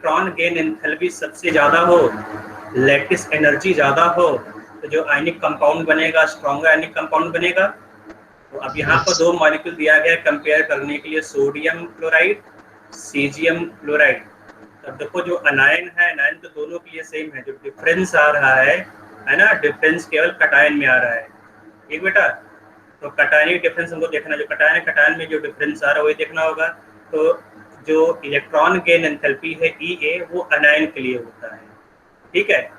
Electron gain enthalpy सबसे ज़्यादा हो, लैटिस एनर्जी ज़्यादा हो, तो जो आयनिक कंपाउंड बनेगा स्ट्रॉन्गर आयनिक कंपाउंड बनेगा। तो अब यहाँ पर दो मॉलिक्यूल दिया गया है कंपेयर करने के लिए, सोडियम क्लोराइड, सीजियम क्लोराइड। अब देखो जो अनायन है, अनायन तो दोनों के लिए सेम है, जो डिफरेंस आ रहा है ना, डिफरेंस केवल कटायन में आ रहा है। ठीक बेटा, तो कटायनिक डिफरेंस हमको देखना, जो कटायन है कटायन में जो डिफरेंस आ रहा है वही देखना होगा। तो जो इलेक्ट्रॉन गेन एंथैल्पी है EA वो अनायन के लिए होता है, ठीक है,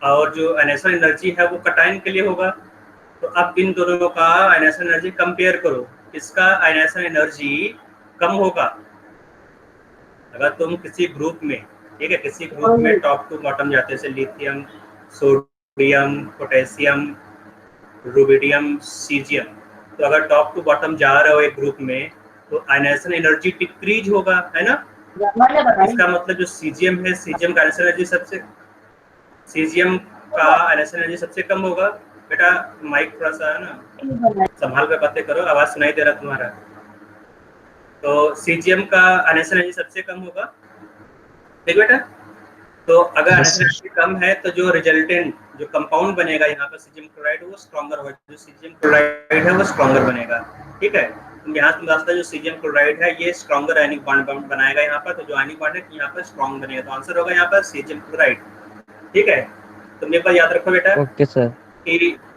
और जो आयनेशन एनर्जी है वो कटायन के लिए होगा। तो अब इन दोनों का आयनेशन एनर्जी कंपेयर करो, किसका आयनेशन एनर्जी कम होगा। अगर तुम किसी ग्रुप में, ठीक है, किसी ग्रुप में टॉप टू बॉटम जाते हैं, जैसे lithium, sodium, potassium, rubidium, caesium, तो अगर टॉप टू बॉटम जा रहे हो एक ग्रुप में तो आयनेशन एनर्जी डिक्रीज होगा, है ना। इसका मतलब जो सीजियम है, सीजियम का आयनेशन एनर्जी सीजियम का आयनेशन एनर्जी सबसे कम होगा। बेटा माइक थोड़ा सा है ना, संभाल कर बातें करो, आवाज सुनाई दे रहा तुम्हारा। तो सीजियम का आयनेशन एनर्जी सबसे कम होगा, ठीक बेटा। तो अगर आयनेशन एनर्जी कम है तो जो रिजल्टेंट जो कंपाउंड बनेगा यहाँ पर सीजियम क्लोराइड वो स्ट्रॉन्गर होगा, जो सीजियम क्लोराइड है वो स्ट्रॉन्गर बनेगा, ठीक है। यहाँ तुम रास्ता जो सीजियम क्लोराइड है ये स्ट्रॉन्गर आयनिक बॉन्ड बनाएगा यहाँ पर, तो जो आयनिक बॉन्ड है यहाँ पर स्ट्रॉन्ग बनेगा, तो आंसर होगा यहाँ पर सीजियम क्लोराइड, ठीक है। तुम एक बार याद रखो बेटा। Okay sir.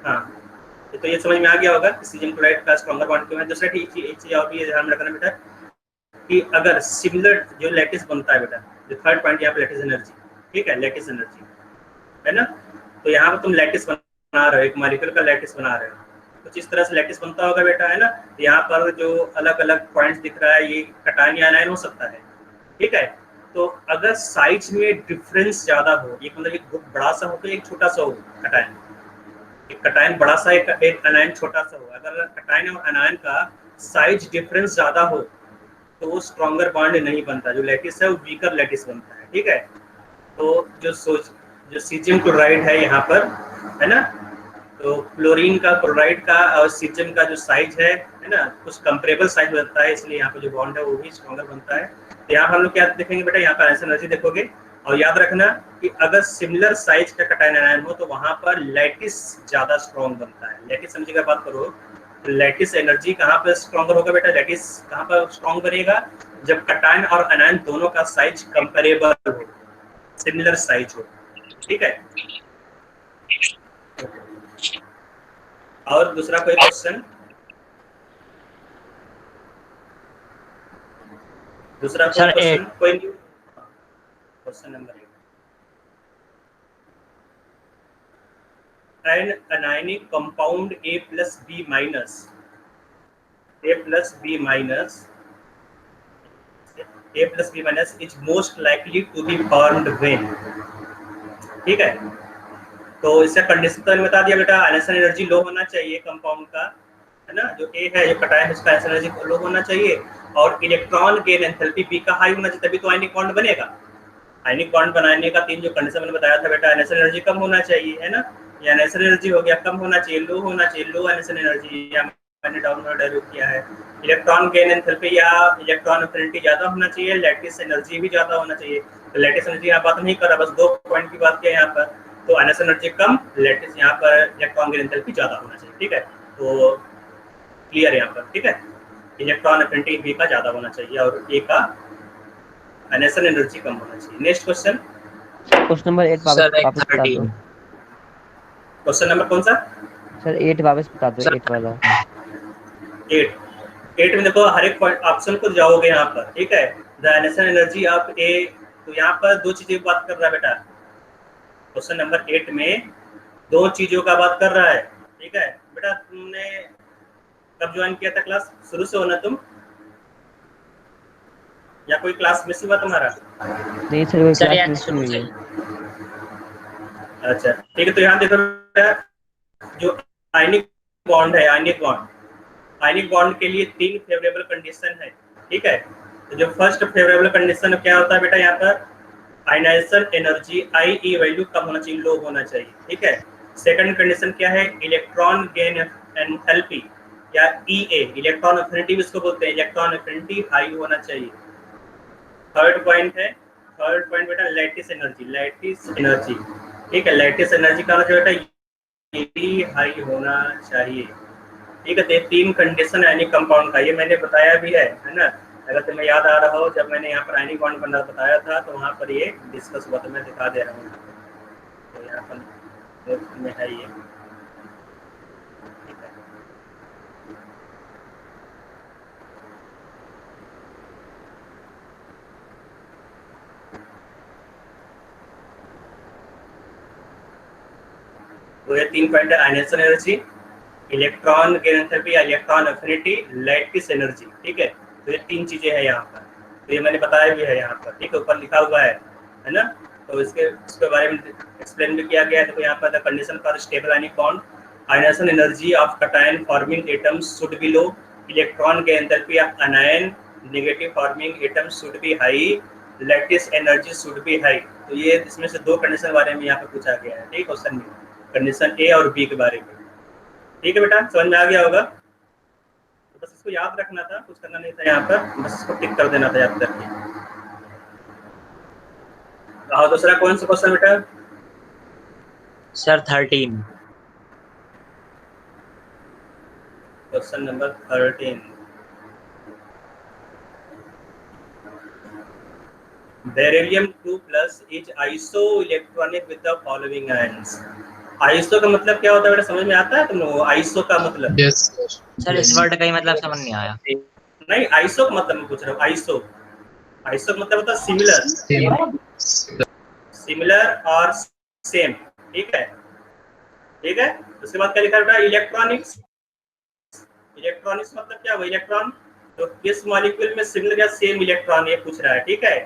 हाँ, तो ये समझ में आ गया होगा कि सीजियम क्लोराइड का स्ट्रॉन्गर बॉन्ड क्यों है। दूसरा एक चीज और भी ध्यान रखना बेटा कि अगर सिमिलर जो लैटिस बनता है बेटा, जो थर्ड पॉइंट यहाँ पे लैटिस एनर्जी, ठीक है, लैटिस एनर्जी है ना। तो यहाँ पर तुम लैटिस बना रहे हो, एक मॉलिक्यूल का लैटिस बना रहे हो, कुछ इस तरह से लैटिस बनता होगा बेटा, है ना। यहाँ पर जो अलग अलग पॉइंट्स दिख रहा है ये कटायन या आयन हो सकता है, ठीक है। तो अगर साइज में डिफरेंस ज्यादा हो, एक मतलब एक बड़ा सा हो तो एक छोटा सा हो कटायन, एक कटायन बड़ा सा एक अनायन छोटा सा हो, अगर कटायन और अनायन का साइज डिफरेंस ज्यादा हो तो वो स्ट्रॉन्गर बॉन्ड नहीं बनता, जो लैटिस है वो वीकर लैटिस बनता है, ठीक है। तो जो सीजियम क्लोराइड है यहाँ पर, है ना, तो क्लोरीन का, क्लोराइड का और सीजियम का जो साइज है ना, कुछ कंपेरेबल साइज बनता है, इसलिए यहाँ पे जो बॉन्ड है वो भी स्ट्रॉन्गर बनता है। तो यहाँ हम लोग क्या देखेंगे बेटा, यहाँ पर आयनिक एनर्जी देखोगे, और याद रखना कि अगर सिमिलर साइज का कटायन आयन हो तो वहां पर लैटिस ज्यादा स्ट्रॉन्ग बनता है। लैटिस समझी का बात करो, लैटिस एनर्जी कहाँ पर स्ट्रॉन्गर होगा बेटा, लैटिस कहाँ पर स्ट्रॉन्ग बनेगा, जब कटायन और अनायन दोनों का साइज कंपेरेबल हो, सिमिलर साइज हो, ठीक है। और दूसरा कोई क्वेश्चन, दूसरा कोई क्वेश्चन, कोई question number 8, an anionic compound A plus B minus is most likely to be formed when, ठीक है। तो इसका कंडीशन तो बता दिया बेटा, आयनेशन एनर्जी लो होना चाहिए कंपाउंड का, है ना, जो A है जो कटायन उसका आयनेशन एनर्जी लो होना चाहिए, और इलेक्ट्रॉन गेन एंथैल्पी B का हाई होना चाहिए, तभी तो आयनिक बॉन्ड बनेगा। आयनिक बॉन्ड बनाने का 3 जो कंडीशन मैंने बताया था बेटा, आयनेशन एनर्जी कम होना चाहिए, है ना, या आयनेशन एनर्जी हो गया कम होना चाहिए, लो होना चाहिए, लो आयनेशन एनर्जी, या मैंने डाउनवर्ड एरो किया है, इलेक्ट्रॉन गेन एंथैल्पी या इलेक्ट्रॉन एफिनिटी ज्यादा होना चाहिए, लैटिस एनर्जी भी ज्यादा होना चाहिए। तो लैटिस एनर्जी यहाँ बात नहीं कर रहा, बस 2 पॉइंट की बात किया यहाँ पर, तो आयनेशन एनर्जी कम, लैटिस यहाँ पर इलेक्ट्रॉन गेन एंथैल्पी ज्यादा होना चाहिए, ठीक है। तो क्लियर है यहाँ पर, ठीक है, इलेक्ट्रॉन एफिनिटी बी का ज्यादा होना चाहिए और ए का आयनेशन एनर्जी कम होना चाहिए। नेक्स्ट क्वेश्चन, क्वेश्चन नंबर 8 वापस बता दो। क्वेश्चन नंबर कौन सा सर? 8 वापस बता दो, 8 वाला। 8 में देखो हर एक ऑप्शन को जाओगे यहाँ पर, ठीक है। द आयनेशन एनर्जी ऑफ ए, तो यहाँ पर 2 चीजें बात कर रहा है बेटा, क्वेश्चन नंबर 8 में 2 चीजों का बात कर रहा है, ठीक है। बेटा तुमने कब ज्वाइन किया था क्लास, शुरू से हो ना तुम, या कोई क्लास मिस हुआ तुम्हारा? नहीं सर, कोई क्लास मिस नहीं हुई है। अच्छा ठीक है, तो यहाँ देखो जो आयनिक बॉन्ड है, आयनिक बॉन्ड के लिए 3 फेवरेबल कंडीशन है, ठीक है। तो जो फर्स्ट फेवरेबल कंडीशन क्या होता है बेटा, यहाँ पर आयनाइजेशन एनर्जी IE वैल्यू कम होना चाहिए, लो होना चाहिए, ठीक है। सेकंड कंडीशन क्या है, इलेक्ट्रॉन गेन एंथैल्पी या EA, इलेक्ट्रॉन एफिनिटी भी इसको बोलते हैं, इलेक्ट्रॉन एफिनिटी हाई होना चाहिए। थर्ड पॉइंट है थर्ड पॉइंट बेटा लैटिस एनर्जी, लैटिस एनर्जी। ठीक है, लैटिस एनर्जी का मतलब बेटा ये भी हाई होना चाहिए। ठीक है, तो ये 3 कंडीशन है आयनिक कंपाउंड का, ये मैंने बताया भी है ना। अगर तुम्हें याद आ रहा हो, जब मैंने यहाँ पर आयनिक बॉन्ड बनना बताया था तो वहाँ पर ये डिस्कस हुआ, तो मैं दिखा दे रहा हूँ। तो यहाँ पर में है ये, ठीक है। तो ये 3 पॉइंट है, ionisation energy, electron gain enthalpy या इलेक्ट्रॉन एफिनिटी, लैटिस एनर्जी। ठीक है, तो ये 3 चीजें हैं यहाँ पर, तो ये मैंने बताया भी है यहाँ पर। ठीक है, ऊपर लिखा हुआ है ना। तो इसके बारे में एक्सप्लेन भी किया गया है। देखो यहाँ पर the condition for stable ionic bond, ionisation energy of cation forming atoms should be low, electron gain enthalpy of अनायन negative forming atoms should be high, lattice energy should be high. तो ये इसमें से 2 कंडीशन बारे में यहाँ पर पूछा गया है। ठीक, क्वेश्चन में कंडीशन ए और बी के बारे में। ठीक है बेटा, समझ में आ गया होगा। तो बस इसको याद रखना था, कुछ करना नहीं था यहाँ पर, बस इसको टिक कर देना था याद करके। और दूसरा कौन सा क्वेश्चन बेटा? Sir 13, question number 13। Beryllium 2+ is iso electronic with the following ions. Iso का मतलब क्या होता है बेटा, समझ में आता है तुम लोगों को आइसो का मतलब? यस सर इस वर्ड का ही मतलब समझ नहीं आया। नहीं, आइसो का मतलब मैं पूछ रहा हूँ। आइसो, आइसो का मतलब होता है सिमिलर, सिमिलर और सेम। ठीक है, ठीक है। उसके बाद क्या लिखा है बेटा? इलेक्ट्रॉनिक्स, इलेक्ट्रॉनिक्स मतलब क्या हुआ? इलेक्ट्रॉन, तो किस मॉलिक्यूल में सिमिलर या सेम इलेक्ट्रॉन, ये पूछ रहा है। ठीक है,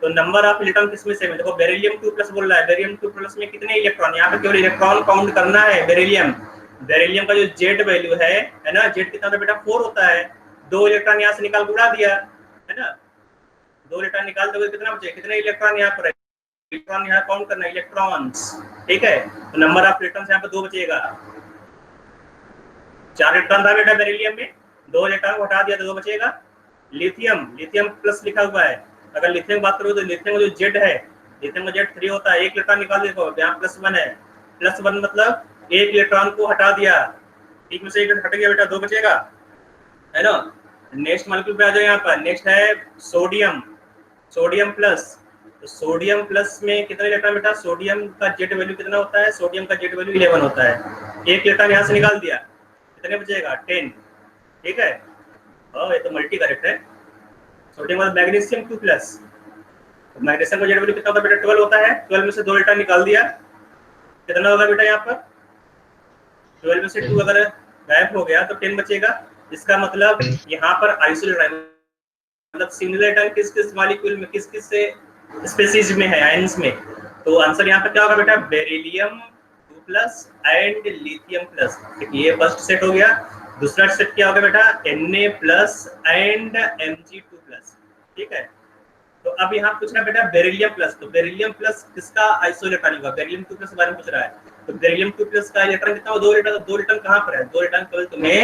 तो नंबर ऑफ इलेक्ट्रॉन किसमें सेम है? देखो बेरिलियम 2+ बोल रहा है, बेरिलियम 2+ में कितने इलेक्ट्रॉन? यहाँ पे केवल इलेक्ट्रॉन काउंट करना है। बेरिलियम, बेरिलियम का जो जेड वैल्यू है ना, जेड कितना बेटा 4 होता है। 2 इलेक्ट्रॉन यहाँ से निकाल उड़ा दिया है ना, 2 इलेक्ट्रॉन निकाल दोगे कितना बचे? कितने इलेक्ट्रॉन यहाँ पर है? इलेक्ट्रॉन यहाँ काउंट करना है, इलेक्ट्रॉन्स। ठीक है, तो नंबर ऑफ इलेक्ट्रॉन्स यहाँ पे 2 बचेगा। 4 इलेक्ट्रॉन था बेटा बेरिलियम में, 2 इलेक्ट्रॉन को हटा दिया तो 2 बचेगा। लिथियम, लिथियम प्लस लिखा हुआ है। अगर लिथियम की बात करो तो लिथियम का जो जेड है, लिथियम का जेड 3 होता है। 1 इलेक्ट्रॉन निकाल देखो, यहाँ +1 है, +1 मतलब 1 इलेक्ट्रॉन को हटा दिया, एक में से 1 हट गया बेटा, 2 बचेगा, है ना। नेक्स्ट मॉलिक्यूल पे आ जाओ, यहाँ पर नेक्स्ट है सोडियम, सोडियम प्लस। तो सोडियम प्लस में कितने इलेक्ट्रॉन बेटा? सोडियम का जेड वैल्यू कितना होता है? सोडियम का जेड वैल्यू 11 होता है। 1 इलेक्ट्रॉन यहाँ से निकाल दिया, कितने बचेगा? 10। ठीक है, ये तो मल्टी करेक्ट है। सोडियम मतलब मैग्नीशियम 2+, तो मैग्नीशियम का जेड वैल्यू कितना होता है बेटा? 12 होता है। 12 में से 2 इलेक्ट्रॉन निकाल दिया, कितना होगा बेटा यहाँ पर? 12 में से 2 अगर गायब हो गया तो 10 बचेगा। इसका मतलब यहाँ पर आइसोलेट, मतलब सिमिलर इलेक्ट्रॉन किस किस मॉलिक्यूल में, किस किस से स्पीशीज में है, आयंस में। तो आंसर यहाँ पर क्या होगा बेटा? Beryllium 2+ and lithium plus. ये फर्स्ट सेट हो गया। दूसरा सेट क्या होगा बेटा? Na+ and Mg2+। ठीक है, तो अब यहाँ पूछ रहा है बेटा बेरिलियम प्लस, तो बेरिलियम प्लस किसका आइसोलेट होगा? बेरिलियम 2+ के बारे में पूछ रहा है। तो बेरिलियम 2+ का इलेक्ट्रॉन कितना? 2 इलेक्ट्रॉन। 2 इलेक्ट्रॉन कहाँ पर है? 2 इलेक्ट्रॉन केवल तुम्हें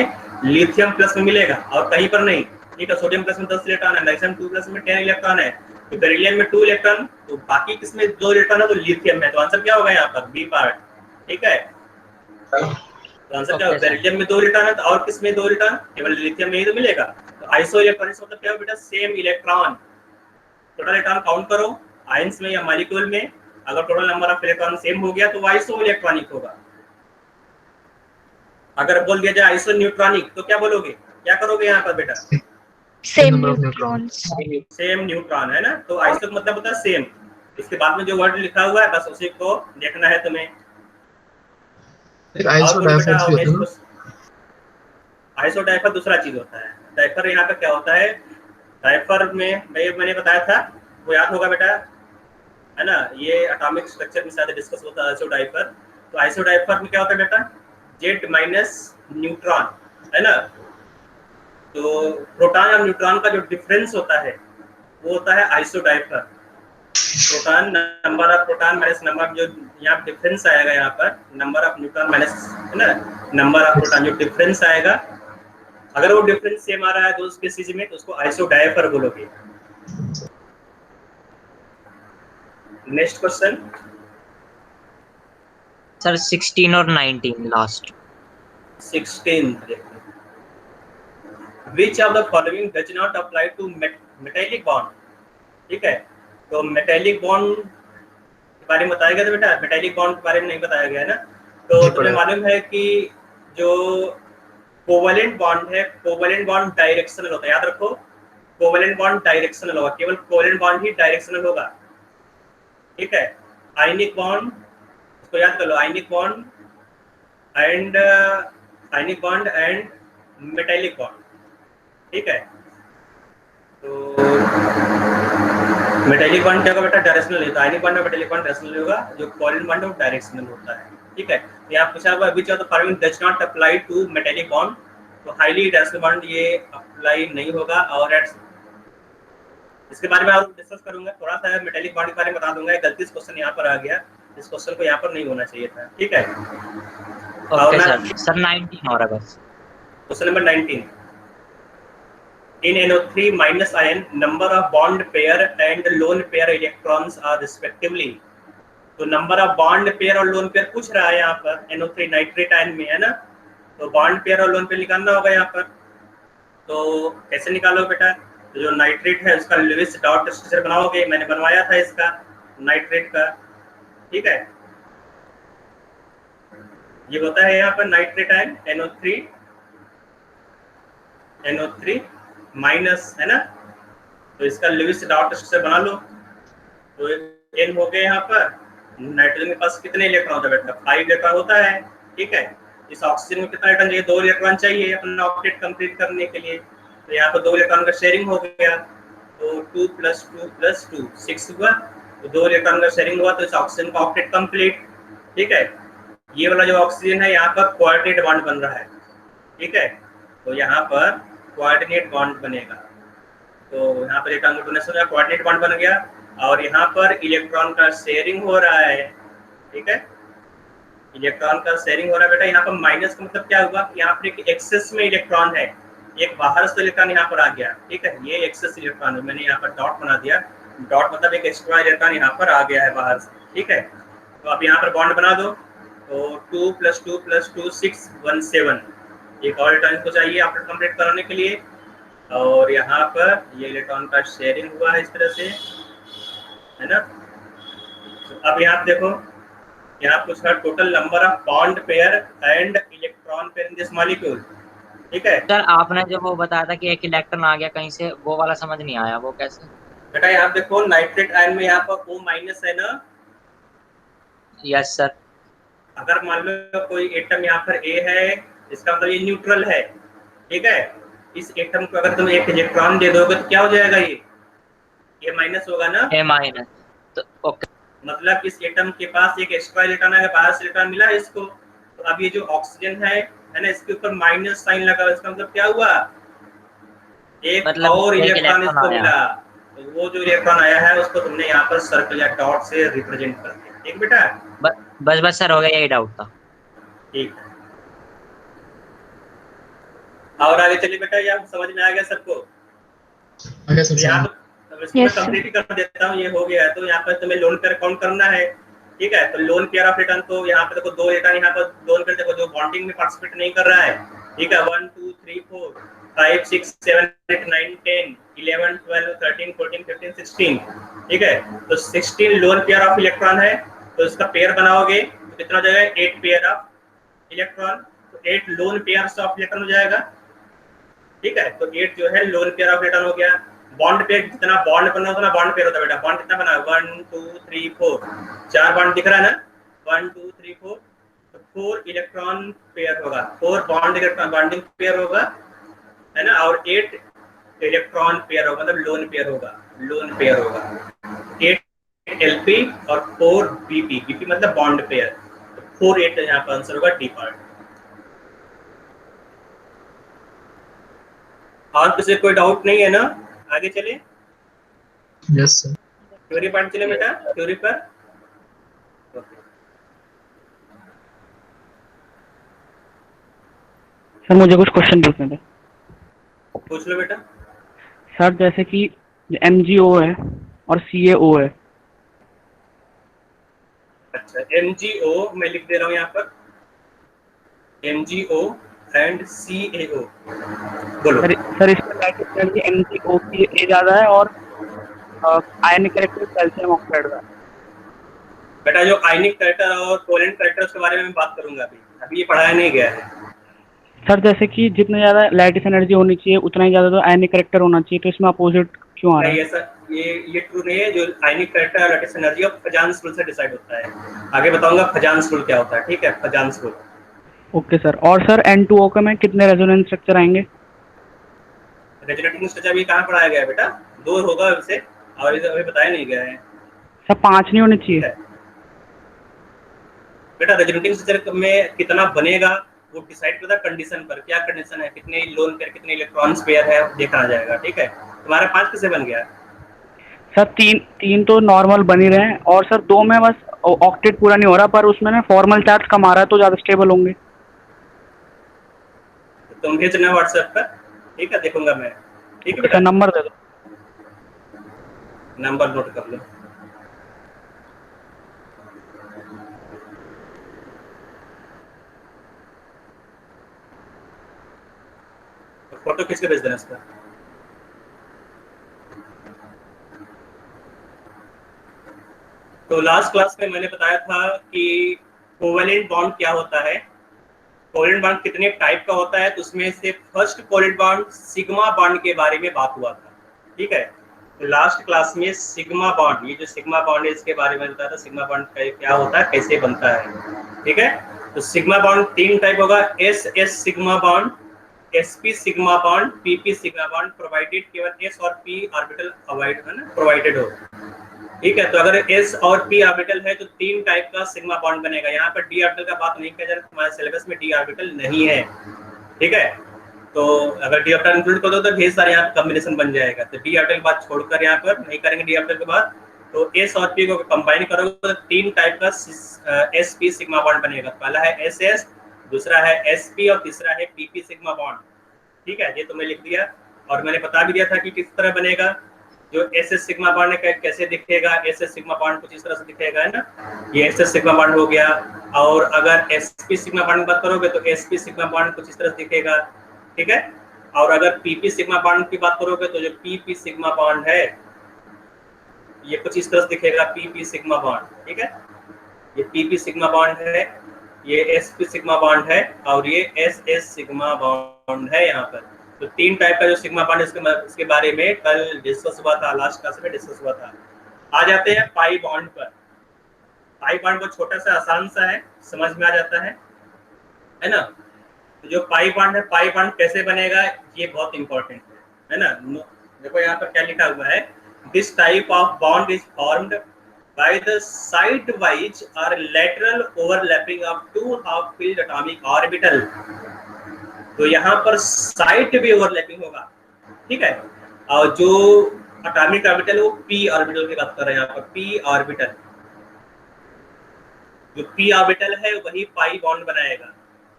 लिथियम प्लस में मिलेगा और कहीं पर नहीं। ठीक है, सोडियम प्लस में 10 इलेक्ट्रॉन है, मैग्नीशियम 2+ में 10 इलेक्ट्रॉन है, तो बेरिलियम में 2 इलेक्ट्रॉन, तो बाकी किसमें 2 इलेक्ट्रॉन है? तो लिथियम में। तो आंसर क्या होगा यहाँ पर? B part. ठीक है, तो आंसर क्या होगा? बेरिलियम में 2 इलेक्ट्रॉन है, तो और किसमें 2 इलेक्ट्रॉन? केवल लिथियम में ही तो मिलेगा। तो आइसो इलेक्ट्रॉनिक्स मतलब क्या है बेटा? Same electron. Total electron count करो आयंस में या मॉलिक्यूल में, अगर total number of electron same हो गया तो आइसो इलेक्ट्रॉनिक होगा। अगर बोल दिया जाए आइसो न्यूट्रॉनिक तो क्या बोलोगे? क्या करोगे यहाँ पर बेटा? सेम न्यूट्रॉन्स, सेम न्यूट्रॉन, है ना। तो आइसो का मतलब होता है सेम। इसके बाद में जो वर्ड लिखा हुआ है बस उसी को देखना है तुम्हें। आइसो डाइफर भी होता है। आइसो डाइफर दूसरा चीज होता है। डाइफर यहाँ पे क्या होता है? डाइफर में मैंने बताया था, वो याद होगा बेटा, है ना। ये एटॉमिक स्ट्रक्चर में शायद डिस्कस होता है आइसो डाइफर। तो आइसो डाइफर में क्या होता है बेटा? Z- न्यूट्रॉन, है ना। तो प्रोटॉन और न्यूट्रॉन का जो डिफरेंस होता है वो होता है isodiaphers. Proton, number of proton minus number of, जो यहाँ डिफरेंस आएगा यहाँ पर नंबर ऑफ न्यूट्रॉन माइनस, है ना, नंबर ऑफ प्रोटॉन, जो डिफरेंस आएगा, अगर वो डिफरेंस सेम आ रहा है दो स्पीशीज में तो उसको आइसो डाइफर बोलोगे। नेक्स्ट क्वेश्चन सर 16 और 19 लास्ट। 16 which of the following does not apply to metallic bond. ठीक है, तो मेटेलिक बॉन्ड के बारे में बताया गया था बेटा, मेटेलिक बॉन्ड के बारे में नहीं बताया गया है ना। तो तुम्हें मालूम है कि जो कोवेलेंट बॉन्ड है, कोवेलेंट बॉन्ड डायरेक्शनल होता है, याद रखो कोवेलेंट बॉन्ड डायरेक्शनल होगा, केवल कोवेलेंट बॉन्ड ही डायरेक्शनल होगा। ठीक है, आयनिक बॉन्ड इसको याद कर लो, ionic bond and metallic bond. ठीक है, तो मेटेलिक बॉन्ड क्या होगा बेटा, डायरेक्शनल है, तो आयनिक बॉन्ड और मेटेलिक बॉन्ड डायरेक्शनल होगा, जो कोवेलेंट बॉन्ड है वो डायरेक्शनल होता है। ठीक है, यहाँ पूछा हुआ which of the following does not apply to metallic bond, तो हाईली डायरेक्शनल बॉन्ड ये अप्लाई नहीं होगा। और इसके बारे में और डिस्कस करूंगा, थोड़ा सा मेटेलिक बॉन्ड के बारे में बता दूंगा, गलती से क्वेश्चन यहाँ पर आ गया, इस क्वेश्चन को यहाँ पर नहीं होना चाहिए था। ठीक है, ओके सर 19 और बस question number 19 in NO3 minus ion number of bond pair and lone pair electrons are respectively। तो नंबर ऑफ बॉन्ड पेयर और लोन पेयर पूछ रहा है यहाँ पर NO3 नाइट्रेट आयन में, है ना। तो बॉन्ड पेयर और लोन पेयर निकालना होगा यहाँ पर, तो कैसे निकालो बेटा, तो जो नाइट्रेट है उसका लुईस डॉट स्ट्रक्चर बनाओगे, मैंने बनवाया था इसका नाइट्रेट का। ठीक है, ये होता है यहाँ पर नाइट्रेट आयन NO3 माइनस, है ना। तो इसका लुईस डॉट स्ट्रक्चर बना लो, तो N हो गए यहाँ पर। नाइट्रोजन के पास कितने इलेक्ट्रॉन होता है बेटा, 5 इलेक्ट्रॉन होता है। ठीक है, इस ऑक्सीजन में कितना इलेक्ट्रॉन चाहिए, 2 इलेक्ट्रॉन चाहिए अपना ऑक्टेट कंप्लीट करने के लिए। तो यहाँ पर 2 इलेक्ट्रॉन का शेयरिंग हो गया, तो 2 + 2 + 2 6 हुआ, तो 2 इलेक्ट्रॉन का शेयरिंग हुआ, तो इस ऑक्सीजन का ऑक्टेट कंप्लीट। ठीक है, ये वाला जो ऑक्सीजन है यहाँ पर कोऑर्डिनेट बॉन्ड बन रहा है। ठीक है, तो यहाँ पर कोऑर्डिनेट बॉन्ड बनेगा, तो यहाँ पर इलेक्ट्रॉन का डोनेशन कोऑर्डिनेट बॉन्ड बन गया, और यहाँ पर इलेक्ट्रॉन का शेयरिंग हो रहा है। ठीक है, इलेक्ट्रॉन का शेयरिंग हो रहा है बेटा। यहाँ पर माइनस का मतलब क्या हुआ, यहाँ पर एक एक्सेस में इलेक्ट्रॉन है, एक बाहर से इलेक्ट्रॉन यहाँ पर आ गया। ठीक है, ये एक्सेस इलेक्ट्रॉन है, मैंने यहाँ पर डॉट बना दिया, डॉट मतलब एक एक्स्ट्रा इलेक्ट्रॉन यहाँ पर आ गया है बाहर से। ठीक है, तो अब यहाँ पर बॉन्ड बना दो, तो 2 + 2 + 2 6 1 7, एक और इलेक्ट्रॉन को चाहिए ऑक्टेट कंप्लीट कराने के लिए, और यहाँ पर ये इलेक्ट्रॉन का शेयरिंग हुआ है इस तरह से, है ना। तो अब यहाँ देखो, यहाँ पूछा total number of bond pair and electron pair in this molecule. ठीक है सर, आपने जो वो बताया था कि एक इलेक्ट्रॉन आ गया कहीं से, वो वाला समझ नहीं आया, वो कैसे बेटा। यहाँ देखो नाइट्रेट आयन में यहाँ पर O- है ना। Yes sir. अगर मान लो कोई एटम यहाँ पर A है, इसका मतलब ये न्यूट्रल है। ठीक है, इस एटम को अगर तुम एक इलेक्ट्रॉन दे दोगे तो क्या हो जाएगा, ये माइनस होगा ना, A-। तो ओके, मतलब इस एटम के पास एक एक्स्ट्रा इलेक्ट्रॉन है, बाहर से इलेक्ट्रॉन मिला इसको, तो अब ये जो ऑक्सीजन है ना, इसके ऊपर माइनस साइन लगा, इसका मतलब क्या हुआ, एक मतलब और इलेक्ट्रॉन इसको मिला। तो वो जो इलेक्ट्रॉन आया है उसको तुमने यहाँ पर सर्कल या डॉट से रिप्रेजेंट कर दिया। ठीक बेटा, बस सर हो गया, यही डाउट था। ठीक, और आगे चलिए बेटा, यहाँ समझ में आ गया सबको। आगे सब यहाँ इसको मैं कंप्लीट कर देता हूँ, ये हो गया है। तो यहाँ पर तुम्हें लोन पेयर काउंट करना है। ठीक है, तो लोन पेयर ऑफ इलेक्ट्रॉन, तो यहाँ पे देखो 2 इलेक्ट्रॉन यहाँ पर लोन पेयर देखो जो बॉन्डिंग में पार्टिसिपेट नहीं कर रहा है। ठीक है, 1 2 3 4 5 6 7 8 9 10 11 12 13 14 15 16। ठीक है, तो 16 लोन पेयर ऑफ इलेक्ट्रॉन है, तो इसका पेयर बनाओगे तो कितना हो जाएगा, 8 पेयर ऑफ इलेक्ट्रॉन, तो 8 लोन पेयर्स ऑफ इलेक्ट्रॉन हो जाएगा। ठीक है, तो 8 जो है लोन पेयर ऑफ इलेक्ट्रॉन हो गया। बॉन्ड पेयर जितना बॉन्ड बनना उतना बॉन्ड पेयर होता है बेटा। बॉन्ड कितना बना, 1 2 3 4, 4 बॉन्ड दिख रहा है ना, 1 2 3 4, तो 4 इलेक्ट्रॉन पेयर होगा, 4 बॉन्ड इलेक्ट्रॉन बॉन्डिंग पेयर होगा, है ना, और 8 इलेक्ट्रॉन पेयर होगा, मतलब लोन पेयर होगा, लोन पेयर होगा। 8 LP और 4 BP, BP मतलब बॉन्ड पेयर, तो 4 8 यहाँ पर आंसर होगा डी पार्ट। और किसी कोई डाउट नहीं है ना, आगे चले। Yes sir. थ्योरी पार्ट चले बेटा, थ्योरी पर। सर मुझे कुछ क्वेश्चन पूछने थे। पूछ लो बेटा। सर जैसे कि MgO है और CaO है, अच्छा, MgO मैं लिख दे रहा हूँ यहाँ पर, MgO एंड CaO। बोलो। सर इसमें लैटिस एनर्जी MgO की ए ज्यादा है और आयनिक कैरेक्टर कैल्शियम ऑक्साइड का। बेटा जो आयनिक कैरेक्टर और कोवेलेंट कैरेक्टर उसके बारे में मैं बात करूंगा अभी ये पढ़ाया नहीं गया है। सर जैसे कि जितना ज्यादा लैटिस एनर्जी होनी चाहिए उतना ही ज्यादा तो आयनिक कैरेक्टर होना चाहिए, तो इसमें अपोजिट क्यों आ रहा नहीं है? ऐसा, ये ट्रू नहीं है। जो आयनिक कैरेक्टर और लैटिस एनर्जी और फजान्स रूल से डिसाइड होता है। आगे बताऊंगा फजान्स रूल क्या होता है, ठीक है, फजान्स रूल। Okay sir. और सर N2O के में कितने रेजोनेंस स्ट्रक्चर आएंगे? रेजोनेटिंग स्ट्रक्चर भी कहाँ पढ़ाया गया है बेटा? 2 होगा वैसे, और इसे अभी बताया नहीं गया है। सर 5 नहीं होने ठीक चाहिए? है बेटा, रेजोनेटिंग स्ट्रक्चर में कितना बनेगा वो डिसाइड करता है कंडीशन पर। क्या कंडीशन है, कितने लोन पेयर, कितने इलेक्ट्रॉन्स पेयर है, देखा जाएगा। ठीक है, तुम्हारा 5 कैसे बन गया? सर तीन तो नॉर्मल बन ही रहे हैं, और सर 2 में बस ऑक्टेट पूरा नहीं हो रहा, पर उसमें ना फॉर्मल चार्ज कम आ रहा है तो ज्यादा स्टेबल होंगे। तुम भेजना व्हाट्सएप पर, ठीक है, देखूंगा मैं। ठीक है सर बेटा, नंबर दे दो। नंबर नोट कर लो। फोटो खींच के भेज देना इसका। तो लास्ट क्लास में मैंने बताया था कि कोवेलेंट बॉन्ड क्या होता है, कोवेलेंट बॉन्ड कितने टाइप का होता है। तो उसमें से first covalent bond sigma bond के बारे में बात हुआ था। ठीक है, तो लास्ट क्लास में सिग्मा बॉन्ड, ये जो सिग्मा बॉन्ड है इसके बारे में बताया था, सिग्मा बॉन्ड क्या होता है, कैसे बनता है। ठीक है, तो सिग्मा बॉन्ड 3 टाइप होगा, SS sigma bond, SP sigma bond, PP sigma bond, provided केवल S और P ऑर्बिटल अवॉइड है ना, प्रोवाइडेड हो। ठीक है, तो अगर S और P ऑर्बिटल है तो 3 टाइप का सिग्मा बॉन्ड बनेगा। यहाँ पर D ऑर्बिटल का बात नहीं किया जा रहा, तुम्हारे सिलेबस में D ऑर्बिटल नहीं है। ठीक है, तो अगर D ऑर्बिटल इंक्लूड कर दो तो ढेर सारे यहाँ कॉम्बिनेशन बन जाएगा। तो D ऑर्बिटल बात छोड़कर यहाँ पर नहीं करेंगे। D ऑर्बिटल के बाद तो S और P को कंबाइन करोगे तो 3 टाइप का SP सिग्मा बॉन्ड बनेगा। पहला है SS, दूसरा है SP और तीसरा है PP सिग्मा बॉन्ड। ठीक है, ये तो मैं लिख दिया और मैंने बता भी दिया था कि किस तरह बनेगा। जो SS सिग्मा बॉन्ड है कैसे दिखेगा, SS सिग्मा बॉन्ड कुछ इस तरह से दिखेगा, है ना, ये SS सिग्मा बॉन्ड हो गया। और अगर SP सिग्मा बॉन्ड की बात करोगे तो SP सिग्मा बॉन्ड कुछ इस तरह से दिखेगा। ठीक है, और अगर PP सिग्मा बॉन्ड की बात करोगे तो जो PP सिग्मा बॉन्ड है ये कुछ इस तरह से दिखेगा, PP सिग्मा बॉन्ड। ठीक है, ये PP सिग्मा बॉन्ड है, ये SP सिग्मा बॉन्ड है और ये SS सिग्मा बॉन्ड है यहाँ पर। तो 3 टाइप का जो सिग्मा बॉन्ड इसके बारे में कल डिस्कस हुआ था, लास्ट क्लास में डिस्कस हुआ था। आ जाते हैं पाई बॉन्ड पर। पाई बॉन्ड बहुत छोटा सा आसान सा है, समझ में आ जाता है ना। तो जो पाई बॉन्ड है, पाई बॉन्ड कैसे बनेगा ये बहुत इंपॉर्टेंट है ना। देखो यहाँ पर क्या लिखा हुआ है, this type of bond is formed by the side wise और lateral overlapping of 2 half filled atomic orbital. तो यहाँ पर साइड भी ओवरलैपिंग होगा। ठीक है, और जो एटॉमिक ऑर्बिटल वो p ऑर्बिटल की बात कर रहे हैं यहाँ पर, p ऑर्बिटल। जो p ऑर्बिटल है वही पाई बॉन्ड बनाएगा।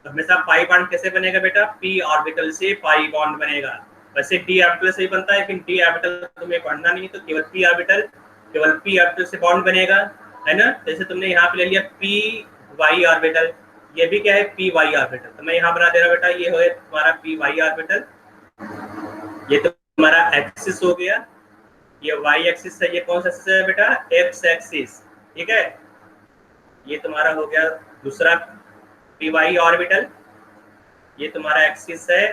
तो हमेशा पाई बॉन्ड कैसे बनेगा बेटा, p ऑर्बिटल से पाई बॉन्ड बनेगा। वैसे d ऑर्बिटल से ही बनता है, लेकिन d ऑर्बिटल तुम्हें पढ़ना नहीं, तो केवल p ऑर्बिटल से बॉन्ड बनेगा, है ना। जैसे तुमने यहाँ पे ले लिया py ऑर्बिटल, ये भी क्या है, py ऑर्बिटल। तो मैं यहाँ बना दे रहा बेटा, ये हो तुम्हारा py ऑर्बिटल, ये तो तुम्हारा एक्सिस हो गया, ये y एक्सिस है, ये कौन सा एक्सिस है बेटा, x एक्सिस। ठीक है, ये तुम्हारा हो गया दूसरा py ऑर्बिटल, ये तुम्हारा एक्सिस है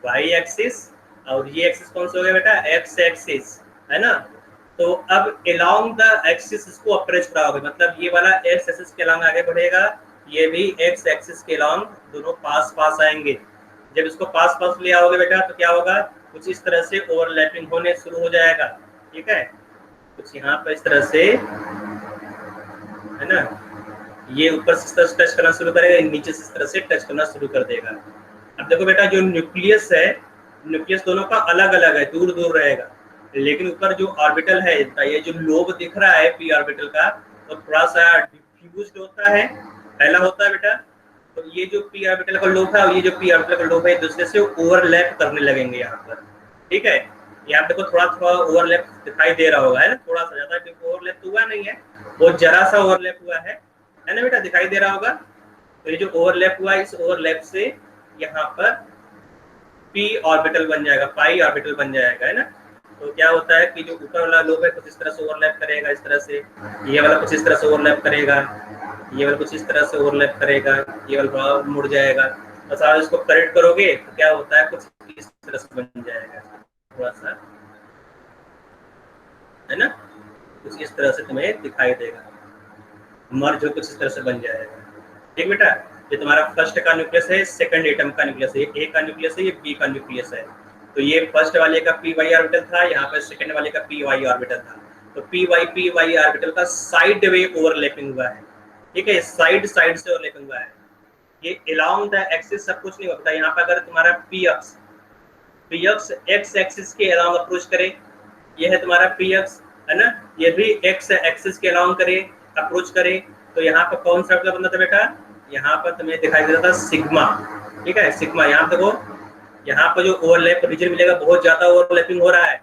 y एक्सिस, और ये एक्सिस कौन सा हो गया बेटा, x एक्सिस, है ना। तो अब अलोंग द एक्सिस इसको अप्रोच कराओगे, मतलब ये वाला x एक्सिस के अलोंग आगे बढ़ेगा, ये भी x एक्सिस के अलोंग, दोनों पास पास आएंगे। जब इसको पास पास ले आओगे बेटा तो क्या होगा, कुछ इस तरह से ओवरलैपिंग होने शुरू हो जाएगा। ठीक है, कुछ यहाँ पर इस तरह से, है ना, ये ऊपर से इस तरह से टच करना शुरू करेगा, नीचे से इस तरह से टच करना शुरू कर देगा। अब देखो बेटा, जो न्यूक्लियस है, न्यूक्लियस दोनों का अलग अलग है, दूर दूर रहेगा, लेकिन ऊपर जो ऑर्बिटल है, ये जो लोब दिख रहा है p ऑर्बिटल का, तो थोड़ा सा डिफ्यूज्ड होता है, पहला होता है बेटा। तो ये जो p ऑर्बिटल का लोब है और ये जो p ऑर्बिटल का लोब है, एक दूसरे से ओवरलैप करने लगेंगे यहाँ पर। ठीक है, यहाँ देखो थोड़ा थोड़ा ओवरलैप दिखाई दे रहा होगा, है ना, थोड़ा सा, ज्यादा ओवरलैप हुआ नहीं है, वो जरा सा ओवरलैप हुआ है। है ना बेटा, दिखाई दे रहा होगा। तो ये जो ओवरलैप हुआ, इस ओवरलैप से यहाँ पर p ऑर्बिटल बन जाएगा, पाई ऑर्बिटल बन जाएगा, है ना। तो क्या होता है कि जो ऊपर वाला लोब है कुछ इस तरह से ओवरलैप करेगा, इस तरह से, ये वाला कुछ इस तरह से ओवरलैप करेगा, ये वाला कुछ इस तरह से ओवरलैप करेगा, ये वाला मुड़ जाएगा। बस आप इसको करेक्ट करोगे तो क्या होता है, कुछ इस तरह से बन जाएगा, थोड़ा सा, है ना, कुछ इस तरह से तुम्हें दिखाई देगा, मर्ज हो कुछ इस तरह से बन जाएगा। ठीक बेटा, ये तुम्हारा फर्स्ट का न्यूक्लियस है, सेकंड एटम का न्यूक्लियस है, ये ए का न्यूक्लियस है, ये बी का न्यूक्लियस है। तो ये फर्स्ट वाले का पी वाई ऑर्बिटल था, यहाँ पर सेकंड वाले का पी वाई ऑर्बिटल था। तो पी वाई ऑर्बिटल का साइड वे ओवरलैपिंग हुआ है, ठीक है, साइड साइड से ओवरलैपिंग हुआ है। ये अलोंग द एक्सिस सब कुछ नहीं होता। यहाँ पर अगर तुम्हारा पी अक्स एक्स एक्सिस के अलोंग अप्रोच करे, ये है तुम्हारा पी अक्स, है ना, ये भी एक्स एक्सिस के अलोंग करे, अप्रोच करे, तो यहाँ पर कौन सा बनता था बेटा, यहाँ पर तुम्हें दिखाई देता था सिग्मा। ठीक है, सिग्मा। यहाँ देखो, यहाँ पर जो ओवरलैप रीजन मिलेगा बहुत ज्यादा ओवरलैपिंग हो रहा है।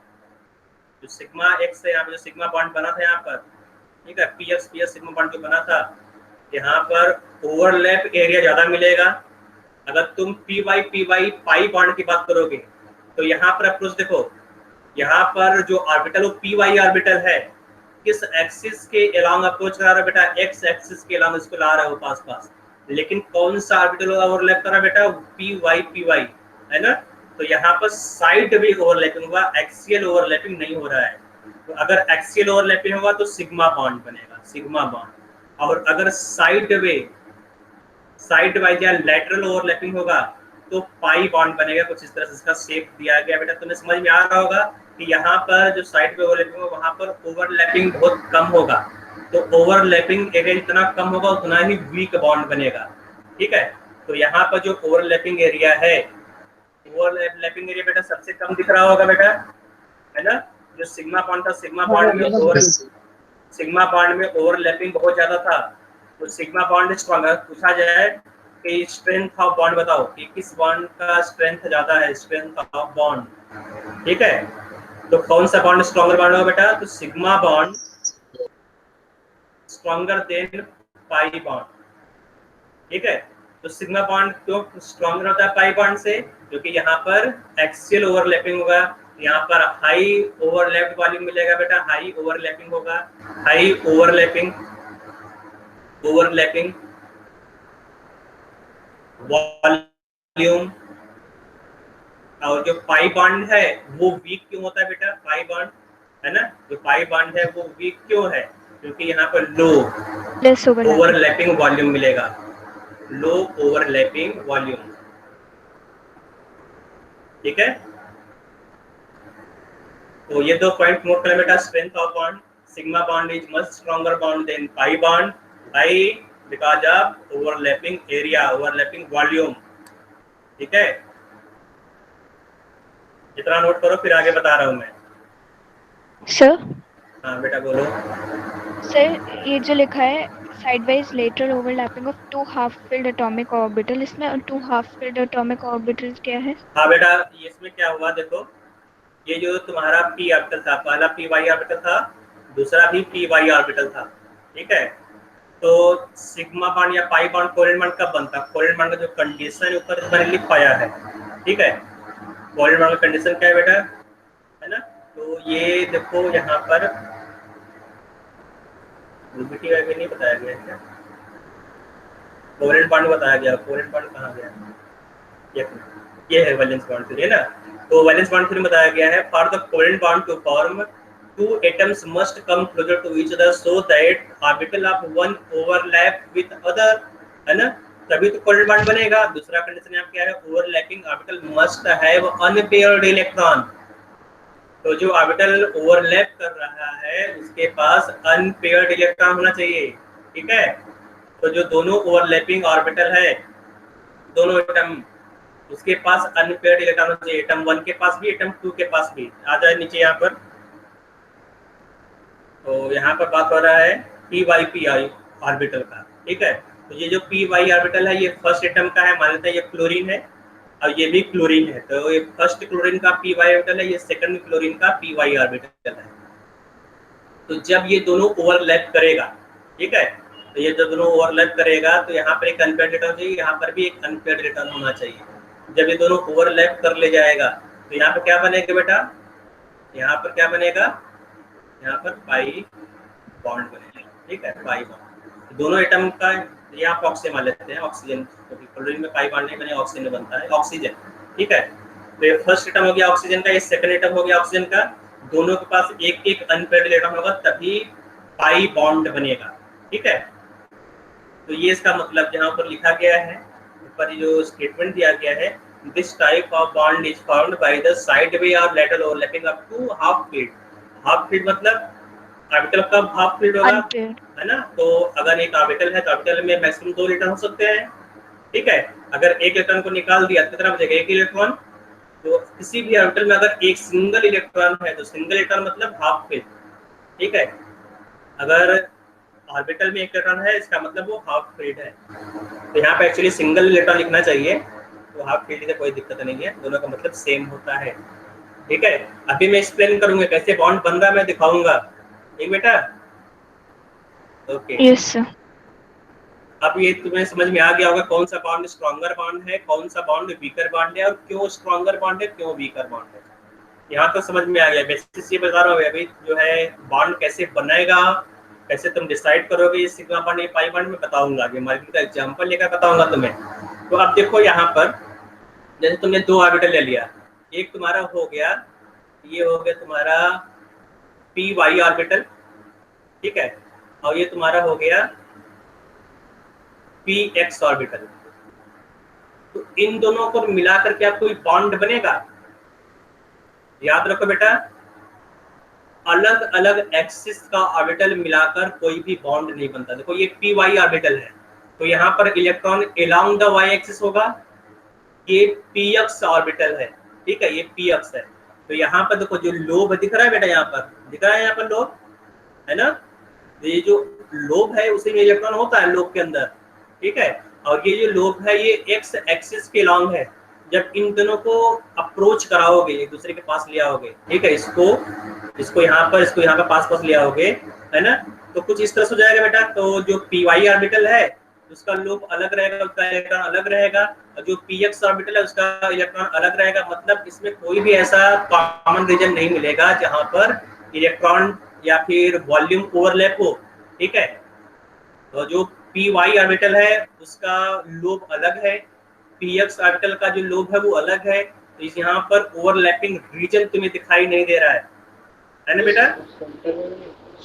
जो सिग्मा एक्स है, यहाँ पर जो सिग्मा बॉन्ड बना था यहाँ पर, ठीक है, पी एक्स सिग्मा बॉन्ड जो बना था, यहाँ पर ओवरलैप एरिया ज्यादा मिलेगा। अगर तुम पी वाई पाई बॉन्ड की बात करोगे तो यहाँ पर अप्रोच देखो, यहाँ पर जो ऑर्बिटल वो पी वाई ऑर्बिटल है, किस एक्सिस के अलोंग अप्रोच करा रहा है बेटा, एक्स एक्सिस के अलोंग इसको ला रहा है वो पास पास। लेकिन कौन सा ऑर्बिटल ओवरलैप कर रहा है बेटा, पी वाई, है ना। तो यहाँ पर साइड वे ओवरलैपिंग हुआ, एक्सियल ओवरलैपिंग नहीं हो रहा है। तो अगर एक्सियल ओवरलैपिंग होगा तो सिग्मा बॉन्ड बनेगा, सिग्मा बॉन्ड। और अगर साइड वाइज या लैटरल ओवरलैपिंग होगा तो पाई बॉन्ड बनेगा, कुछ इस तरह से इसका शेप दिया गया। बेटा तुम्हें समझ में आ रहा होगा कि यहाँ पर जो साइड पे ओवरलैपिंग होगा वहाँ पर ओवरलैपिंग बहुत कम होगा। तो ओवरलैपिंग एरिया जितना कम होगा उतना ही वीक बॉन्ड बनेगा। ठीक है, तो यहाँ पर जो ओवरलैपिंग एरिया है, ओवरलैपिंग एरिया बेटा सबसे कम दिख रहा होगा बेटा, है ना। जो सिग्मा बॉन्ड था, सिग्मा बॉन्ड में ओवरलैपिंग बहुत ज्यादा था। तो सिग्मा बॉन्ड स्ट्रॉन्गर पूछा जाए कि स्ट्रेंथ ऑफ बॉन्ड बताओ कि किस बॉन्ड का स्ट्रेंथ ज्यादा है, स्ट्रेंथ ऑफ बॉन्ड। ठीक है, तो कौन सा बॉन्ड स्ट्रॉन्गर बॉन्ड होगा बेटा, तो sigma bond stronger than pi bond. ठीक है, तो सिग्मा बॉन्ड क्यों स्ट्रॉन्गर होता है पाई बॉन्ड से, क्योंकि यहाँ पर एक्सियल ओवरलैपिंग होगा, यहाँ पर हाई ओवरलैप्ड वॉल्यूम मिलेगा बेटा, हाई ओवरलैपिंग होगा, हाई ओवरलैपिंग वॉल्यूम। और जो पाई बॉन्ड है वो वीक क्यों होता है बेटा, पाई बॉन्ड, है ना, जो पाई बॉन्ड है वो वीक क्यों है, क्योंकि यहाँ पर लो ओवरलैपिंग वॉल्यूम मिलेगा, लो ओवरलैपिंग वॉल्यूम। ठीक है, तो ये दो पॉइंट नोट कर बेटा। Strength of bond, sigma bond is much stronger bond than pi bond, pi because of overlapping area, overlapping volume. ठीक है, इतना नोट करो, फिर आगे बता रहा हूँ मैं। सर हाँ बेटा बोलो। सर ये जो लिखा है sidewise lateral overlapping of two half filled atomic orbital, इसमें two half filled atomic orbital क्या है? हाँ बेटा, इसमें क्या हुआ देखो, ये जो तुम्हारा पी ऑर्बिटल था, पहला पी वाई ऑर्बिटल था, दूसरा भी पी वाई ऑर्बिटल था। ठीक है, तो सिग्मा बॉन्ड या पाई बॉन्ड कोवेलेंट बॉन्ड कब बनता है, कोवेलेंट बॉन्ड का जो कंडीशन ऊपर मैंने लिख पाया है। ठीक है, कोवेलेंट बॉन्ड का कंडीशन क्या है बेटा, है ना। तो ये देखो यहाँ पर नहीं बताया गया क्या, कोवेलेंट बॉन्ड बताया गया, कोवेलेंट बॉन्ड कहाँ गया, ये है वैलेंस बॉन्ड थ्योरी, है ना। तो वैलेंस बॉन्ड थ्योरी बताया गया है, for the covalent bond to form two atoms must come closer to each other so that orbital of one overlap with other, है ना, तभी तो कोवेलेंट बॉन्ड बनेगा। दूसरा कंडीशन यहाँ क्या है, overlapping orbital must have unpaired electron. तो जो ऑर्बिटल ओवरलैप कर रहा है उसके पास अनपेयर्ड इलेक्ट्रॉन होना चाहिए। ठीक है, तो जो दोनों ओवरलैपिंग ऑर्बिटल है, दोनों एटम, उसके पास अनपेयर्ड इलेक्ट्रॉन होना चाहिए, एटम 1 के पास भी, एटम 2 के पास भी। आ जाए नीचे यहाँ पर, तो यहाँ पर बात हो रहा है पी वाई ऑर्बिटल का। ठीक है, तो ये जो पी वाई ऑर्बिटल है ये फर्स्ट एटम का है, मान लेते हैं ये क्लोरीन है और ये भी क्लोरीन है। तो ये फर्स्ट क्लोरीन का पी वाई ऑर्बिटल है, ये सेकंड क्लोरीन का पी वाई ऑर्बिटल है। तो जब ये दोनों ओवरलैप करेगा, ठीक है, तो ये जब दोनों ओवरलैप करेगा तो यहाँ पर एक अनपेयर्ड इलेक्ट्रॉन चाहिए, यहाँ पर भी एक अनपेयर्ड इलेक्ट्रॉन होना चाहिए। जब ये दोनों ओवरलैप कर ले जाएगा तो यहाँ पे क्या बनेगा बेटा, यहाँ पर क्या बनेगा, यहाँ पर पाई बॉन्ड बनेगा। ठीक है, पाई बॉन्ड दोनों एटम का, यहाँ पर ऑक्सीजन मान लेते हैं, ऑक्सीजन, क्योंकि क्लोरीन में पाई बॉन्ड नहीं बने, ऑक्सीजन में बनता है ऑक्सीजन। ठीक है, तो ये फर्स्ट एटम हो गया ऑक्सीजन का, ये सेकंड एटम हो गया ऑक्सीजन का, दोनों के पास एक एक अनपेयर्ड इलेक्ट्रॉन होगा तभी पाई बॉन्ड बनेगा। ठीक है, तो ये इसका मतलब जहाँ पर लिखा गया है, ऊपर जो स्टेटमेंट दिया गया है, this type of bond is found by the side way और lateral overlapping up to half feet. Half feet मतलब ऑर्बिटल का हाफ फीट होगा, है ना। तो अगर एक ऑर्बिटल है तो ऑर्बिटल में मैक्सिमम 2 इलेक्ट्रॉन हो सकते हैं। ठीक है, अगर एक इलेक्ट्रॉन को निकाल दिया तो कितना बचेगा, एक इलेक्ट्रॉन। तो किसी भी ऑर्बिटल में अगर एक सिंगल इलेक्ट्रॉन है तो सिंगल इलेक्ट्रॉन मतलब हाफ फीट। ठीक है, अगर ऑर्बिटल में एक इलेक्ट्रॉन है इसका मतलब वो हाफ फील्ड है। तो यहाँ पे एक्चुअली सिंगल इलेक्ट्रॉन लिखना चाहिए, तो हाफ फील्ड से कोई दिक्कत नहीं है, दोनों का मतलब सेम होता है। ठीक है, अभी मैं एक्सप्लेन करूंगा कैसे बॉन्ड बन रहा है, मैं दिखाऊंगा। ठीक बेटा, ओके। Yes sir. अब ये तुम्हें समझ में आ गया होगा कौन सा बॉन्ड स्ट्रॉन्गर बॉन्ड है, कौन सा बॉन्ड वीकर बॉन्ड है, और क्यों स्ट्रॉन्गर बॉन्ड है, क्यों वीकर बॉन्ड है। यहाँ तो समझ में आ गया। बेसिस ये बता रहा हूँ अभी जो है बॉन्ड कैसे बनाएगा, कैसे तुम डिसाइड करोगे ये सिग्मा बॉन्ड ये पाई बॉन्ड में बताऊंगा, ये मॉलिक्यूल का एग्जांपल लेकर बताऊंगा तुम्हें। तो अब देखो यहाँ पर जैसे तुमने 2 ऑर्बिटल ले लिया, एक तुम्हारा हो गया, ये हो गया तुम्हारा पी वाई ऑर्बिटल। ठीक है, और ये तुम्हारा हो गया पी एक्स ऑर्बिटल। तो इन दोनों को मिलाकर क्या कोई बॉन्ड बनेगा? याद रखो बेटा, अलग अलग एक्सिस का ऑर्बिटल मिलाकर कोई भी बॉन्ड नहीं बनता। देखो ये पी वाई ऑर्बिटल है, तो यहाँ पर electron along the Y axis होगा, ये पी एक्स ऑर्बिटल है। ठीक है, ये पी एक्स है। तो यहाँ पर देखो जो लोब दिख रहा है बेटा, यहाँ पर दिख रहा है, यहाँ पर लोब है ना, ये जो लोब है उसी में इलेक्ट्रॉन होता है लोब के अंदर। ठीक है, और ये जो लोब है ये एक्स एक्सिस के अलोंग है। जब इन दोनों को अप्रोच कराओगे, एक दूसरे के पास ले आओगे, ठीक है, इसको यहाँ पर पास ले आओगे, है ना, तो कुछ इस तरह से हो जाएगा बेटा। तो जो पी वाई ऑर्बिटल है उसका लोब अलग रहेगा, उसका इलेक्ट्रॉन अलग रहेगा, और जो पी एक्स ऑर्बिटल है उसका इलेक्ट्रॉन अलग रहेगा। मतलब इसमें कोई भी ऐसा कॉमन रीजन नहीं मिलेगा जहाँ पर इलेक्ट्रॉन या फिर वॉल्यूम ओवरलैप हो। ठीक है, तो जो पी वाई ऑर्बिटल है उसका लोब अलग है, पी एक्स ऑर्बिटल का जो लोब है वो अलग है। तो इस यहाँ पर ओवरलैपिंग रीजन तुम्हें दिखाई नहीं दे रहा है ना बेटा।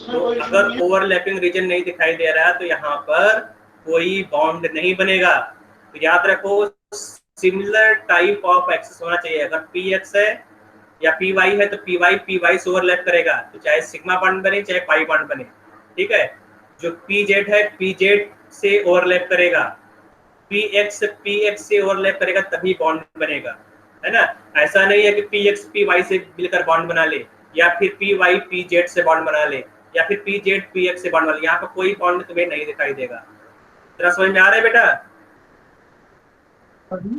तो अगर ओवरलैपिंग रीजन नहीं दिखाई दे रहा है तो यहाँ पर कोई बॉन्ड नहीं बनेगा। तो याद रखो सिमिलर टाइप ऑफ एक्सिस होना चाहिए। अगर पी एक्स है या पी वाई है तो पी वाई से ओवरलैप करेगा, तो चाहे सिग्मा बॉन्ड बने चाहे पाई बॉन्ड बने। ठीक है, जो पी जेड है पी जेड से ओवरलैप करेगा, पी एक्स से ओवरलैप करेगा तभी बॉन्ड बनेगा, है ना। ऐसा नहीं है कि पी एक्स पी वाई से मिलकर बॉन्ड बना ले, या फिर पी वाई पी जेड से बॉन्ड बना ले, या फिर पी जेड पी एक्स से बॉन्ड बना ले। यहाँ पर कोई बॉन्ड तुम्हें नहीं दिखाई देगा। तेरा समझ में आ रहा है बेटा?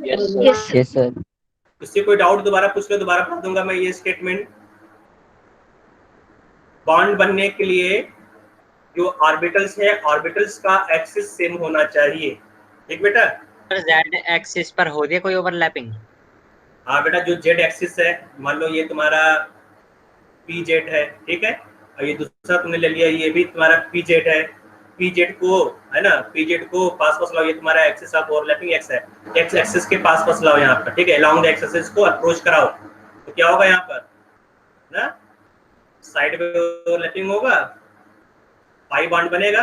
Yes sir. इससे कोई डाउट दोबारा पूछ लो, दोबारा पढ़ दूंगा मैं ये स्टेटमेंट। बॉन्ड बनने के लिए जो ऑर्बिटल्स है, ऑर्बिटल्स का एक्सिस सेम होना चाहिए। ठीक बेटा, जेड एक्सिस पर हो रही है कोई ओवरलैपिंग? हाँ बेटा, जो जेड एक्सिस है, मान लो ये तुम्हारा पी जेड है, ठीक है, और ये दूसरा तुमने ले लिया, ये भी तुम्हारा पी जेड है। पी जेड को, है ना, पी जेड को पास लाओ, ये तुम्हारा एक्सिस ऑफ ओवरलैपिंग एक्स है, एक्स एक्सिस के पास लाओ यहाँ पर। ठीक है, अलोंग द एक्स एक्सिस को अप्रोच कराओ, तो क्या होगा यहाँ पर ना, साइड में ओवरलैपिंग होगा, पाई बॉन्ड बनेगा,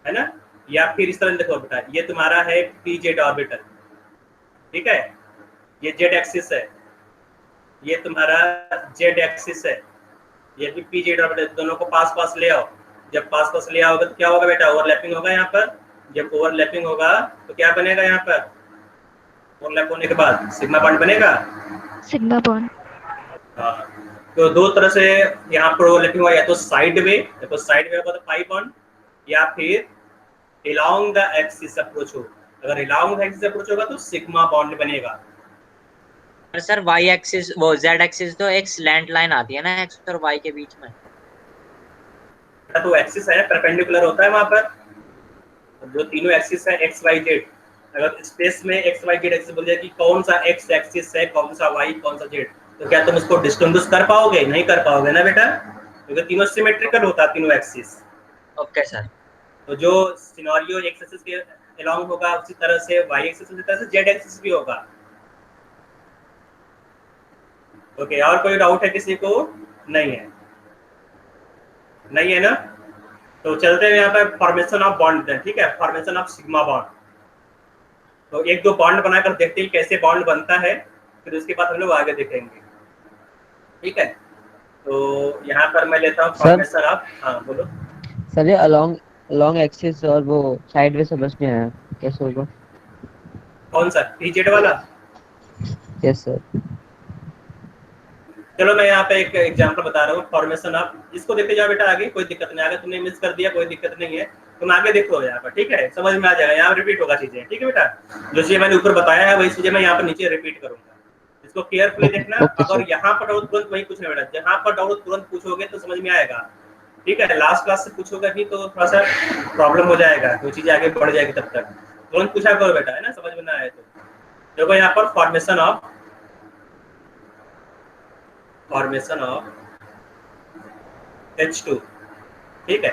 है ना। या फिर इस तरह देखो बेटा, ये तुम्हारा है पी जेड ऑर्बिटल, ठीक है, ये जेड एक्सिस है, ये तुम्हारा जेड एक्सिस है, ये भी पी जेड ऑर्बिटल, दोनों को पास ले आओ। जब पास ले आओगे तो क्या होगा बेटा, ओवरलैपिंग होगा यहाँ पर। जब ओवरलैपिंग होगा तो क्या बनेगा यहाँ पर, ओवरलैप होने के बाद सिग्मा बॉन्ड बनेगा, सिग्मा बॉन्ड। हाँ, तो दो तरह से यहाँ पर ओवरलैपिंग होगा, या तो साइड वे, होगा तो पाई बॉन्ड, या फिर along the axis अप्रोच हो। अगर along the axis अप्रोच होगा तो सिग्मा बॉन्ड बनेगा। सर वाई एक्सिस, वो जेड एक्सिस तो एक स्लैंट लाइन आती है ना एक्स और वाई के बीच में। तो एक्सिस है परपेंडिकुलर होता है वहां पर, जो तीनों एक्सिस है एक्स वाई जेड, अगर स्पेस में एक्स वाई जेड एक्सिस बोल दिया कि कौन सा एक्स एक्सिस है, कौन सा वाई, कौन सा जेड, तो क्या तुम उसको डिस्टिंग्विश कर पाओगे? नहीं कर पाओगे ना बेटा, क्योंकि तीनों सिमेट्रिकल होता है तीनों एक्सिस। Okay sir. तो जो सिनेरियो एक्स एक्सिस के अलोंग होगा उसी तरह से वाई एक्सिस, उसी तरह से जेड एक्सिस भी होगा। ओके, और कोई डाउट है किसी को? नहीं है, नहीं है ना? तो चलते हैं यहाँ पर फॉर्मेशन ऑफ बॉन्ड, ठीक है, फॉर्मेशन ऑफ सिग्मा बॉन्ड। तो एक दो बॉन्ड बनाकर देखते हैं कैसे बॉन्ड बनता है, फिर उसके बाद हम लोग आगे देखेंगे, ठीक है। तो यहाँ पर मैं लेता हूँ फॉर्मेशन ऑफ, हाँ बोलो सर। ये अलोंग एक्सिस और वो साइडवेज समझ में आया, कैसे होगा? कौन सा पीजेड वाला? Yes sir. चलो मैं यहाँ पे एक एग्जांपल बता रहा हूँ फॉर्मेशन ऑफ, इसको देखते जाओ बेटा आगे, कोई दिक्कत नहीं, आगे तुमने मिस कर दिया कोई दिक्कत नहीं है, तुम आगे देखो यहाँ पर, ठीक है, समझ में आ जाएगा, यहाँ रिपीट होगा चीजें, ठीक है बेटा, जो चीजें मैंने ऊपर बताया है वही चीजें मैं यहाँ पर नीचे रिपीट करूंगा, इसको केयरफुली देखना। अगर यहाँ पर डाउट तुरंत वही पूछना बेटा, जहाँ पर डाउट तुरंत पूछोगे तो समझ में आएगा, ठीक है, लास्ट क्लास से पूछोगे भी तो थोड़ा सा प्रॉब्लम हो जाएगा, वो चीजें आगे बढ़ जाएगी, तब तक तुरंत पूछा करो बेटा, है ना, समझ में ना आए तो। देखो यहाँ पर फॉर्मेशन ऑफ H2, ठीक है,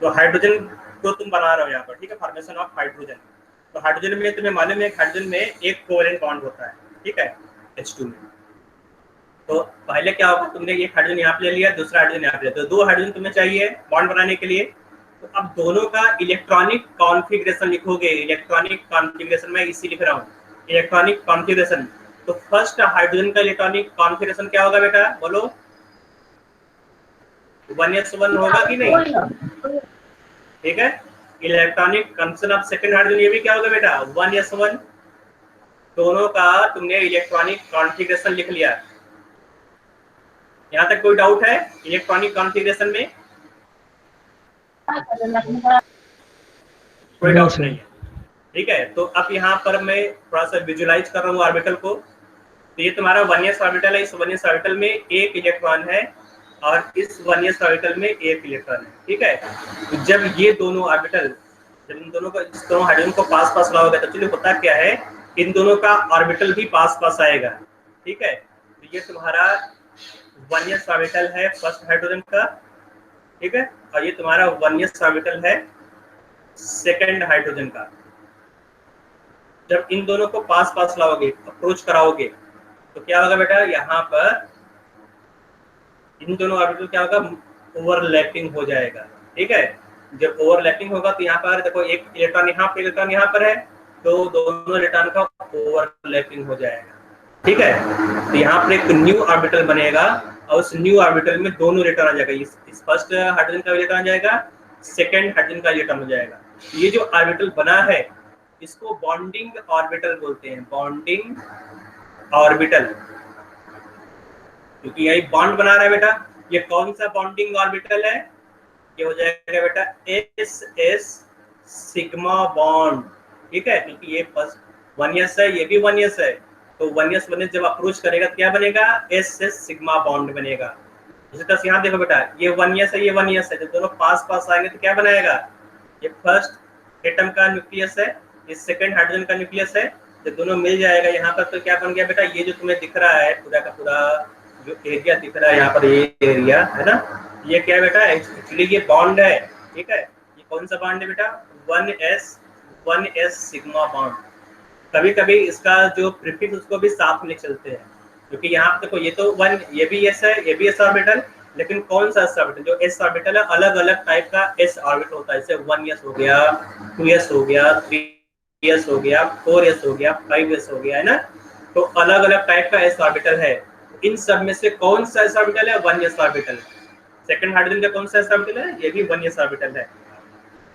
तो हाइड्रोजन को तुम बना रहे हो यहाँ पर, ठीक है, फॉर्मेशन ऑफ हाइड्रोजन। तो हाइड्रोजन में तुम्हें मालूम है हाइड्रोजन में एक कोवेलेंट बॉन्ड होता है, ठीक है, H2 में। तो पहले क्या होगा, तुमने एक हाइड्रोजन यहाँ पे ले लिया, दूसरा हाइड्रोजन यहाँ पे, तो दो हाइड्रोजन तुम्हें चाहिए बॉन्ड बनाने के लिए। तो अब दोनों का इलेक्ट्रॉनिक कॉन्फ़िगरेशन लिखोगे, इलेक्ट्रॉनिक कॉन्फ़िगरेशन में इसी लिख रहा हूँ, इलेक्ट्रॉनिक कॉन्फ़िगरेशन। तो फर्स्ट हाइड्रोजन का इलेक्ट्रॉनिक कॉन्फ़िगरेशन क्या होगा बेटा, बोलो? 1s1 होगा कि नहीं? ठीक है, electronic configuration of second hydrogen ये भी क्या होगा बेटा, 1s1। दोनों का तुमने इलेक्ट्रॉनिक कॉन्फ़िगरेशन लिख लिया। यहाँ तक कोई डाउट है इलेक्ट्रॉनिक कॉन्फ़िगरेशन में? कोई डाउट नहीं है, ठीक है। तो अब यहाँ पर मैं थोड़ा सा विजुलाइज कर रहा हूँ ऑर्बिटल को। तो ये तुम्हारा 1s ऑर्बिटल है, इस 1s ऑर्बिटल में एक इलेक्ट्रॉन है और इस 1s ऑर्बिटल में एक इलेक्ट्रॉन है, ठीक है। तो जब ये दोनों ऑर्बिटल, जब इन दोनों को, इस दोनों हाइड्रोजन को पास पास लाओगे तो चलिए होता क्या है, इन दोनों का ऑर्बिटल भी पास पास आएगा, ठीक है। तो ये तुम्हारा 1s ऑर्बिटल है फर्स्ट हाइड्रोजन का, ठीक है, और ये तुम्हारा 1s ऑर्बिटल है सेकंड हाइड्रोजन का। जब इन दोनों को पास पास लाओगे, अप्रोच कराओगे, तो क्या होगा बेटा, यहाँ पर इन दोनों ऑर्बिटल क्या होगा, ओवरलैपिंग हो जाएगा, ठीक है। जब ओवरलैपिंग होगा तो यहाँ पर देखो एक इलेक्ट्रॉन यहाँ पर, इलेक्ट्रॉन यहाँ पर है, तो दोनों इलेक्ट्रॉन का ओवरलैपिंग हो जाएगा, ठीक है। तो यहाँ पर एक न्यू ऑर्बिटल बनेगा और उस न्यू ऑर्बिटल में दोनों इलेक्ट्रॉन आ जाएगा, इस फर्स्ट हाइड्रोजन का इलेक्ट्रॉन आ जाएगा, सेकंड हाइड्रोजन का इलेक्ट्रॉन हो जाएगा। ये जो ऑर्बिटल बना है इसको बॉन्डिंग ऑर्बिटल बोलते हैं, बॉन्डिंग ऑर्बिटल, क्योंकि यही बॉन्ड बना रहा है बेटा। ये कौन सा बॉन्डिंग ऑर्बिटल है, ये हो जाएगा बेटा SS सिग्मा बॉन्ड, ठीक है, क्योंकि ये फर्स्ट 1s है, ये भी 1s है, तो 1s जब अप्रोच करेगा तो क्या बनेगा, SS सिग्मा बॉन्ड बनेगा। इसी तरह से यहाँ देखो बेटा, ये 1s है, ये 1s है, जब दोनों पास पास आएंगे तो क्या बनाएगा, ये फर्स्ट एटम का न्यूक्लियस है, ये सेकंड हाइड्रोजन का न्यूक्लियस है, जब दोनों मिल जाएगा यहाँ पर तो क्या बन गया बेटा, ये जो तुम्हें दिख रहा है पूरा का पूरा जो एरिया दिख रहा है यहाँ पर, ये एरिया है ना, ये क्या है बेटा, एक्चुअली ये बॉन्ड है, ठीक है। ये कौन सा बॉन्ड है बेटा, 1s सिग्मा बॉन्ड। कभी कभी इसका जो प्रीफिक्स उसको भी साथ में चलते हैं, क्योंकि यहाँ पे देखो ये तो 1, ये भी s है, ये भी s ऑर्बिटल, लेकिन कौन सा s ऑर्बिटल, जो s ऑर्बिटल है अलग अलग टाइप का s ऑर्बिटल होता है, जैसे 1s हो गया, 2s हो गया, 3s हो गया, 4s हो गया, 5s हो गया, है ना। तो अलग अलग टाइप का s ऑर्बिटल है। इन सब में से कौन सा s ऑर्बिटल है, 1s ऑर्बिटल। सेकंड हाइड्रोजन का कौन सा s ऑर्बिटल है, ये भी 1s ऑर्बिटल है।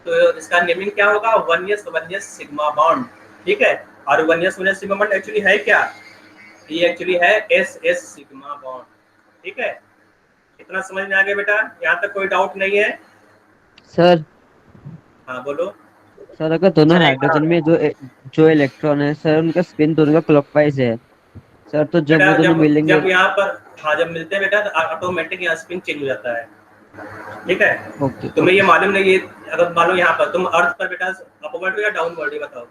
तो इसका नेमिंग क्या होगा, 1s सिग्मा बॉन्ड, ठीक है। और 1s सिग्मा बॉन्ड एक्चुअली है क्या, ये एक्चुअली है SS सिग्मा बॉन्ड, ठीक है। इतना समझ में आ गया बेटा, यहाँ तक कोई डाउट नहीं है सर? हाँ बोलो सर अगर दोनों हाइड्रोजन में जो इलेक्ट्रॉन है सर, उनका स्पिन दोनों का क्लॉकवाइज है सर, तो जब वो दोनों मिलेंगे, जब यहाँ पर हाँ जब मिलते हैं बेटा तो ऑटोमेटिक यहाँ स्पिन चेंज हो जाता है, ठीक है। ओके तुम्हें ये मालूम नहीं, ये अगर मान लो यहाँ पर तुम अर्थ पर बेटा अपवर्ड हो या डाउनवर्ड, ये बताओ।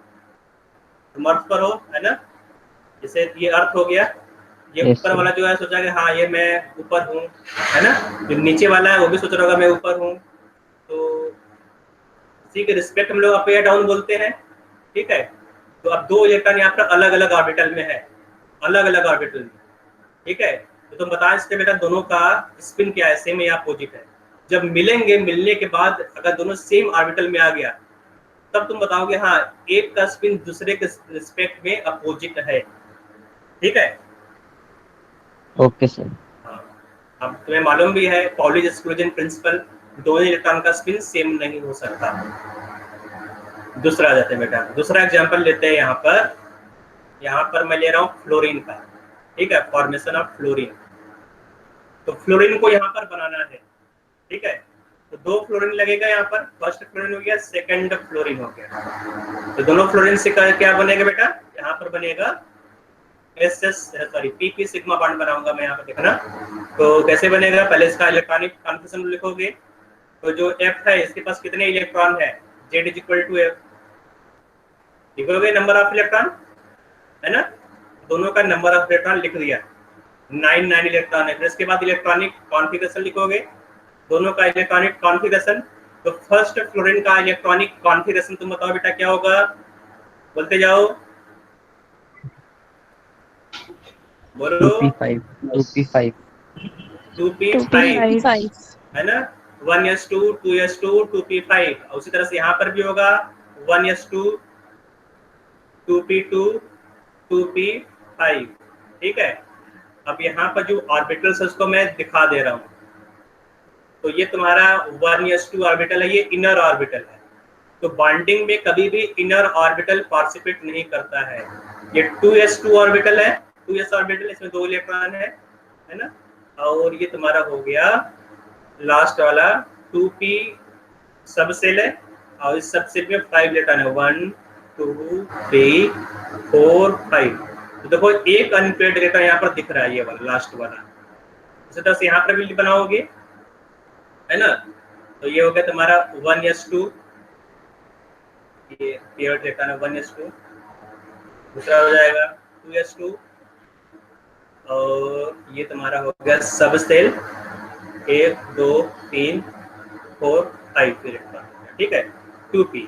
तुम अर्थ पर हो, है ना, जैसे ये अर्थ हो गया, ये Yes, ऊपर sir. वाला जो है सोचा कि हाँ ये मैं ऊपर हूँ, है ना, जो नीचे वाला है वो भी सोच रहा होगा मैं ऊपर हूँ। तो इसी के रिस्पेक्ट हम लोग अप या डाउन बोलते हैं, ठीक है। तो अब दो इलेक्ट्रॉन यहाँ पर अलग अलग ऑर्बिटल में है, अलग अलग ऑर्बिटल में, ठीक है। तो तुम बताओ इसके बेटा दोनों का स्पिन क्या है, सेम या अपोजिट है। जब मिलेंगे, मिलने के बाद अगर दोनों सेम ऑर्बिटल में आ गया तब तुम बताओगे हाँ एक का स्पिन दूसरे के रिस्पेक्ट में अपोजिट है, ठीक है। Okay sir. हाँ, अब तुम्हें मालूम भी है पॉलीज एक्सक्लूजन प्रिंसिपल, दोनों इलेक्ट्रॉन का स्पिन सेम नहीं हो सकता। दूसरा आ जाते हैं बेटा, दूसरा एग्जांपल लेते हैं यहाँ पर मैं ले रहा हूँ फ्लोरीन का, ठीक है, फॉर्मेशन ऑफ फ्लोरीन। तो फ्लोरीन को यहाँ पर बनाना है, ठीक है। तो दो फ्लोरीन लगेगा यहाँ पर, फर्स्ट फ्लोरीन हो गया, सेकंड फ्लोरीन हो गया। तो दोनों फ्लोरीन से क्या बनेगा बेटा, यहाँ पर बनेगा PP सिग्मा बॉन्ड बनाऊंगा मैं यहाँ पर, देखना। तो कैसे बनेगा, पहले इसका इलेक्ट्रॉनिक कॉन्फिगरेशन लिखोगे। तो जो F है इसके पास कितने इलेक्ट्रॉन है, Z is equal to F, लिखोगे नंबर ऑफ इलेक्ट्रॉन, है ना। दोनों का नंबर ऑफ इलेक्ट्रॉन लिख दिया, 9 इलेक्ट्रॉन है। फिर इसके बाद इलेक्ट्रॉनिक कॉन्फिगरेशन लिखोगे, दोनों का इलेक्ट्रॉनिक कॉन्फिगरेशन। तो फर्स्ट फ्लोरीन का इलेक्ट्रॉनिक कॉन्फिगरेशन तुम बताओ बेटा क्या होगा, बोलते जाओ, बोलो। 2p5 2p5 2p5 है ना, 1s2 2s2 2p5। उसी तरह से यहाँ पर भी होगा 1s2 2p2 2p5, ठीक है। अब यहाँ पर जो ऑर्बिटल्स है उसको मैं दिखा दे रहा हूँ। तो ये तुम्हारा 1s2 ऑर्बिटल है, ये इनर ऑर्बिटल है। तो बॉन्डिंग में कभी भी इनर ऑर्बिटल पार्टिसिपेट नहीं करता है। ये 2s2 ऑर्बिटल है, 2s ऑर्बिटल, इसमें 2 इलेक्ट्रॉन है ना। और ये तुम्हारा हो गया लास्ट वाला 2p सब सेल है, और इस सब सेल में 5 इलेक्ट्रॉन है, 1 2 3 4 5। तो देखो एक अनपेयर्ड इलेक्ट्रॉन यहाँ पर दिख रहा है, ये वाला लास्ट वाला। इसी तरह से यहाँ पर भी बनाओगे, है ना। तो ये हो गया तुम्हारा 1s2, ये पेयर्ड इलेक्ट्रॉन है 1s2। दूसरा हो जाएगा 2s2, और ये तुम्हारा हो गया सब सेल 1 2 3 4 5 इलेक्ट्रॉन, ठीक है, 2p।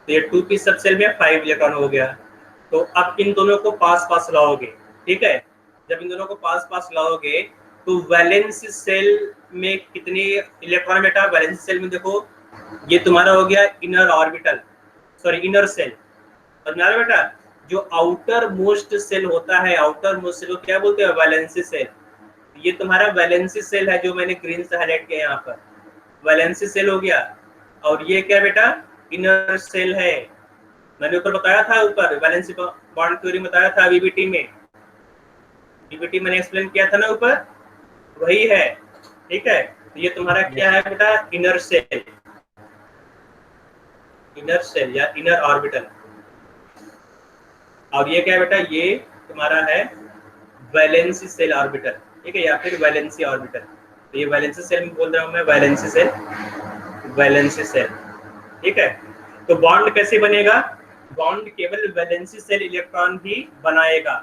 तो ये 2p सब सेल में 5 इलेक्ट्रॉन हो गया। तो अब इन दोनों को पास पास लाओगे, ठीक है। जब इन दोनों को पास पास लाओगे तो वैलेंस सेल में कितने इलेक्ट्रॉन बेटा, वैलेंस सेल में देखो ये तुम्हारा हो गया inner orbital, sorry inner shell. समझ बेटा, जो आउटर मोस्ट सेल होता है, आउटर मोस्ट सेल को क्या बोलते हैं, वैलेंसी सेल। ये तुम्हारा वैलेंसी सेल है जो मैंने ग्रीन से हाईलाइट किया यहाँ पर, वैलेंसी सेल हो गया। और ये क्या बेटा, इनर सेल है। मैंने ऊपर बताया था, ऊपर वैलेंसी बॉन्ड थ्योरी बताया था वीबीटी में, वीबीटी मैंने एक्सप्लेन किया था ना ऊपर, वही है, ठीक है। तो ये तुम्हारा क्या है बेटा, इनर सेल, इनर सेल या इनर ऑर्बिटल। और ये क्या है बेटा, ये तुम्हारा है वैलेंसी सेल ऑर्बिटल, ठीक है, या फिर वैलेंसी ऑर्बिटल। तो ये वैलेंसी सेल में बोल रहा हूँ मैं, वैलेंसी सेल, वैलेंसी सेल, ठीक है। तो बॉन्ड कैसे बनेगा, बॉन्ड केवल वैलेंसी सेल इलेक्ट्रॉन ही बनाएगा।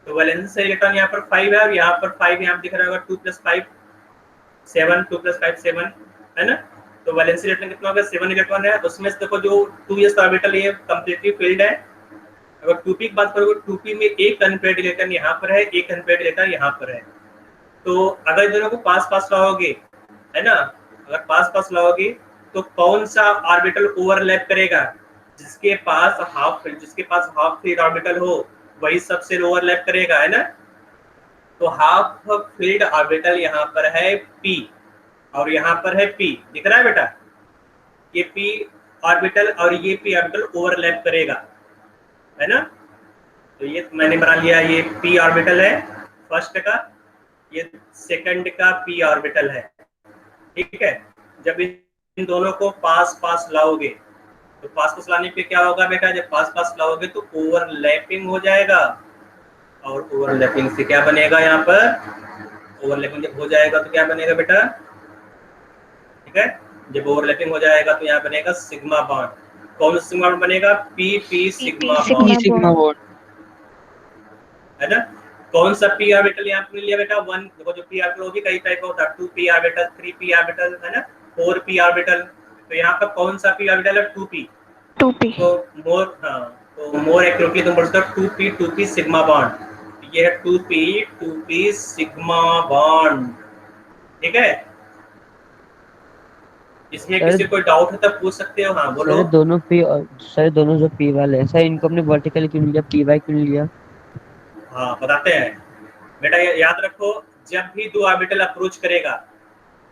तो वैलेंसी सेल इलेक्ट्रॉन यहाँ पर 5 है, और यहाँ पर 5 यहाँ दिख रहा होगा, 2 + 5 7, 2 + 5 7, है ना। तो वैलेंसी इलेक्ट्रॉन कितना होगा, 7 इलेक्ट्रॉन है। उसमें से देखो जो 2s ऑर्बिटल ये कंप्लीटली फिल्ड है। अगर 2p की बात करोगे, 2p में एक अनपेयर्ड इलेक्ट्रॉन यहाँ पर है, एक अनपेयर्ड इलेक्ट्रॉन यहाँ पर है। तो अगर इन दोनों को पास पास लाओगे, है ना, अगर पास पास लाओगे तो कौन सा ऑर्बिटल ओवरलैप करेगा, जिसके पास हाफ फील्ड ऑर्बिटल हो वही सबसे ओवरलैप करेगा, है ना। तो हाफ फील्ड ऑर्बिटल यहाँ पर है p, और यहाँ पर है p, दिख रहा है बेटा, ये p ऑर्बिटल और ये p ऑर्बिटल ओवरलैप करेगा, है ना। तो ये मैंने बना लिया, ये p ऑर्बिटल है फर्स्ट का, ये सेकंड का p ऑर्बिटल है, ठीक है। जब इन दोनों को पास पास लाओगे, तो पास पास लाने पे क्या होगा बेटा, जब पास पास लाओगे तो ओवरलैपिंग हो जाएगा। और ओवरलैपिंग से क्या बनेगा, यहाँ पर ओवरलैपिंग जब हो जाएगा तो क्या बनेगा बेटा, ठीक है। जब ओवरलैपिंग हो जाएगा तो यहाँ बनेगा सिग्मा बॉन्ड। कौन सा सिग्मा बॉन्ड बनेगा? P P sigma sigma bond, sigma bond. है ना। कौन सा पी ऑर्बिटल यहाँ पे लिया बेटा? 1। देखो जो पी ऑर्बिटल वो भी कई टाइप का होता है, 2 पी ऑर्बिटल, 3 पी ऑर्बिटल, है ना, 4 पी ऑर्बिटल। तो यहाँ पर कौन सा पी ऑर्बिटल है? 2p। 2p। तो मोर, हाँ, तो मोर एक्यूरेटली तुम बोल सकते हो 2p सिग्मा बॉन्ड। ये है 2p सिग्मा बॉन्ड, ठीक है। इसमें सर किसी को कोई डाउट है तो पूछ सकते हो। हाँ बोलो। सर दोनों पी और सर दोनों जो पी वाले हैं सर, इनको हमने वर्टिकली क्यों लिया, पी वाई क्यों लिया? हाँ बताते हैं बेटा, याद रखो, जब भी दो ऑर्बिटल अप्रोच करेगा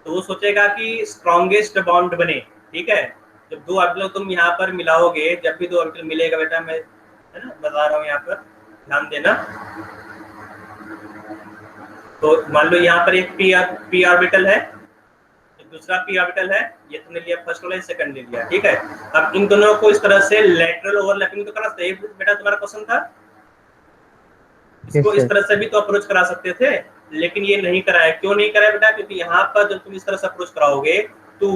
तो वो सोचेगा कि स्ट्रॉन्गेस्ट बॉन्ड बने, ठीक है। जब दो ऑर्बिटल तुम यहाँ पर मिलाओगे, जब भी दो ऑर्बिटल मिलेगा बेटा, मैं है ना बता रहा हूँ, यहाँ पर ध्यान देना। तो मान लो यहाँ पर एक पी ऑर्बिटल है, दूसरा पी ऑर्बिटल है, ये तुमने लिया फर्स्ट वाला, सेकंड ले लिया, ठीक है। अब इन दोनों को इस तरह से लेटरल ओवरलैपिंग तो करना सही बेटा, तुम्हारा क्वेश्चन था। इसको यस इस सर। तरह से भी तो अप्रोच करा सकते थे, लेकिन ये नहीं कराया। क्यों नहीं कराया बेटा? क्योंकि यहाँ पर जब तुम इस तरह से अप्रोच कराओगे तो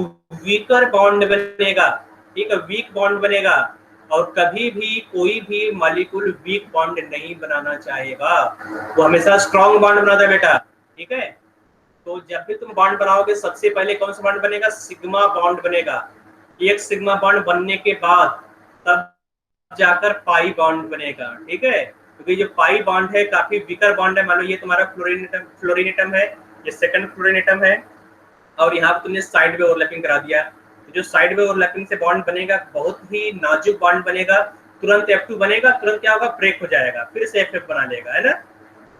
वीकर बॉन्ड बनेगा, ठीक है, वीक बॉन्ड बनेगा। और कभी भी कोई भी मॉलिक्यूल वीक बॉन्ड नहीं बनाना चाहेगा, वो हमेशा स्ट्रॉन्ग बॉन्ड बनाता है बेटा, ठीक है। तो जब भी तुम बॉन्ड बनाओगे सबसे पहले कौन सा बॉन्ड बनेगा? सिग्मा बॉन्ड बनेगा। एक सिग्मा बॉन्ड बनने के बाद तब जाकर पाई बॉन्ड बनेगा, ठीक है। क्योंकि जो पाई बॉन्ड है काफी वीकर बॉन्ड है। मान लो ये तुम्हारा फ्लोरीनेटम है, ये सेकंड फ्लोरीनेटम है, और यहाँ पे तुमने साइड में ओवरलैपिंग करा दिया। तो जो साइड में ओवरलैपिंग से बॉन्ड बनेगा बहुत ही नाजुक बॉन्ड बनेगा, तुरंत F2 बनेगा, तुरंत क्या होगा? ब्रेक हो जाएगा, फिर से FF बना लेगा, है ना।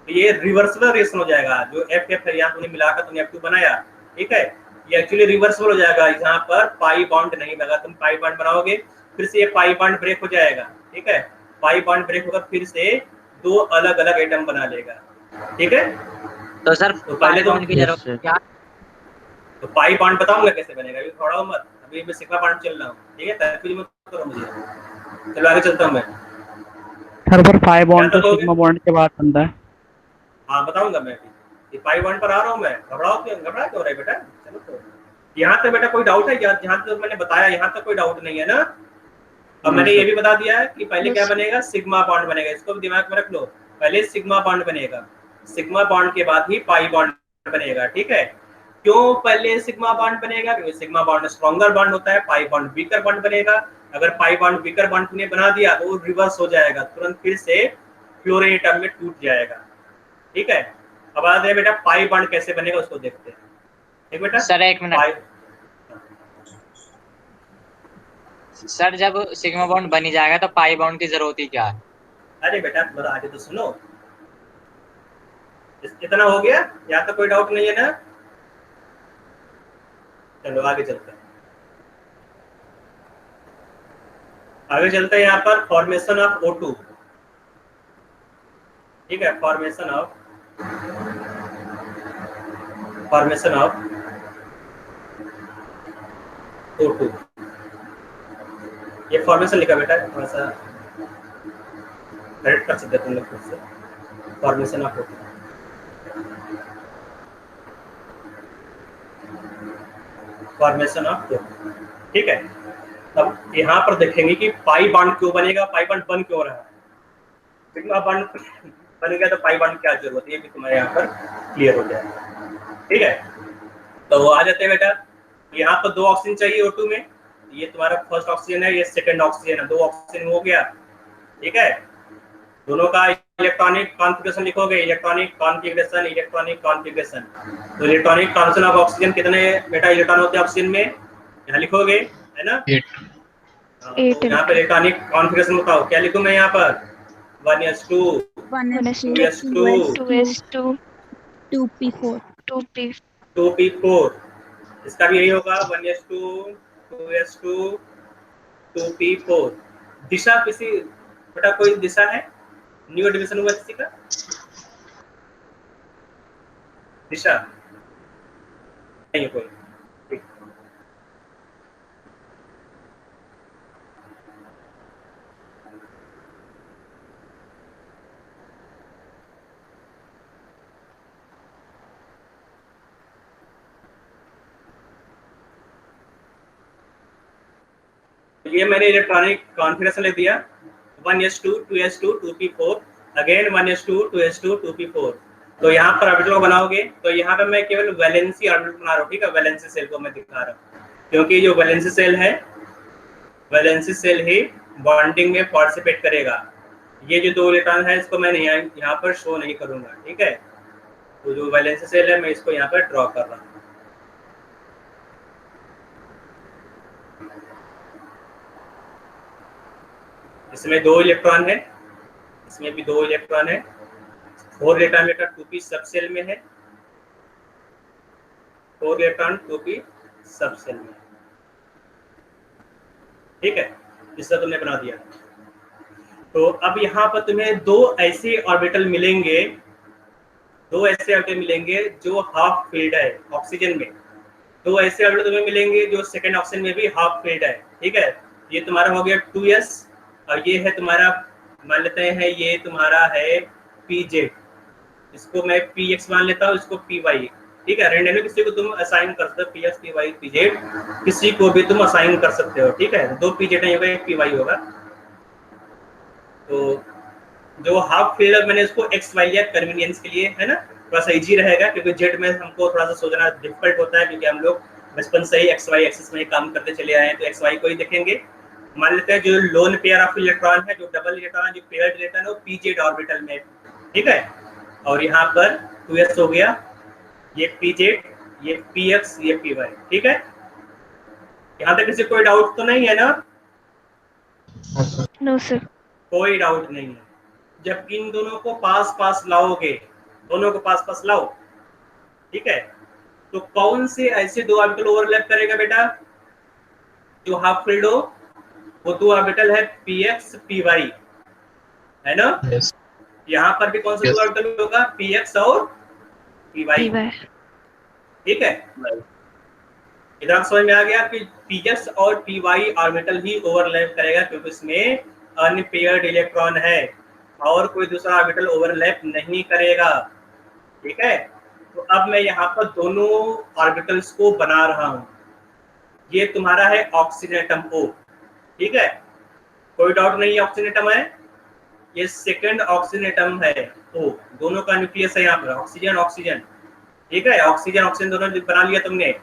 तो ये रिवर्सिबल रिएक्शन हो जाएगा। जो FF है यहाँ तुमने मिलाकर तुमने F2 बनाया, ठीक है, ये एक्चुअली रिवर्सिबल हो जाएगा। यहाँ पर पाई बॉन्ड नहीं लगा, तुम पाई बॉन्ड बनाओगे, फिर से ये पाई बॉन्ड ब्रेक हो जाएगा, ठीक है। पाई बॉन्ड ब्रेक होकर फिर से दो अलग अलग एटम बना लेगा, ठीक है। तो सर तो पहले बॉन्ड की Yes, जरूरत sir. क्या? तो पाई बॉन्ड बताऊंगा कैसे बनेगा, अभी थोड़ा हो मत, अभी मैं सिग्मा बॉन्ड चल रहा हूँ, ठीक है, कंफ्यूज मत करो मुझे। चलो आगे चलता हूँ मैं। सर पर 5 बॉन्ड क्या तो तक हो सिग्मा गया? बॉन्ड के बाद बनता है। हाँ बताऊंगा मैं अभी। ये पाई बॉन्ड पर आ रहा हूँ मैं। घबराओ क्यों, घबरा क्यों रहे बेटा? चलो तो यहाँ तक बेटा कोई डाउट है? यहाँ तक मैंने बताया, यहाँ तक कोई डाउट नहीं है ना। अब मैंने ये भी बता दिया है कि पहले क्या बनेगा? सिग्मा बॉन्ड बनेगा। इसको भी दिमाग में रख लो, पहले सिग्मा बॉन्ड बनेगा, सिग्मा बॉन्ड के बाद ही पाई बॉन्ड बनेगा, ठीक है। क्यों पहले सिग्मा बॉन्ड बनेगा? क्योंकि सिग्मा बॉन्ड स्ट्रॉन्गर बॉन्ड होता है, पाई बॉन्ड वीकर बॉन्ड बनेगा। अगर पाई बॉन्ड वीकर बॉन्ड तुमने बना दिया तो वो रिवर्स हो जाएगा, तुरंत फिर से फ्लोरीन एटम में टूट जाएगा, ठीक है। अब आते हैं बेटा पाई बॉन्ड कैसे बनेगा, उसको देखते हैं, ठीक बेटा। सर एक मिनट सर, जब सिग्मा बॉन्ड बनी जाएगा तो पाई बॉन्ड की जरूरत ही क्या है? अरे बेटा थोड़ा आगे तो सुनो, इतना हो गया, यहाँ तक कोई डाउट नहीं है ना। चलो आगे चलते हैं, आगे चलते हैं। यहाँ पर फॉर्मेशन ऑफ O2, ठीक है, फॉर्मेशन ऑफ O2। ये फॉर्मेशन लिखा बेटा, थोड़ा सा करेक्ट कर सकते तुम लोग खुद से। Formation of O2, formation of O2, ठीक है। अब यहाँ पर देखेंगे कि पाई बॉन्ड क्यों बनेगा, पाई बॉन्ड बन क्यों रहा है। सिग्मा बॉन्ड बन गया तो पाई बॉन्ड क्या जरूरत है, ये भी तुम्हारे यहाँ पर क्लियर हो जाएगा, ठीक है। तो आ जाते हैं बेटा, यहाँ पर 2 ऑक्सीजन चाहिए O2 में। ये तुम्हारा फर्स्ट ऑक्सीजन है, ये सेकंड ऑक्सीजन है, 2 ऑक्सीजन हो गया, ठीक है। दोनों का इलेक्ट्रॉनिक कॉन्फ़िगरेशन लिखोगे, इलेक्ट्रॉनिक कॉन्फ़िगरेशन, इलेक्ट्रॉनिक कॉन्फ़िगरेशन। तो इलेक्ट्रॉनिक कॉन्फ़िगरेशन ऑफ ऑक्सीजन, कितने बेटा इलेक्ट्रॉन होते हैं ऑक्सीजन में, यहाँ लिखोगे, है ना। 8। हाँ, तो यहाँ पर इलेक्ट्रॉनिक कॉन्फ़िगरेशन बताओ, क्या लिखूँ मैं यहाँ पर? 1s2, 2s2, 2s2, 2p4 2p, 2p4। इसका भी यही होगा, 1s2, 2s2, 2p4। दिशा किसी बेटा, कोई दिशा है? न्यू एडमिशन हुआ किसी का? दिशा नहीं कोई, ठीक। ये मैंने इलेक्ट्रॉनिक कॉन्फ़िगरेशन लिख दिया 1s2 2s2 2p4 again 1s2 2s2 2p4। तो यहाँ पर ऑर्बिटल को बनाओगे तो यहाँ पे मैं केवल वैलेंसी ऑर्बिटल बना रहा हूँ, ठीक है, वैलेंसी सेल को मैं दिखा रहा हूँ क्योंकि जो वैलेंसी सेल है, वैलेंसी सेल ही बॉन्डिंग में पार्टिसिपेट करेगा। ये जो 2 इलेक्ट्रॉन है इसको मैं यहाँ पर शो नहीं करूंगा, ठीक है। तो जो वैलेंसी सेल है मैं इसको यहाँ पर ड्रॉ कर रहा हूँ। इसमें 2 इलेक्ट्रॉन है, इसमें भी 2 इलेक्ट्रॉन है, 4 इलेक्ट्रॉन बेटा 2p सब सेल में है, 4 इलेक्ट्रॉन 2p सब सेल में, ठीक है। इसका तुमने बना दिया। तो अब यहाँ पर तुम्हें 2 ऐसे ऑर्बिटल मिलेंगे, 2 ऐसे ऑर्बिटल मिलेंगे जो हाफ फील्ड है ऑक्सीजन में, 2 ऐसे ऑर्बिटल तुम्हें मिलेंगे जो सेकंड ऑक्सीजन में भी हाफ फील्ड है, ठीक है। ये तुम्हारा हो गया 2s और ये है तुम्हारा, मान लेते हैं ये तुम्हारा है pz, इसको मैं px मान लेता हूँ, इसको py, ठीक है। रेंडमली किसी को तुम असाइन कर सकते हो, px py pz किसी को भी तुम असाइन कर सकते हो, ठीक है। 2 pz नहीं होगा, 1 py होगा। तो जो हाफ फील्ड मैंने इसको xy लिया कन्वीनियंस के लिए, है ना, थोड़ा सा इजी रहेगा क्योंकि जेड में हमको थोड़ा सा सोचना डिफिकल्ट होता है क्योंकि हम लोग बचपन से ही xy एक्सिस में काम करते चले आए हैं, तो xy को ही देखेंगे। मान लेते हैं जो लोन पेयर ऑफ इलेक्ट्रॉन है, जो डबल इलेक्ट्रॉन है, जो पेयर्ड इलेक्ट्रॉन है वो pz ऑर्बिटल में, ठीक है। और यहाँ पर 2s हो गया, ये pz, ये px, ये py, ठीक है। यहाँ तक किसी कोई डाउट तो नहीं है ना? No sir. कोई डाउट नहीं है। जब इन दोनों को पास पास लाओगे, दोनों को पास पास लाओ, ठीक है, तो कौन से ऐसे 2 ऑर्बिटल ओवरलैप करेगा बेटा जो हाफ फील्ड हो? वो 2 ऑर्बिटल है px py, है ना। Yes. यहाँ पर भी कौन सा 2 ऑर्बिटल होगा? px और py, ठीक है। इधर समझ में आ गया कि px और py ऑर्बिटल ही ओवरलैप करेगा क्योंकि इसमें अनपेयर्ड इलेक्ट्रॉन है और कोई दूसरा ऑर्बिटल ओवरलैप नहीं करेगा, ठीक है। तो अब मैं यहाँ पर दोनों ऑर्बिटल्स को बना रहा हूँ। ये तुम्हारा है ऑक्सीजन एटम O, ठीक है, कोई डाउट नहीं है, ऑक्सीजन एटम है। ये सेकंड ऑक्सीजन एटम है O, दोनों का न्यूक्लियस है यहाँ पर, ऑक्सीजन ऑक्सीजन, ठीक है। ऑक्सीजन ऑक्सीजन दोनों बना लिया तुमने।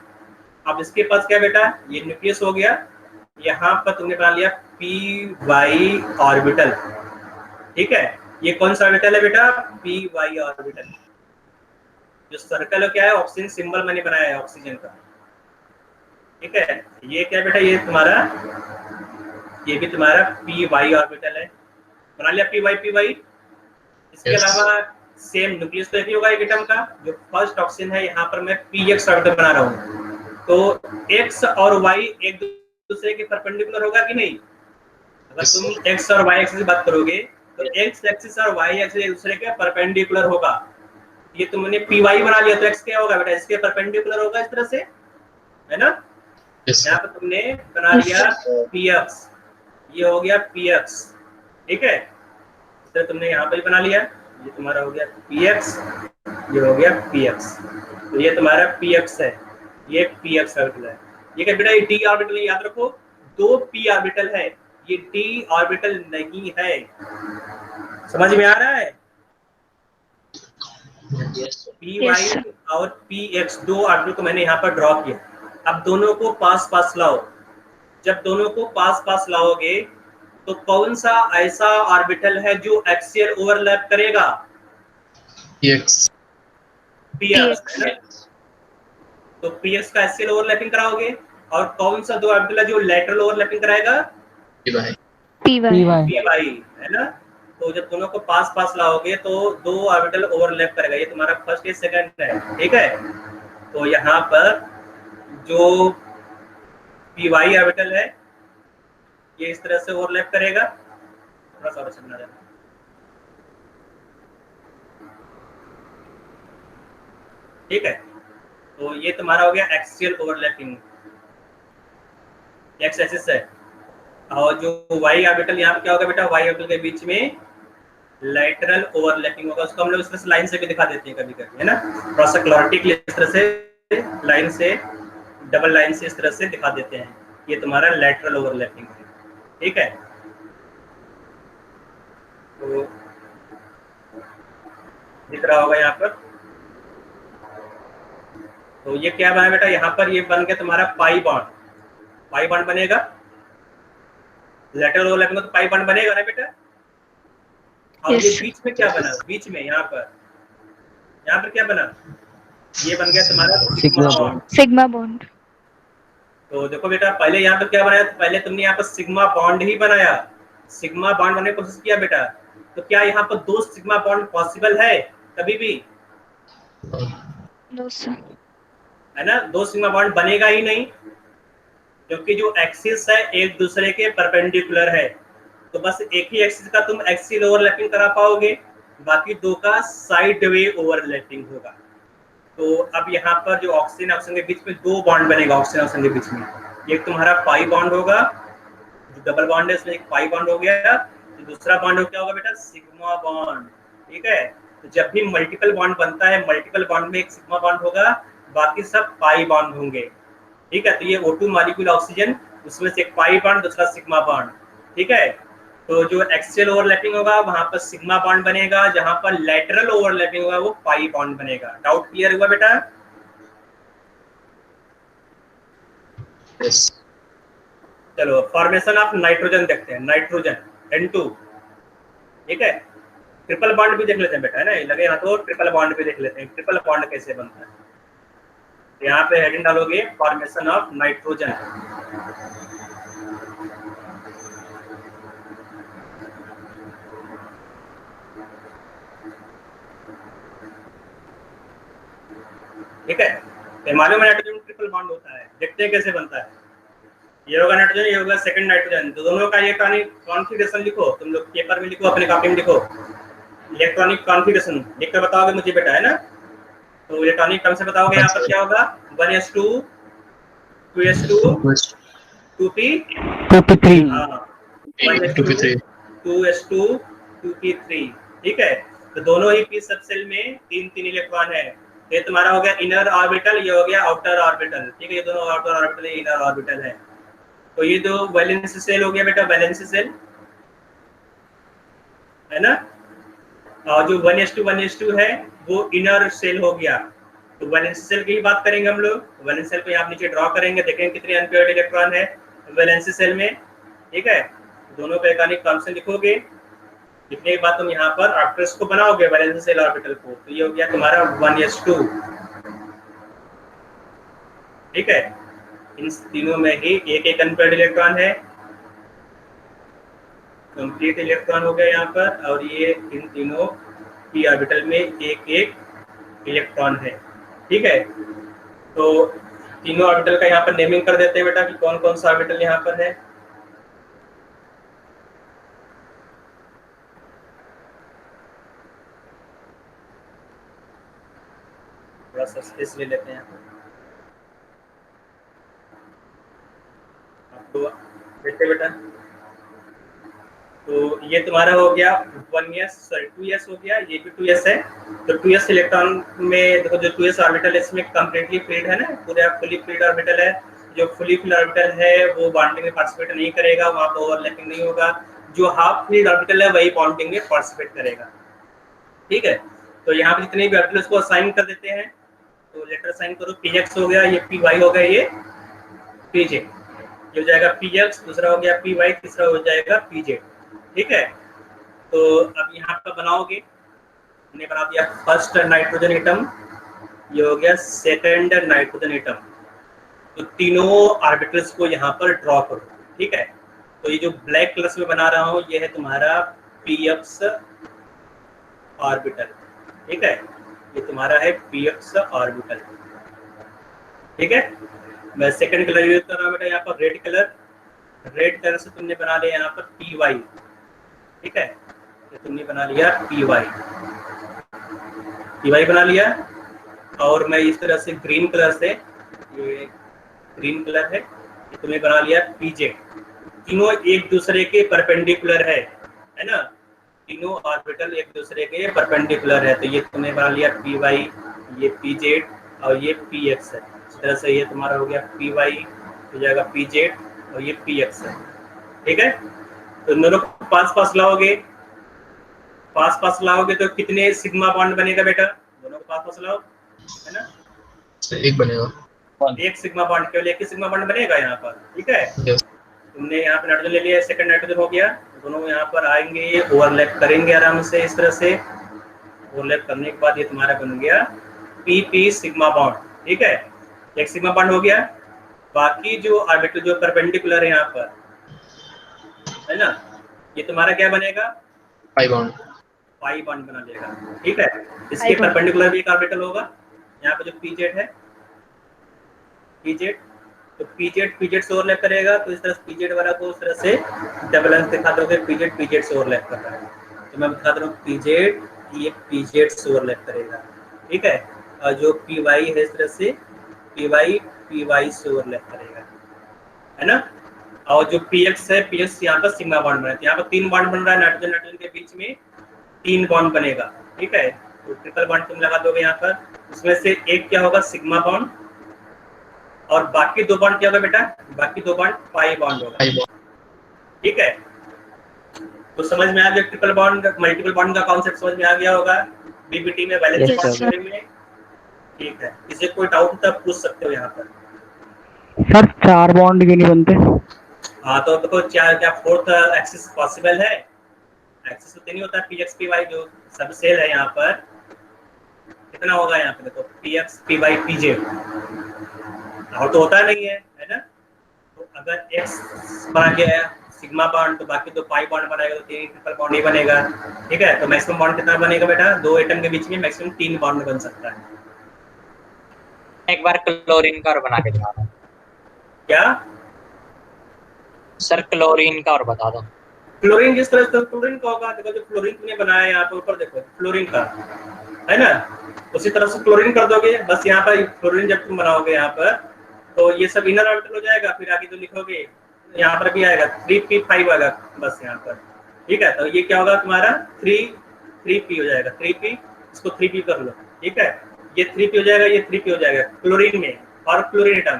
अब इसके पास क्या बेटा, ये न्यूक्लियस हो गया, यहाँ पर तुमने बना लिया py ऑर्बिटल, ठीक है। ये कौन सा ऑर्बिटल है बेटा? py orbital. जो सर्कल है क्या है? ऑक्सीजन सिंबल मैंने बनाया है ऑक्सीजन का, ठीक है। ये क्या बेटा? ये तुम्हारा, ये भी तुम्हारा py ऑर्बिटल है, बना लिया py। इसके अलावा सेम न्यूक्लियस तो एक ही होगा एक एटम का। जो फर्स्ट ऑक्सीजन है यहाँ पर मैं px ऑर्बिटल बना रहा हूँ, तो x और y एक दूसरे के परपेंडिकुलर होगा कि नहीं? अगर तुम x और y एक्सिस की बात करोगे तो x एक्सिस और y एक्सिस एक दूसरे के परपेंडिकुलर होगा। ये तुमने py बना लिया तो x क्या होगा बेटा? इसके परपेंडिकुलर होगा, इस तरह से, है ना। यहाँ पर तुमने बना लिया px, ये हो गया px, ठीक है। इस तरह तुमने यहाँ पर बना लिया, ये तुम्हारा हो गया px, ये हो गया px, तो ये तुम्हारा px है, ये px ऑर्बिटल है। ये क्या बेटा? ये d ऑर्बिटल, याद रखो 2 p ऑर्बिटल है, ये d ऑर्बिटल नहीं है। समझ में आ रहा है? py और px 2 ऑर्बिटल को मैंने यहाँ पर ड्रॉ किया। अब दोनों को पास पास लाओ। जब दोनों को पास पास लाओगे तो कौन सा ऐसा ऑर्बिटल है जो एक्सियल ओवरलैप करेगा? px, तो px का एक्सियल ओवरलैपिंग कराओगे। और कौन सा 2 ऑर्बिटल है जो लेटरल ओवरलैपिंग कराएगा? py, है ना। तो जब दोनों को पास पास लाओगे तो 2 ऑर्बिटल ओवरलैप करेगा। ये तुम्हारा फर्स्ट या सेकंड है, ठीक है। तो यहाँ पर जो py ऑर्बिटल है ये इस तरह से ओवरलैप करेगा। थोड़ा सा और समझना है, ठीक है। तो ये तुम्हारा हो गया एक्सियल ओवरलैपिंग, एक्स एक्सिस है। और जो y ऑर्बिटल यहाँ पे क्या होगा बेटा? y ऑर्बिटल के बीच में लैटरल ओवरलैपिंग होगा। उसको हम लोग इस तरह से लाइन से भी दिखा देते हैं कभी कभी, है ना। थोड़ा सा क्लैरिटी के लिए इस तरह से लाइन से, डबल लाइन से इस तरह से दिखा देते हैं। ये तुम्हारा लैटरल ओवरलैपिंग है। ठीक है, तो दिख रहा होगा यहाँ पर। तो ये क्या बना बेटा, यहाँ पर ये बन गया तुम्हारा पाई बॉन्ड। पाई बॉन्ड बनेगा, लेटरल ओवरलैपिंग में तो पाई बॉन्ड बनेगा ना बेटा। और ये Yes. बीच में क्या बना, बीच में यहाँ पर क्या बना, ये बन गया तुम्हारा sigma Sigma bond. Sigma bond. तो देखो बेटा, पहले यहाँ पर क्या बनाया, पहले तुमने यहाँ पर सिग्मा बॉन्ड ही बनाया, सिग्मा बॉन्ड बनाने की कोशिश किया बेटा। तो क्या यहाँ पर 2 सिग्मा बॉन्ड पॉसिबल है कभी भी, No sir. है ना? 2 सिग्मा बॉन्ड बनेगा ही नहीं, क्योंकि जो एक्सिस है एक दूसरे के परपेंडिकुलर है। तो बस एक ही एक्सिस का तुम एक्सियल ओवरलैपिंग करा पाओगे, बाकी 2 का साइड वे ओवरलैपिंग होगा। तो अब यहाँ पर जो ऑक्सीजन ऑक्सीजन के बीच में 2 बॉन्ड बनेगा, ऑक्सीजन ऑक्सीजन के बीच में एक तुम्हारा पाई बॉन्ड होगा, जो डबल बॉन्ड है इसमें एक पाई बॉन्ड हो गया। तो दूसरा बॉन्ड क्या होगा बेटा, सिग्मा बॉन्ड। ठीक है, तो जब भी मल्टीपल बॉन्ड बनता है, मल्टीपल बॉन्ड में एक सिग्मा बॉन्ड होगा, बाकी सब पाई बॉन्ड होंगे। ठीक है, तो ये O2 मॉलिक्यूल ऑक्सीजन, उसमें से एक पाई बॉन्ड, दूसरा सिग्मा बॉन्ड। ठीक है, तो जो एक्सियल ओवरलैपिंग होगा वहां पर सिग्मा बॉन्ड बनेगा, जहां पर लैटरल ओवरलैपिंग होगा वो पाई बॉन्ड बनेगा। डाउट क्लियर हुआ बेटा? Yes. चलो फॉर्मेशन ऑफ नाइट्रोजन देखते हैं, नाइट्रोजन N2। ठीक है, ट्रिपल बॉन्ड भी देख लेते हैं बेटा, है ना? लगे हाथ तो ट्रिपल बॉन्ड भी देख लेते हैं, ट्रिपल बॉन्ड कैसे बनता है। यहाँ पे हेडिंग डालोगे फॉर्मेशन ऑफ नाइट्रोजन। ठीक है, तो मालूम है नाइट्रोजन ट्रिपल बॉन्ड होता है, देखते हैं कैसे बनता है। ये होगा नाइट्रोजन, ये होगा सेकंड नाइट्रोजन। तो दोनों का ये कॉन्फ़िगरेशन लिखो, तुम लोग पेपर में लिखो, अपने कॉपी में लिखो। इलेक्ट्रॉनिक कॉन्फ़िगरेशन लिख कर बताओगे मुझे बेटा, है ना? तो इलेक्ट्रॉनिक टर्म से बताओगे, यहाँ पर क्या होगा, 1s2 2s2 2p 2p3 हाँ 2p3 2s2 2p3। ठीक है, तो दोनों ही पी सब सेल में 3 इलेक्ट्रॉन है। ये तुम्हारा हो गया इनर ऑर्बिटल, ये हो गया आउटर ऑर्बिटल। ठीक है, ये दोनों आउटर ऑर्बिटल इनर ऑर्बिटल है। तो ये दो वैलेंस सेल हो गया बेटा, वैलेंस सेल, है ना? और जो 1s2 है वो इनर सेल हो गया। तो वैलेंस सेल की ही बात करेंगे हम लोग। वैलेंस सेल को यहाँ नीचे ड्रॉ करेंगे, देखेंगे कितने अनपेयर्ड इलेक्ट्रॉन है वैलेंस सेल में। ठीक है, दोनों पे इलेक्ट्रॉनिक फंक्शन लिखोगे, लिखने के बाद तुम यहाँ पर आफ्टर को बनाओगे वैलेंस सेल ऑर्बिटल को। तो ये हो गया तुम्हारा 1s2। ठीक है, इन तीनों में ही एक अनपेयर्ड इलेक्ट्रॉन है, कंप्लीट इलेक्ट्रॉन हो गया यहाँ पर। और ये इन तीनों पी ऑर्बिटल में एक इलेक्ट्रॉन है। ठीक है, तो तीनों ऑर्बिटल का यहाँ पर नेमिंग कर देते हैं बेटा कि कौन कौन सा ऑर्बिटल यहाँ पर है। थोड़ा सा स्पेस ले लेते हैं आपको देखते बेटा। तो ये तुम्हारा हो गया 2s हो गया, ये भी 2s है। तो 2s इलेक्ट्रॉन में देखो, जो 2s ऑर्बिटल है इसमें कंप्लीटली फिल्ड है ना, पूरा फुली फिल्ड ऑर्बिटल है। जो फुली फिल्ड ऑर्बिटल है वो बॉन्डिंग में पार्टिसिपेट नहीं करेगा, वहां पर ओवरलैपिंग नहीं होगा। जो हाफ फिल्ड ऑर्बिटल है वही बॉन्डिंग में पार्टिसिपेट करेगा। ठीक है, तो यहाँ पे जितने भी ऑर्बिटल्स को असाइन कर देते हैं, तो लेटर साइन करो, px हो गया, ये py हो गया, ये pj, ये हो जाएगा px, दूसरा हो गया py, तीसरा हो जाएगा pj। ठीक है, तो अब यहाँ पर बनाओगे, हमने बना दिया फर्स्ट नाइट्रोजन एटम, ये हो गया सेकंड नाइट्रोजन एटम। तो तीनों ऑर्बिटल्स को यहाँ पर ड्रॉ करो। ठीक है, तो ये जो ब्लैक कलर में बना रहा हूँ ये है तुम्हारा px ऑर्बिटल। ठीक है, ये तुम्हारा है px ऑर्बिटल। ठीक है, मैं सेकंड कलर यूज कर रहा हूँ बेटा, यहाँ पर रेड कलर से तुमने बना लिया यहाँ पर py। ठीक है, ये तुमने बना लिया py बना लिया। और मैं इस तरह से ग्रीन कलर से, ये ग्रीन कलर है, ये तुमने बना लिया pj। तीनों एक दूसरे के परपेंडिकुलर है ना, तीनों ऑर्बिटल एक दूसरे के परपेंडिकुलर है। तो ये तुमने बना लिया py, ये pz और ये px है। इस तरह से ये तुम्हारा हो गया py हो जाएगा pz और ये px है। ठीक है। तो इन दोनों को पास पास लाओगे, पास पास लाओगे तो कितने सिग्मा बॉन्ड बनेगा बेटा? दोनों को पास पास लाओ, है ना? एक बनेगा। एक सिग्मा बॉन्ड, केवल एक ही सिग्मा बॉन्ड बनेगा यहाँ पर, ठीक है। यस तुमने यहाँ पे नाइट्रोजन ले लिया, सेकंड नाइट्रोजन हो गया, दोनों यहाँ पर आएंगे, ओवरलैप करेंगे आराम से इस तरह से। ओवरलैप करने के बाद ये तुम्हारा बन गया PP सिग्मा बॉन्ड, ठीक है। एक सिग्मा बॉन्ड हो गया। बाकी जो ऑर्बिटल जो परपेंडिकुलर है यहाँ पर, है ना, ये तुम्हारा क्या बनेगा? पाई बॉन्ड। पाई बॉन्ड बना लेगा, ठीक है। इसके परपेंडिकुलर भी एक ऑर्बिटल होगा, यहाँ पे जो PZ है, PZ, तो PZ से ओवरलैप करेगा, तो इस तरह से PZ वाला को उस तरह से डबल अंश दिखा दोगे, PZ से ओवरलैप कर रहा है। तो मैं बता रहा हूँ PZ, ये PZ से ओवरलैप करेगा, ठीक है। और जो PY है इस तरह से PY से ओवरलैप करेगा, है ना। और जो PX है, PX यहाँ पर सिग्मा बॉन्ड बना है, यहाँ पर 3 बॉन्ड बन रहा है, नाइट्रोजन नाइट्रोजन के बीच में 3 बॉन्ड बनेगा, ठीक है। तो ट्रिपल बॉन्ड तुम लगा दोगे यहाँ पर, उसमें से एक क्या होगा? सिग्मा बॉन्ड, और बाकी 2 बॉन्ड क्या होगा बेटा? बाकी 2 बॉन्ड पाई बॉन्ड होगा, पाई बॉन्ड। ठीक है। तो समझ में आ गया ट्रिपल बॉन्ड मल्टीपल बॉन्ड का कॉन्सेप्ट, समझ में आ गया होगा बीबीटी में, valence Yes, bond sir. Theory में, ठीक है। इसे कोई डाउट तब पूछ सकते हो यहाँ पर। सर 4 बॉन्ड क्यों नहीं बनते? हाँ, तो देखो क्या फोर्थ एक्सिस पॉसिबल है? एक्सिस तो नहीं होता, PX PY जो सब सेल है यहाँ पर, कितना होगा यहाँ पे? देखो PX PY PJ, और तो होता नहीं है ना। तो अगर X बना गया सिग्मा बॉन्ड, तो बाकी 2 पाई बॉन्ड बनाएगा, तो 3 ट्रिपल बॉन्ड ही बनेगा, ठीक है। तो मैक्सिमम बॉन्ड कितना बनेगा बेटा? 2 एटम के बीच में मैक्सिमम 3 बॉन्ड बन सकता है। एक बार क्लोरीन का और बना के दिखा दो क्या सर, क्लोरीन का और बता दो। क्लोरीन जिस तरह से क्लोरीन का होगा, देखो जो क्लोरीन तुमने बनाया है यहाँ पर ऊपर देखो क्लोरीन का, है ना, उसी तरह से क्लोरीन कर दोगे। बस यहाँ पर क्लोरीन जब तुम बनाओगे यहाँ पर, तो ये सब इनर ऑर्बिटल हो जाएगा, फिर आगे जो लिखोगे यहाँ पर भी आएगा 3p5 आएगा बस यहाँ पर, ठीक है। तो ये क्या होगा तुम्हारा 3p हो जाएगा, 3p, इसको 3p कर लो, ठीक है। ये 3p हो जाएगा, ये 3p हो जाएगा क्लोरीन में, और क्लोरीन एटम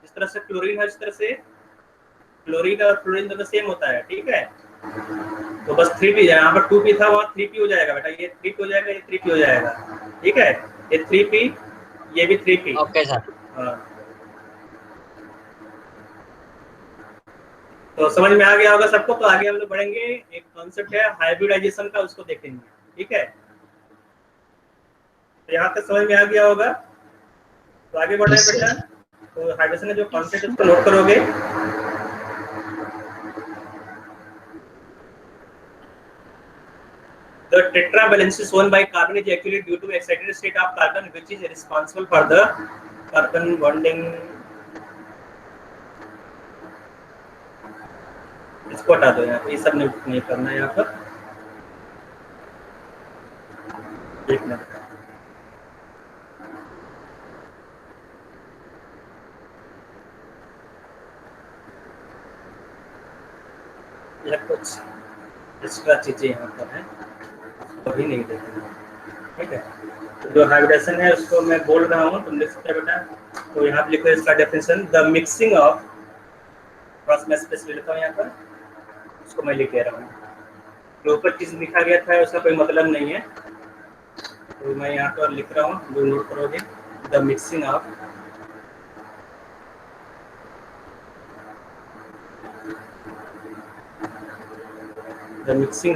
जिस तरह से क्लोरीन है इस तरह से क्लोरीन और क्लोरीन दोनों सेम होता है, ठीक है। तो बस 3p, यहाँ पर 2p था, वहाँ 3p हो जाएगा बेटा, ये 3p हो जाएगा, ये 3p हो जाएगा, ठीक है। ये 3p, ये भी 3p। Okay sir. हाँ, तो समझ में आ गया होगा सबको। तो आगे हम लोग बढ़ेंगे, एक कॉन्सेप्ट है हाइब्रिडाइजेशन का, उसको देखेंगे, ठीक है। तो यहाँ तक समझ में आ गया होगा, तो आगे बढ़ रहे हैं बेटा। तो हाइब्रिडेशन का जो कॉन्सेप्ट है उसको नोट करोगे। The tetravalence shown by carbon is actually due to excited state of carbon, which is responsible for the carbon bonding. इसको हटा दो यहाँ, ये सब नहीं करना है यहाँ पर। एक मिनट, यह कुछ एक्स्ट्रा चीजें यहाँ पर हैं, कभी नहीं देखेंगे, ठीक है। तो जो हाइब्रिडेशन है उसको मैं बोल रहा हूँ, तुम लिख सकते हो बेटा। तो यहाँ पे लिखो इसका definition, the mixing of, cross मैं स्पेशली लिखा हूँ यहाँ पर, उसको मैं लिख दे रहा हूँ। जो ऊपर चीज लिखा गया था उसका कोई मतलब नहीं है, तो मैं यहाँ पर लिख रहा हूँ, जो नोट करोगे। The mixing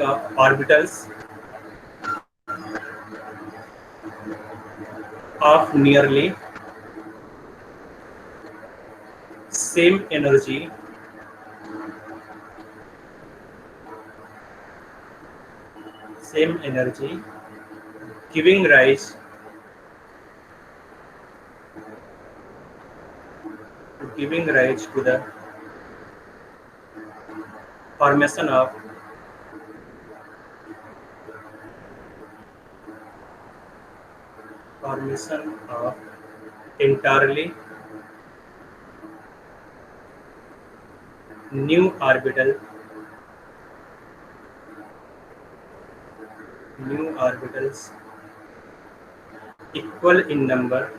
of orbitals of nearly same energy giving rise to the formation of entirely new orbitals equal in number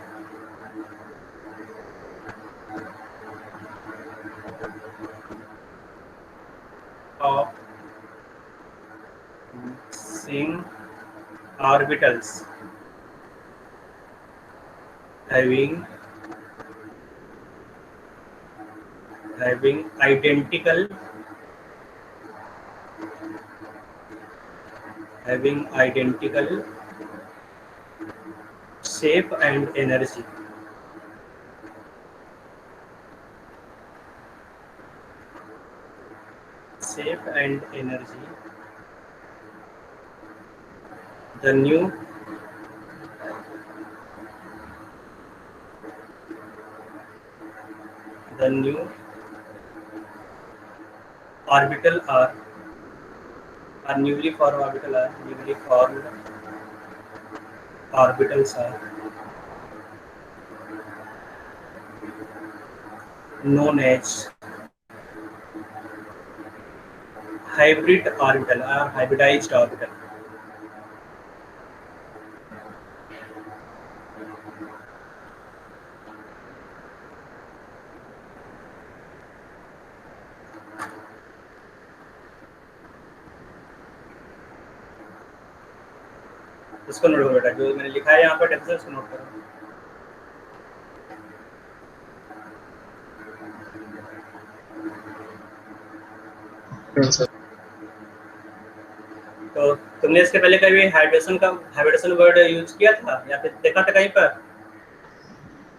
of mixing orbitals having identical shape and energy. The new orbital are newly formed orbitals are known as hybrid orbital or hybridized orbital. इसको note करो बेटा, जो मैंने लिखा है यहाँ पर definition इसको नोट करो। सर तो तुमने इसके पहले कभी हाइब्रिडेशन वर्ड यूज किया था या फिर देखा था कहीं पर?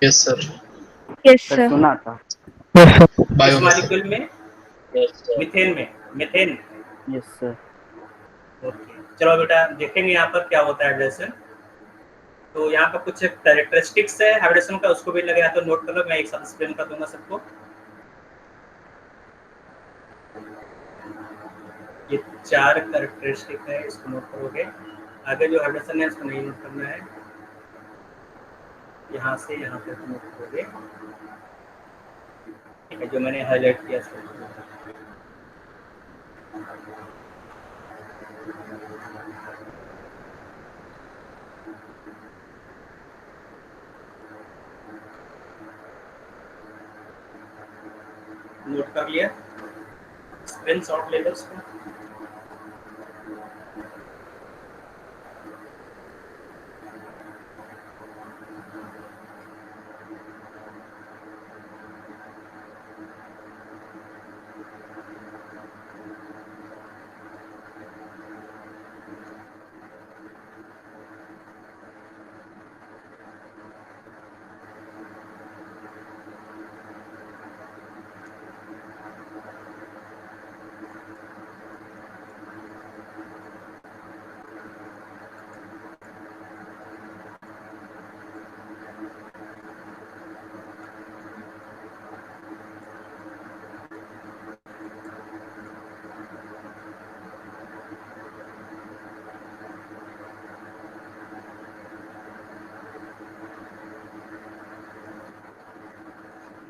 Yes sir, yes sir. सुना था। इस मॉलिक्यूल में मीथेन। Yes sir. ओके, चलो बेटा देखेंगे यहाँ पर क्या होता है हाइब्रिडेशन। तो यहाँ पर कुछ कैरेक्टरिस्टिक्स है हाइब्रिडेशन का, उसको भी लगे तो नोट कर लो, मैं एक साथ एक्सप्लेन कर दूंगा सबको। ये 4 कैरेक्टरिस्टिक है, इसको नोट करोगे। आगे जो हाइब्रिडेशन है इसको नहीं नोट करना है, यहाँ से यहाँ तक नोट करोगे, ठीक है, जो मैंने हाईलाइट किया इसको। नोट कर लिया, स्क्रीनशॉट ले लो इसको।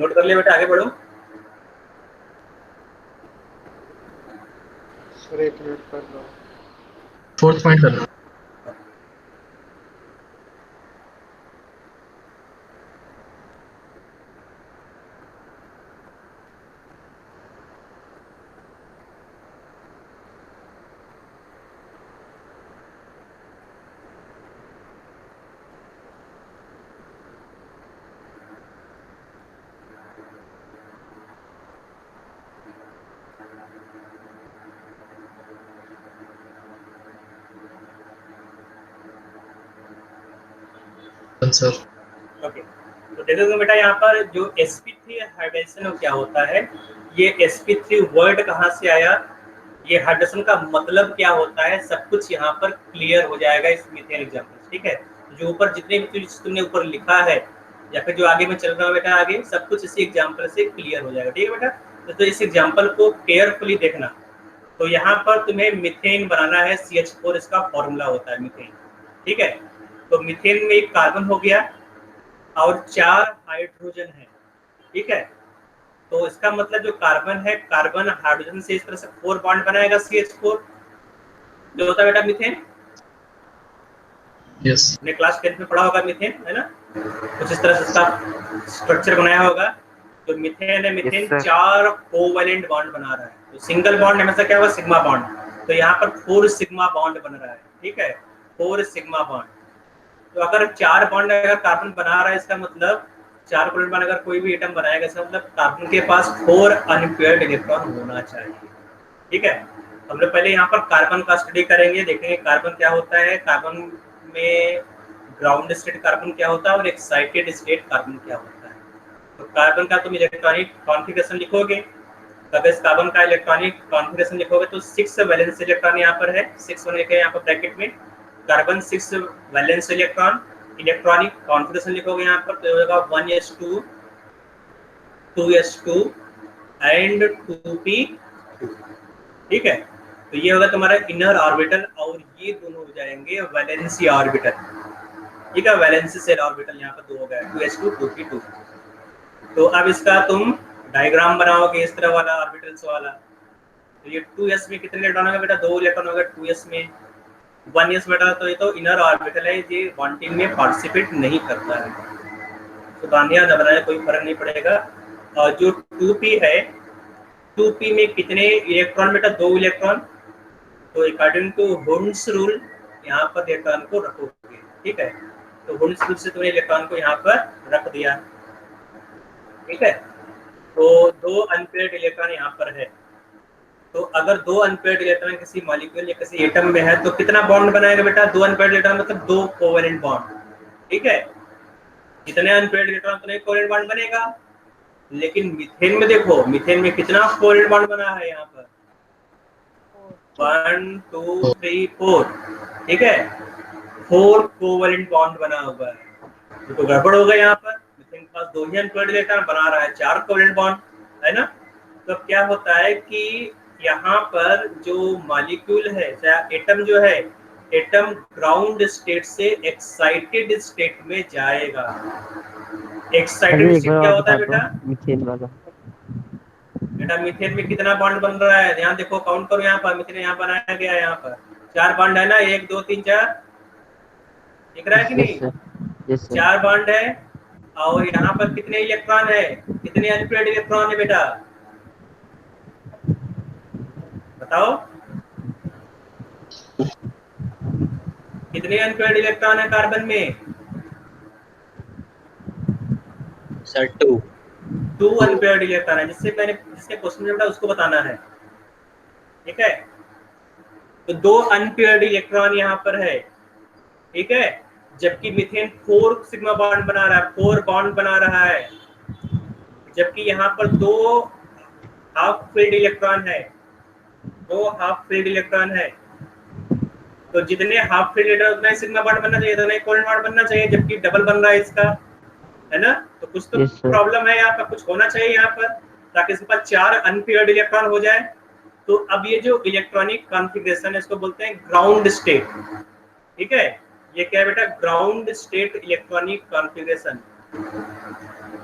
नोट कर लिया बेटा, आगे बढ़ो। सर एक मिनट कर लो। 4th पॉइंट करना। सर ओके, तो देखोगे बेटा यहाँ पर जो sp3 हाइब्रिडेशन क्या होता है, ये sp3 वर्ड कहाँ से आया, ये हाइब्रिडेशन का मतलब क्या होता है, सब कुछ यहाँ पर क्लियर हो जाएगा इस मीथेन एग्जांपल। ठीक है, जो ऊपर जितने भी चीज तुमने ऊपर लिखा है या फिर जो आगे में चल रहा है बेटा, आगे सब कुछ इसी एग्जाम्पल से क्लियर हो जाएगा। ठीक है बेटा, तो इस एग्जाम्पल को केयरफुली देखना। तो यहाँ पर तुम्हें मीथेन बनाना है, CH4 इसका फॉर्मूला होता है मीथेन। ठीक है, तो मीथेन में एक कार्बन हो गया और 4 हाइड्रोजन है। ठीक है, तो इसका मतलब जो कार्बन है, कार्बन हाइड्रोजन से इस तरह से 4 बॉन्ड बनाएगा, CH4 जो होता है बेटा मीथेन। यस, हमने क्लास 10 में पढ़ा होगा मीथेन, है ना, कुछ इस तरह से इसका स्ट्रक्चर बनाया होगा। तो मीथेन है, methane Yes, sir. 4 covalent bond बना रहा है। तो सिंगल बॉन्ड हमेशा क्या होगा, सिग्मा बॉन्ड, तो यहाँ पर 4 सिग्मा बॉन्ड बन रहा है, ठीक है, 4 सिग्मा बॉन्ड। तो अगर 4 बॉन्ड अगर कार्बन बना रहा है, इसका मतलब 4 कोवेलेंट बॉन्ड अगर कोई भी एटम बनाएगा, इसका मतलब कार्बन के पास 4 अनपेयर्ड इलेक्ट्रॉन होना चाहिए, ठीक है। हम लोग पहले यहाँ पर कार्बन का स्टडी करेंगे, देखेंगे कार्बन क्या होता है, कार्बन में ग्राउंड स्टेट कार्बन क्या होता है और एक्साइटेड स्टेट कार्बन क्या होता है। तो कार्बन का तुम इलेक्ट्रॉनिक कॉन्फ़िगरेशन लिखोगे, तब इस कार्बन का इलेक्ट्रॉनिक कॉन्फ़िगरेशन लिखोगे तो 6 वैलेंस इलेक्ट्रॉन यहाँ पर है, 6 लिखे हैं यहाँ पर ब्रैकेट में, carbon 6 valence electron. Electronic configuration लिखोगे यहाँ पर तो होगा 1s2 2s2 एंड 2p2, ठीक है। तो ये होगा तुम्हारा इनर ऑर्बिटल और ये दोनों हो जाएंगे वैलेंसी ऑर्बिटल, ठीक है, वैलेंसी शेल ऑर्बिटल यहाँ पर 2 हो गया, 2s2 2p2। तो अब इसका तुम डायग्राम बनाओगे इस तरह वाला ऑर्बिटल्स वाला। तो ये 2s में कितने इलेक्ट्रॉन होगा बेटा, 2 इलेक्ट्रॉन होगा 2s में, 1s बेटा तो ये तो इनर ऑर्बिटल है, ये बॉन्डिंग में पार्टिसिपेट नहीं करता है, तो बांधिया न बनाए कोई फर्क नहीं पड़ेगा। और जो 2p है, 2p में कितने इलेक्ट्रॉन बेटा, 2 इलेक्ट्रॉन। तो अकॉर्डिंग टू हुंड्स रूल यहाँ पर इलेक्ट्रॉन को रखोगे, ठीक है। तो हुंड्स रूल से तुमने इलेक्ट्रॉन को यहाँ पर रख दिया, ठीक है। तो 2 अनपेयर्ड इलेक्ट्रॉन यहाँ पर है। तो अगर 2 अनपेयर्ड इलेक्ट्रॉन किसी मॉलिक्यूल या किसी एटम में है तो कितना बॉन्ड बनाएगा बेटा, 2 अनपेयर्ड इलेक्ट्रॉन मतलब 2 कोवेलेंट बॉन्ड, ठीक है। कितने अनपेयर्ड इलेक्ट्रॉन उतने कोवेलेंट बॉन्ड बनेगा। लेकिन मीथेन में देखो, मीथेन में कितना कोवेलेंट बॉन्ड बना है यहाँ पर, 1 2 3 4, ठीक है, 4 कोवेलेंट बॉन्ड बना हुआ है। तो गड़बड़ हो गया यहाँ पर, मीथेन के पास 2 ही अनपेयर्ड इलेक्ट्रॉन बना रहा है 4 कोवेलेंट बॉन्ड, है ना। तो क्या होता है कि यहाँ पर जो मॉलिक्यूल है, एटम जो है, एटम ग्राउंड स्टेट से एक्साइटेड स्टेट में जाएगा। एक्साइटेड अभी एक स्टेट बार क्या और होता है बता बेटा, दो मीथेन वाला। बेटा मीथेन में कितना बॉन्ड बन रहा है, ध्यान देखो, काउंट करो यहाँ पर, मीथेन यहाँ बनाया गया है, यहाँ पर 4 बॉन्ड है ना, 1 2 3 4, दिख रहा है कि नहीं, यस सर। 4 बॉन्ड है। और यहाँ पर कितने इलेक्ट्रॉन है, कितने अनपेयर्ड इलेक्ट्रॉन है बेटा, बताओ कितने अनपेयर्ड इलेक्ट्रॉन है कार्बन में, सर 2 अनपेयर्ड इलेक्ट्रॉन है, जिसके क्वेश्चन में बेटा उसको बताना है, ठीक है। तो 2 अनपेयर्ड इलेक्ट्रॉन यहाँ पर है, ठीक है, जबकि मीथेन 4 सिग्मा बॉन्ड बना रहा है, 4 बॉन्ड बना रहा है, जबकि यहाँ पर 2 हाफ फील्ड इलेक्ट्रॉन है, 2 हाफ फील्ड इलेक्ट्रॉन है। तो जितने हाफ फील्ड इलेक्ट्रॉन उतना ही सिग्मा बॉन्ड बनना चाहिए, उतना ही कोवेलेंट बॉन्ड बनना चाहिए, जबकि डबल बन रहा है इसका, है ना। तो कुछ तो प्रॉब्लम है यहाँ पर, कुछ होना चाहिए यहाँ पर, ताकि इसके पास 4 अनपेयर्ड इलेक्ट्रॉन हो जाए। तो अब ये जो इलेक्ट्रॉनिक कॉन्फ़िगरेशन है इसको बोलते हैं ग्राउंड स्टेट, ठीक है। ये क्या है बेटा, ग्राउंड स्टेट इलेक्ट्रॉनिक कॉन्फ़िगरेशन।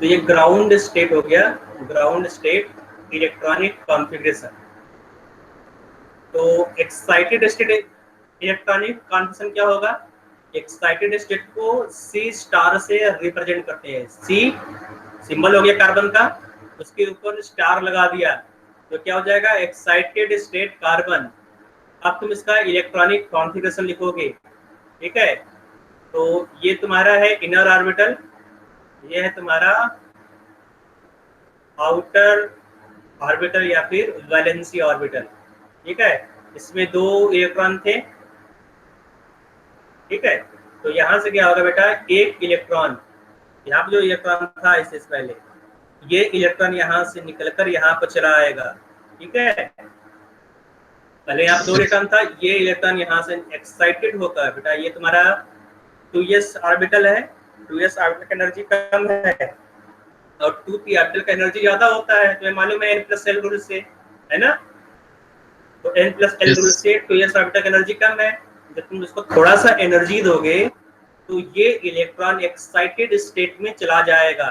तो ये ग्राउंड स्टेट हो गया, ग्राउंड स्टेट इलेक्ट्रॉनिक कॉन्फ़िगरेशन। तो एक्साइटेड स्टेट इलेक्ट्रॉनिक कॉन्फ़िगरेशन क्या होगा, एक्साइटेड स्टेट को C स्टार से रिप्रेजेंट करते हैं। C सिंबल हो गया कार्बन का, उसके ऊपर स्टार लगा दिया तो क्या हो जाएगा, एक्साइटेड स्टेट कार्बन। अब तुम इसका इलेक्ट्रॉनिक कॉन्फ़िगरेशन लिखोगे, ठीक है। तो ये तुम्हारा है इनर ऑर्बिटल, ये है तुम्हारा आउटर ऑर्बिटल या फिर वैलेंसी ऑर्बिटल, ठीक है। इसमें 2 इलेक्ट्रॉन थे, ठीक है। तो यहाँ से क्या होगा बेटा, 1 इलेक्ट्रॉन, यहाँ पर जो इलेक्ट्रॉन था इससे पहले, ये इलेक्ट्रॉन यहाँ से निकलकर यहाँ पर चला आएगा, ठीक है। पहले यहाँ 2 इलेक्ट्रॉन था, ये इलेक्ट्रॉन यहाँ से एक्साइटेड होता है बेटा, ये तुम्हारा 2s ऑर्बिटल है, 2s ऑर्बिटल की एनर्जी कम है और 2p ऑर्बिटल का एनर्जी ज्यादा होता है, तो मालूम है n+l रूल से, है ना। तो n+l रूल से 2s ऑर्बिटल की एनर्जी कम है, जब तुम उसको थोड़ा सा एनर्जी दोगे तो ये इलेक्ट्रॉन एक्साइटेड स्टेट में चला जाएगा,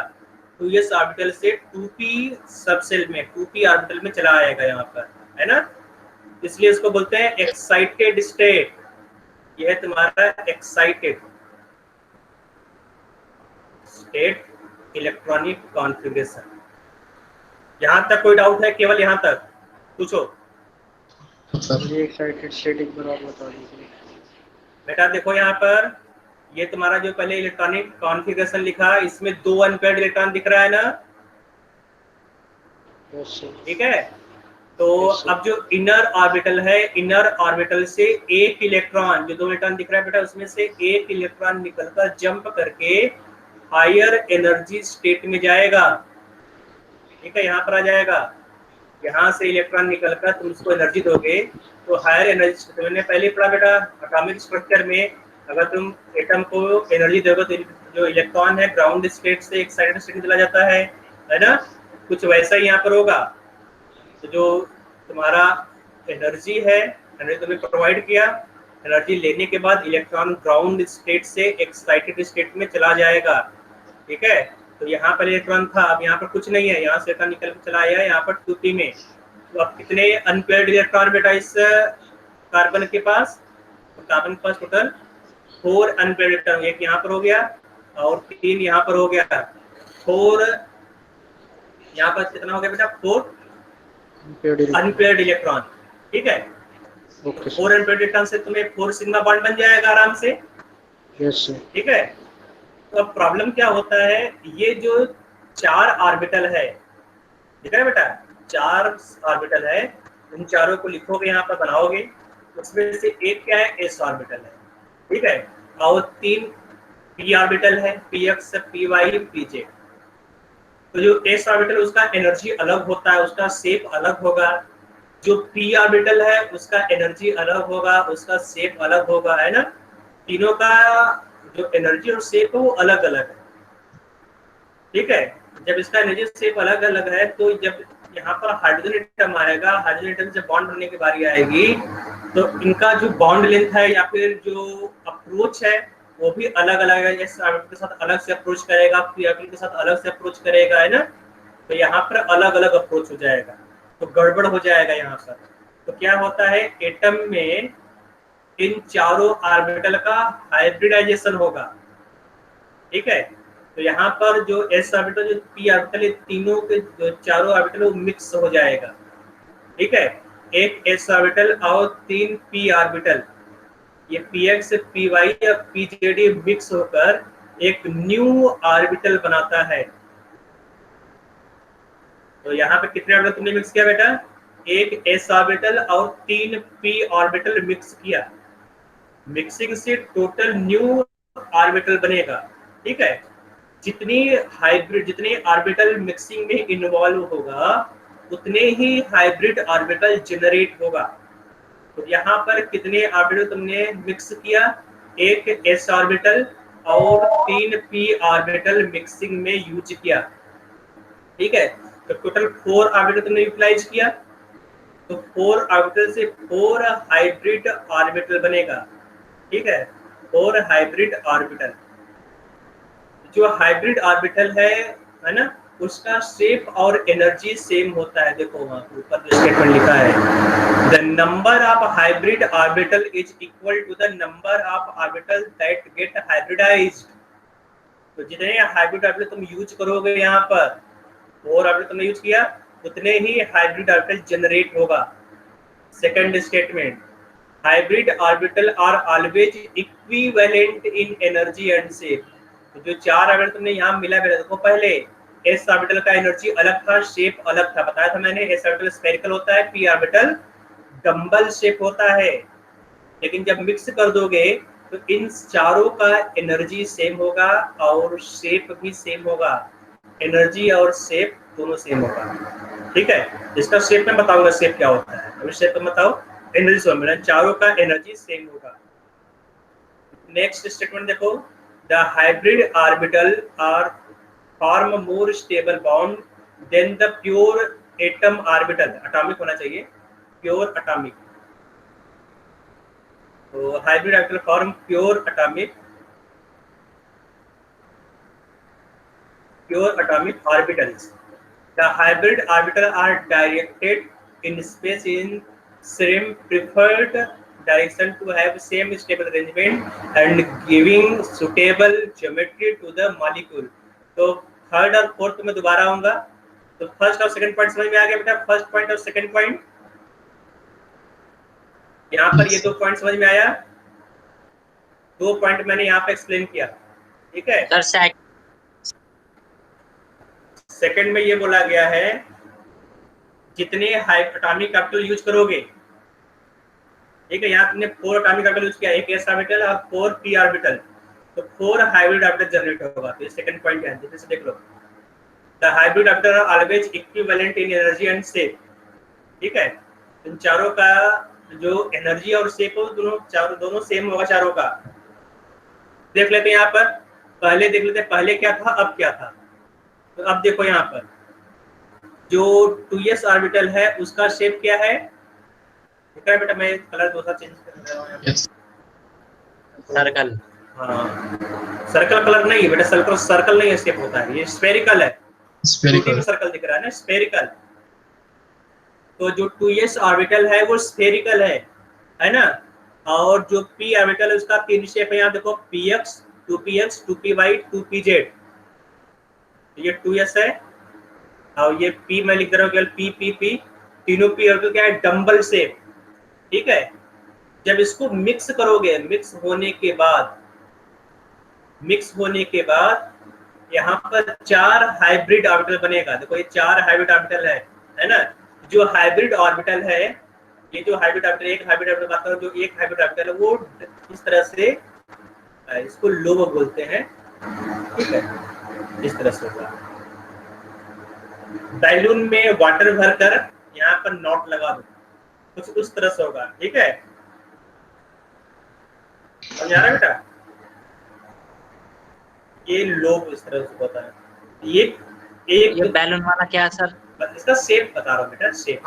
2s ऑर्बिटल से 2p सबसेल में, 2p ऑर्बिटल में चला आएगा यहाँ पर, है ना। इसलिए इसको बोलते हैं एक्साइटेड स्टेट। यह है तुम्हारा एक्साइटेड स्टेट इलेक्ट्रॉनिक कॉन्फ़िगरेशन, यहाँ तक कोई डाउट है? केवल यहाँ तक पूछो। सर एक्साइटेड स्टेट एक बार और बता दीजिए। बेटा देखो यहाँ पर ये तुम्हारा जो पहले इलेक्ट्रॉनिक कॉन्फ़िगरेशन लिखा, इसमें 2 अनपेयर्ड इलेक्ट्रॉन दिख रहा है ना? Yes sir. ठीक है, तो Yes, sir. अब जो इनर ऑर्बिटल है, इनर ऑर्बिटल से एक इलेक्ट्रॉन, जो 2 इलेक्ट्रॉन दिख रहा है बेटा, उसमें से एक इलेक्ट्रॉन निकलकर जंप करके हायर एनर्जी स्टेट में जाएगा। ठीक है, यहाँ पर आ जाएगा। यहाँ से इलेक्ट्रॉन निकलकर तुम उसको एनर्जी दोगे तो हायर एनर्जी, मैंने पहले पढ़ा बेटा एटॉमिक स्ट्रक्चर में, अगर तुम एटम को एनर्जी दोगे तो जो इलेक्ट्रॉन है ग्राउंड स्टेट से एक्साइटेड स्टेट में चला जाता है ना? कुछ वैसा ही यहाँ पर होगा। तो जो तुम्हारा एनर्जी है, एनर्जी तुम्हें प्रोवाइड किया, एनर्जी लेने के बाद इलेक्ट्रॉन ग्राउंड स्टेट से एक्साइटेड स्टेट में चला जाएगा। ठीक है, तो यहाँ पर इलेक्ट्रॉन था, अब यहाँ पर कुछ नहीं है, यहाँ से निकल के चला आया यहाँ पर 2p में। तो अब कितने अनपेयर्ड इलेक्ट्रॉन बेटा इस कार्बन के पास? तो कार्बन के पास टोटल 4 अनपेयर्ड इलेक्ट्रॉन, एक यहाँ पर हो गया और 3 यहाँ पर हो गया। 4 यहाँ पर कितना हो गया बेटा? 4 अनपेयर्ड इलेक्ट्रॉन। ठीक है, ओके 4 अनपेयर्ड इलेक्ट्रॉन से तुम्हें 4 सिग्मा बॉन्ड बन जाएगा आराम से। Yes sir. ठीक है, तो अब प्रॉब्लम क्या होता है, ये जो 4 ऑर्बिटल है, ठीक है बेटा, 4 ऑर्बिटल है, उन चारों को लिखोगे यहाँ पर बनाओगे, उसमें से एक क्या है? एस ऑर्बिटल है। ठीक है, और 3 पी ऑर्बिटल है, P X, P Y, P Z. तो जो एस ऑर्बिटल उसका एनर्जी अलग होता है, उसका शेप अलग होगा। जो पी ऑर्बिटल है उसका एनर्जी अलग होगा, उसका शेप अलग होगा, है ना? तीनों का जो एनर्जी और शेप है वो अलग अलग है। ठीक है, जब इसका एनर्जी शेप अलग अलग है तो जब यहाँ पर हाइड्रोजन एटम आएगा, हाइड्रोजन एटम से बॉन्ड बनने की बारी आएगी तो इनका जो बॉन्ड लेंथ है या फिर जो अप्रोच है वो भी अलग अलग है। एस ऑर्बिटल के साथ अलग से अप्रोच करेगा, पी ऑर्बिटल के साथ अलग से अप्रोच करेगा, है ना? तो यहाँ पर अलग अलग अप्रोच हो जाएगा, तो गड़बड़ हो जाएगा यहाँ पर। तो क्या होता है, एटम में इन चारों ऑर्बिटल का हाइब्रिडाइजेशन होगा। ठीक है, तो यहाँ पर जो एस ऑर्बिटल, जो पी ऑर्बिटल, तीनों के जो चारों ऑर्बिटल वो मिक्स हो जाएगा। ठीक है, एक एस ऑर्बिटल और 3 पी ऑर्बिटल, ये पी एक्स, पी वाई या पी जेड मिक्स होकर एक न्यू ऑर्बिटल बनाता है। तो यहाँ पे कितने ऑर्बिटल तुमने मिक्स किया बेटा? एक एस ऑर्बिटल और 3 पी ऑर्बिटल मिक्स किया। मिक्सिंग से टोटल न्यू ऑर्बिटल बनेगा। ठीक है, जितने ऑर्बिटल मिक्सिंग में इन्वॉल्व होगा उतने ही हाइब्रिड ऑर्बिटल जनरेट होगा। तो यहाँ पर कितने ऑर्बिटल तुमने मिक्स किया? एक एस ऑर्बिटल और 3 पी ऑर्बिटल मिक्सिंग में यूज किया। ठीक है, तो टोटल 4 ऑर्बिटल तुमने यूटिलाइज किया, तो 4 ऑर्बिटल से 4 हाइब्रिड ऑर्बिटल बनेगा। ठीक है, 4 हाइब्रिड ऑर्बिटल। जो हाइब्रिड ऑर्बिटल है ना, उसका शेप और एनर्जी सेम होता है। देखो वहाँ ऊपर जो स्टेटमेंट लिखा है, the number of hybrid orbital is equal to the number of orbital that get hybridized. तो जितने हाइब्रिड ऑर्बिटल तुम यूज करोगे, यहाँ पर 4 ऑर्बिटल तुमने यूज किया, उतने ही हाइब्रिड ऑर्बिटल जनरेट होगा। Second statement, hybrid orbital are always equivalent in energy and shape. तो जो 4 ऑर्बिटल तुमने यहाँ मिला, देखो पहले एस ऑर्बिटल का एनर्जी अलग था, शेप अलग था, बताया था मैंने। एस ऑर्बिटल स्फेरिकल होता है, पी ऑर्बिटल डंबल शेप होता है। लेकिन जब मिक्स कर दोगे तो इन चारों का एनर्जी सेम होगा और शेप भी सेम होगा। एनर्जी और शेप दोनों सेम होगा। ठीक है, इसका शेप में बताऊंगा शेप क्या होता है, अभी शेप में बताओ। एनर्जी सेम, चारों का एनर्जी सेम होगा। नेक्स्ट स्टेटमेंट देखो, the hybrid orbital are form more stable bond than the pure atom orbital. Atomic होना चाहिए, प्योर एटॉमिक। तो hybrid orbital form pure atomic orbitals. The hybrid orbital are directed in space in same preferred direction to have same stable arrangement and giving suitable geometry to the molecule. तो third और fourth में दोबारा आऊंगा। तो first और second point समझ में आ गया बेटा? फर्स्ट पॉइंट और सेकंड पॉइंट, यहाँ पर ये 2 पॉइंट समझ में आया? 2 पॉइंट मैंने यहाँ पे एक्सप्लेन किया, ठीक है। सर सेकंड में ये बोला गया है जितने हाई एटॉमिक ऑर्बिटल यूज करोगे, ठीक है, यहाँ तुमने 4 एटॉमिक ऑर्बिटल यूज किया, एक s ऑर्बिटल और 4 p ऑर्बिटल, तो 4 हाइब्रिड ऑर्बिटल जनरेट होगा। तो ये सेकंड पॉइंट है, जैसे देख लो, the hybrid orbital are always equivalent in energy and shape, ठीक है। इन चारों का जो एनर्जी और शेप हो दोनों सेम होगा चारों का। देख लेते हैं यहाँ पर, पहले देख लेते हैं पहले क्या था अब क्या था। तो अब देखो यहाँ पर जो 2s ऑर्बिटल है उसका शेप क्या है, ठीक है बेटा, मैं कलर दूसरा चेंज कर रहा हूँ यहाँ पे। सर्कल, हाँ सर्कल कलर नहीं है बेटा, सर्कल नहीं है, शेप होता है, ये स्फेरिकल है, स्फेरिकल सर्कल दिख रहा है ना, स्फेरिकल। तो जो 2s ऑर्बिटल है वो स्फेरिकल है ना। और जो p ऑर्बिटल है उसका 3 शेप है, यहाँ देखो px, 2px, 2py, 2pz, ये 2s है और ये p मैं लिख दे रहा हूँ केवल p, तीनों p ऑर्बिटल क्या है, डम्बल शेप, ठीक है। जब इसको मिक्स करोगे, मिक्स होने के बाद यहाँ पर 4 हाइब्रिड ऑर्बिटल बनेगा। देखो ये 4 हाइब्रिड ऑर्बिटल है ना। जो हाइब्रिड ऑर्बिटल है, ये जो हाइब्रिड ऑर्बिटल, एक हाइब्रिड ऑर्बिटल बात करो, जो एक हाइब्रिड ऑर्बिटल है वो इस तरह से, इसको लोब बोलते हैं, ठीक है, इस तरह से होगा। बैलून में वाटर भरकर यहाँ पर नॉट लगा दो, कुछ उस तरह से होगा, ठीक है, समझ आ रहा है बेटा? ये लोब इस तरह से होता है। ये बैलून वाला क्या है सर? इसका शेप बता रहा हूँ बेटा, शेप।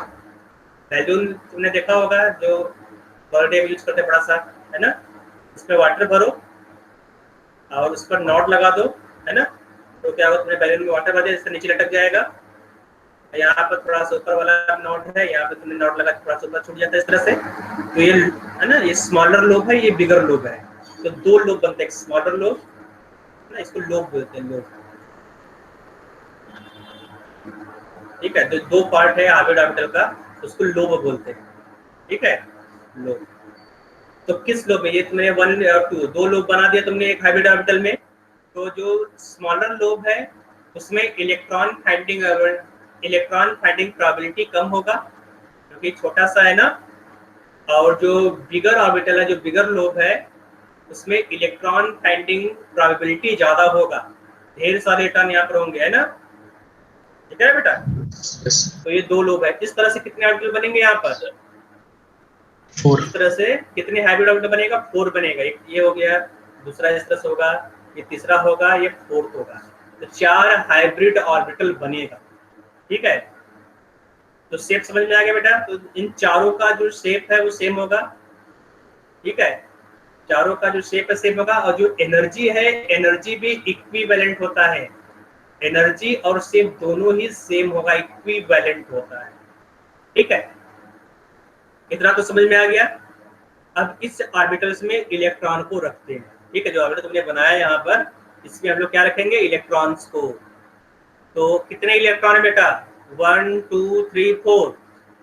बैलून तुमने देखा होगा जो बर्थडे में यूज करते बड़ा सा, है ना, इसमें वाटर भरो और उस पर नॉट लगा दो, है ना, तो क्या होगा, तुमने बैलून में वाटर भर दिया, इससे नीचे लटक जाएगा। यहाँ पर थोड़ा सा ऊपर वाला नॉट है, यहाँ पे तुमने नॉट लगा थोड़ा सा ऊपर छूट जाता है इस तरह से। तो ये है ना, ये स्मॉलर लोब है, ये बिगर लोब है, तो 2 लोब बनते हैं, स्मॉलर लोब ना, इसको लोब बोलते हैं, लोब, ठीक है। तो 2 पार्ट है हाइब्रिड ऑर्बिटल का, उसको लोब बोलते हैं, ठीक है, लोब। तो किस लोब में, ये तुमने 1 और 2 लोब बना दिया तुमने एक हाइब्रिड ऑर्बिटल में। तो जो स्मॉलर लोब है उसमें इलेक्ट्रॉन फाइंडिंग प्रोबेबिलिटी कम होगा क्योंकि छोटा सा है ना। और जो बिगर ऑर्बिटल है, जो बिगर लोब है, उसमें इलेक्ट्रॉन फाइंडिंग प्रोबेबिलिटी ज्यादा होगा, ढेर सारे इलेक्ट्रॉन यहाँ पर होंगे, है ना, ठीक है बेटा। तो ये 2 लोब है। इस तरह से कितने ऑर्बिटल बनेंगे यहाँ पर? 4 इस तरह से कितने हाइब्रिड ऑर्बिटल बनेगा? 4 बनेगा। एक ये हो गया, दूसरा इस तरह से होगा, ये तीसरा होगा, ये 4th होगा। तो 4 हाइब्रिड ऑर्बिटल बनेगा, ठीक है। तो शेप समझ में आ गया बेटा? तो इन चारों का जो शेप है वो सेम होगा, ठीक है, चारों का जो शेप है सेम होगा। और जो एनर्जी है, एनर्जी भी इक्विवेलेंट होता है, एनर्जी और शेप दोनों ही सेम होगा, इक्विवेलेंट होता है, ठीक है। इतना तो समझ में आ गया। अब इस ऑर्बिटल्स में इलेक्ट्रॉन को रखते हैं, ठीक है, जो ऑर्बिटल तुमने बनाया यहाँ पर, इसमें हम लोग क्या रखेंगे? इलेक्ट्रॉन्स को। तो कितने इलेक्ट्रॉन है बेटा? 1 2 3 4,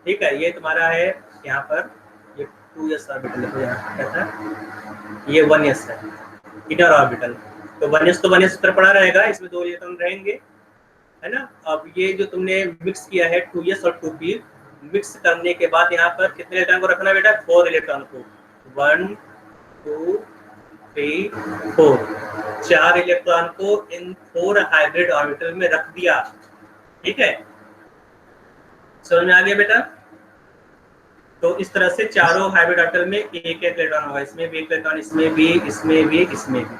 ठीक है। ये तुम्हारा है यहाँ पर, ये 2s ऑर्बिटल है, ये 1s है, इनर ऑर्बिटल। तो 1s तो 1s उत्तर पड़ा रहेगा, इसमें 2 इलेक्ट्रॉन रहेंगे, है ना। अब ये जो तुमने मिक्स किया है 2s और 2p, मिक्स करने के बाद यहाँ पर कितने इलेक्ट्रॉन को रखना बेटा? 4 इलेक्ट्रॉन को। 1 2 3 4, 4 इलेक्ट्रॉन को इन 4 हाइब्रिड ऑर्बिटल में रख दिया, ठीक है। समझ में आ गया बेटा? तो इस तरह से चारों हाइब्रिड ऑर्बिटल में एक एक इलेक्ट्रॉन होगा, इसमें भी एक इलेक्ट्रॉन, इसमें भी, इसमें भी, इसमें भी।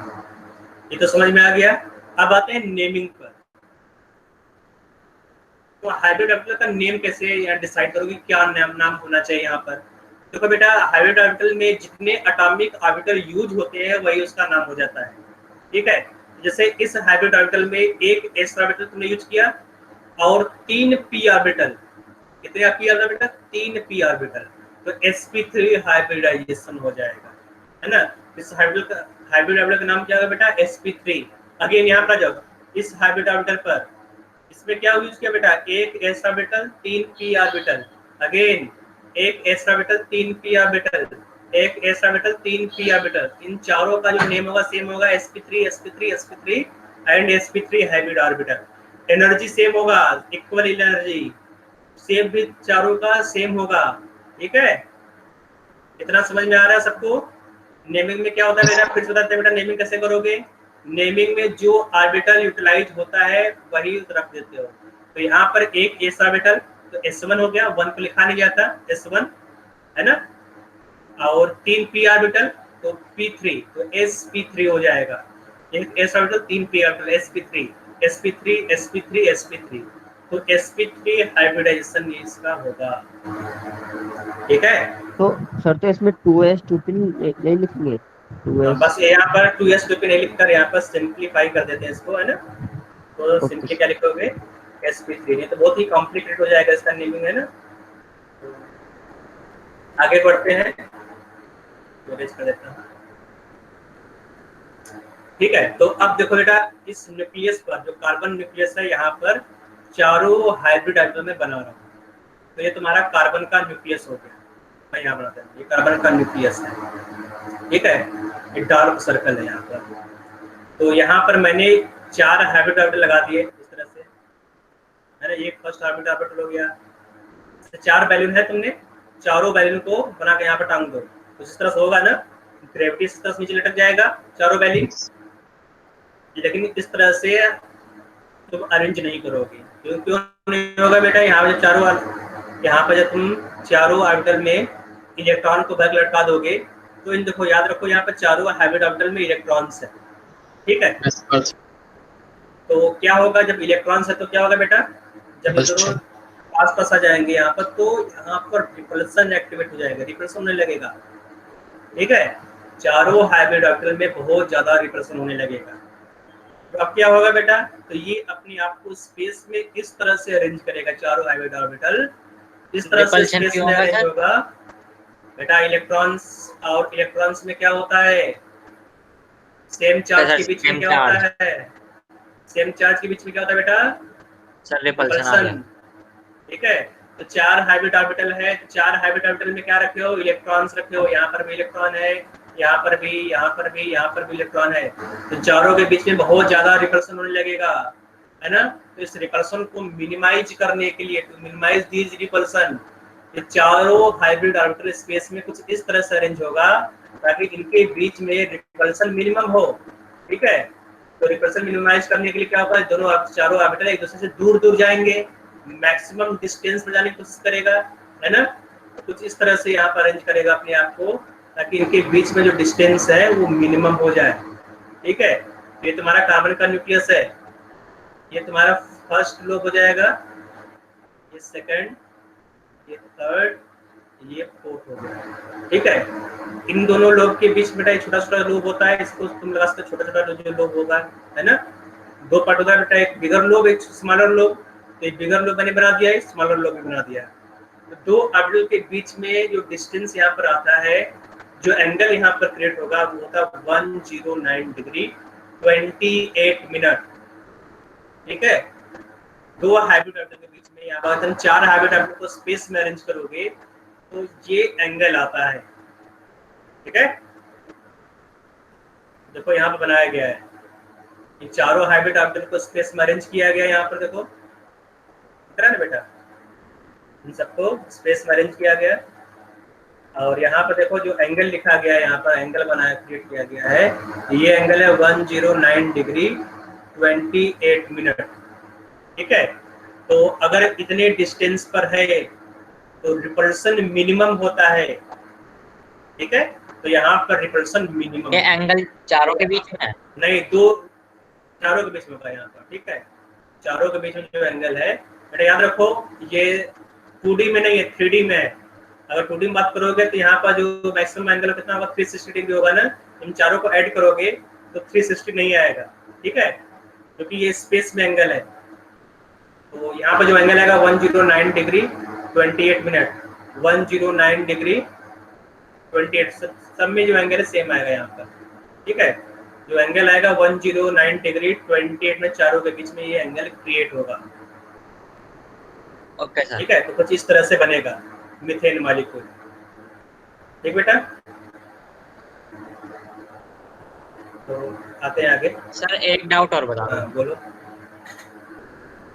ये तो समझ में आ गया। अब आते हैं नेमिंग पर। तो हाइब्रिड ऑर्बिटल का नेम कैसे यहाँ डिसाइड करोगे, क्या नाम होना चाहिए यहाँ पर? देखो बेटा, हाइब्रिड ऑर्बिटल में जितने एटॉमिक ऑर्बिटल यूज होते हैं वही उसका नाम हो जाता है, ठीक है। जैसे इस हाइब्रिड ऑर्बिटल में एक s ऑर्बिटल तुमने यूज किया और 3 p ऑर्बिटल, कितने p ऑर्बिटल? 3 p ऑर्बिटल, तो sp3 हाइब्रिडाइजेशन हो जाएगा, है ना। इस हाइब्रिड ऑर्बिटल का नाम क्या होगा बेटा? sp3। अगेन यहाँ पर जाओ, इस हाइब्रिड ऑर्बिटल पर इसमें क्या यूज किया बेटा, एक S orbital 3 P orbital, again एक एस ऑर्बिटल 3 पी ऑर्बिटल, एक एस ऑर्बिटल 3 पी ऑर्बिटल। इन चारों का जो नेम होगा सेम होगा, sp3 sp3 sp3 and sp3 hybrid orbital. Energy same होगा, इक्वल एनर्जी सेम भी चारों का सेम होगा। ठीक है, इतना समझ में आ रहा है सबको? नेमिंग में क्या होता है बेटा, फिर से बताते हैं बेटा नेमिंग कैसे करोगे। नेमिंग में जो ऑर्बिटल यूटिलाइज होता है वही रख देते हो। तो यहाँ पर एक एस ऑर्बिटल तो s1 हो गया, 1 को लिखा नहीं जाता s1 है ना, और 3 p ऑर्बिटल तो p3 तो sp3 हो जाएगा। s orbital 3 p orbital sp3 sp3 sp3 sp3 तो sp3 हाइब्रिडाइजेशन इसका होगा। ठीक है, तो सर तो इसमें 2s 2p नहीं लिखेंगे? 2s बस यहाँ पर 2s 2p नहीं लिखकर यहाँ पर सिंप्लीफाई कर देते हैं इसको, है ना। तो Okay. सिंपली क्या लिखोगे, sp3, नहीं तो बहुत ही कॉम्प्लिकेटेड हो जाएगा इसका नेमिंग, है ना। तो आगे बढ़ते हैं, मैनेज कर देता हूँ। ठीक है, तो अब देखो बेटा इस न्यूक्लियस पर जो कार्बन न्यूक्लियस है यहाँ पर चारों हाइब्रिड ऑर्बिटल में बना रहा हूँ। तो ये तुम्हारा कार्बन का न्यूक्लियस हो गया, मैं यहाँ बनाता हूँ, ये कार्बन का न्यूक्लियस है। ठीक है, ये डार्क सर्कल है यहाँ पर। तो यहाँ पर मैंने 4 हाइब्रिड ऑर्बिटल लगा दिए इस तरह से, है ना। एक फर्स्ट हाइब्रिड ऑर्बिटल हो गया, 4 बैलून है, तुमने चारों बैलून को बना के यहाँ पर टांग दो। तो इस तरह से होगा ना, ग्रेविटी इस तरह से नीचे लटक जाएगा चारों बैलून, लेकिन इस तरह से तुम अरेंज नहीं करोगे। क्यों नहीं होगा बेटा, यहाँ पर जब तुम चारों ऑर्बिटल में इलेक्ट्रॉन को बैक लटका दोगे तो इन देखो याद रखो यहाँ पर चारों हाइब्रिड ऑर्बिटल में इलेक्ट्रॉन्स है। ठीक है, तो क्या होगा जब इलेक्ट्रॉन्स है तो क्या होगा बेटा, जब ये दोनों आस-पास आ जाएंगे यहाँ पर तो यहाँ पर रिपल्सन एक्टिवेट हो जाएगा, रिपल्सन होने लगेगा। ठीक है, चारों हाइब्रिड ऑर्बिटल में बहुत ज्यादा रिपल्सन होने लगेगा। तो अब क्या होगा बेटा, तो ये अपने आप को स्पेस में इस तरह से अरेंज करेगा, चारों हाइब्रिड ऑर्बिटल इस तरह से स्पेस में अरेंज होगा बेटा। इलेक्ट्रॉन्स और इलेक्ट्रॉन्स में क्या होता है, सेम चार्ज के बीच में क्या होता है, सेम चार्ज के बीच में क्या होता है बेटा, सर रिपल्सन। ठीक है, तो 4 हाइब्रिड ऑर्बिटल है, 4 हाइब्रिड ऑर्बिटल में क्या रखे हो, इलेक्ट्रॉन्स रखे हो। यहाँ पर भी इलेक्ट्रॉन है, यहाँ पर भी, यहाँ पर भी, यहाँ पर भी इलेक्ट्रॉन है। तो चारों के बीच में बहुत ज्यादा रिपल्सन होने लगेगा, है ना। तो इस रिपल्सन को मिनिमाइज करने के लिए, टू मिनिमाइज दीज रिपल्सन, ये चारों हाइब्रिड ऑर्बिटल स्पेस में कुछ इस तरह से अरेंज होगा ताकि इनके बीच में रिपल्सन मिनिमम हो। ठीक है, तो रिपल्सन मिनिमाइज करने के लिए क्या होगा, दोनों चारों ऑर्बिटल एक दूसरे से दूर दूर जाएंगे, मैक्सिमम डिस्टेंस पर जाने की कोशिश करेगा, है ना। कुछ इस तरह से यहाँ पर अरेंज करेगा अपने आप को ताकि इनके बीच में जो डिस्टेंस है वो मिनिमम हो जाए। ठीक है, ये तुम्हारा कार्बन का न्यूक्लियस है, ये तुम्हारा फर्स्ट लोब हो जाएगा, ये सेकंड, ये थर्ड, ये फोर्थ हो गया। ठीक है, इन दोनों लोब के बीच बेटा छोटा छोटा लोब होता है, इसको तुम लगा सकते हो छोटा छोटा जो लोब होगा, है ना। 2 पार्ट होता है बेटा, एक बिगर लोब एक स्मॉलर लोब। तो एक बिगर लोब मैंने बना दिया है, स्मॉलर लोब भी बना दिया। तो 2 ऑर्बिटल के बीच में जो डिस्टेंस यहाँ पर आता है, जो एंगल यहाँ पर क्रिएट होगा वो होता है 109 डिग्री 28 मिनट। ठीक है, 2 हाइब्रिड ऑर्बिटल के बीच में यहाँ पर तुम 4 हाइब्रिड ऑर्बिटल को स्पेस में अरेंज करोगे तो ये एंगल आता है। ठीक है, देखो यहाँ पर बनाया गया है, ये चारों हाइब्रिड ऑर्बिटल को स्पेस में अरेंज किया गया है। यहाँ पर देखो दिख रहा है ना बेटा, इन सबको स्पेस में अरेंज किया गया। और यहाँ पर देखो जो एंगल लिखा गया है, यहाँ पर एंगल बनाया क्रिएट किया गया है, ये एंगल है 109 डिग्री 28 मिनट। ठीक है, तो अगर इतने डिस्टेंस पर है तो रिपल्सन मिनिमम होता है। ठीक है, तो यहाँ पर रिपल्सन मिनिमम, ये एंगल चारों के बीच में है नहीं, 2 चारों के बीच में होगा यहाँ पर। ठीक है, चारों के बीच में जो एंगल है बेटा याद रखो, ये 2D में नहीं है, 3D में है। अगर 2D में बात करोगे तो यहाँ पर जो मैक्सिमम एंगल कितना होगा, 360 डिग्री होगा ना। इन चारों को ऐड करोगे तो 360 नहीं आएगा। ठीक है, क्योंकि ये स्पेस में एंगल है। तो यहाँ पर जो एंगल आएगा 109 डिग्री 28 मिनट, 109 डिग्री 28, सब में जो एंगल है सेम आएगा यहाँ पर। ठीक है, जो एंगल आएगा 109 डिग्री 28 में चारों के बीच में ये एंगल क्रिएट होगा। Okay sir. ठीक है, तो कुछ इस तरह से बनेगा मीथेन मॉलिक्यूल। ठीक बेटा, तो आते हैं आगे। सर एक डाउट और बता दो। हाँ बोलो।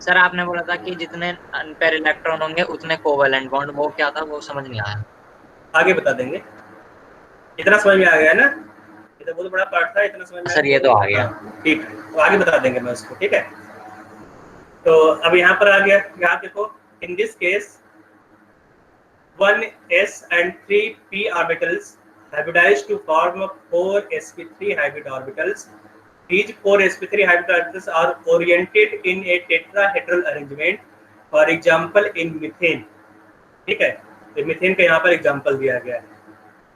सर आपने बोला था कि जितने अनपेयर इलेक्ट्रॉन होंगे उतने कोवेलेंट बॉन्ड, वो क्या था वो समझ नहीं आया। आगे बता देंगे। इतना समझ में आ गया ना, ये तो बहुत बड़ा पार्ट था, इतना समझ में सर ये तो आ गया। हाँ, ठीक है, तो आगे बता देंगे मैं उसको। ठीक है, तो अब यहाँ पर आ गया, यहाँ देखो, in this case 1s and 3p orbitals hybridized to form 4 sp3 hybrid orbitals. These 4 sp3 hybrid orbitals are oriented in a tetrahedral arrangement. For example, in methane. ठीक है, तो मीथेन का यहाँ पर एग्जांपल दिया गया है।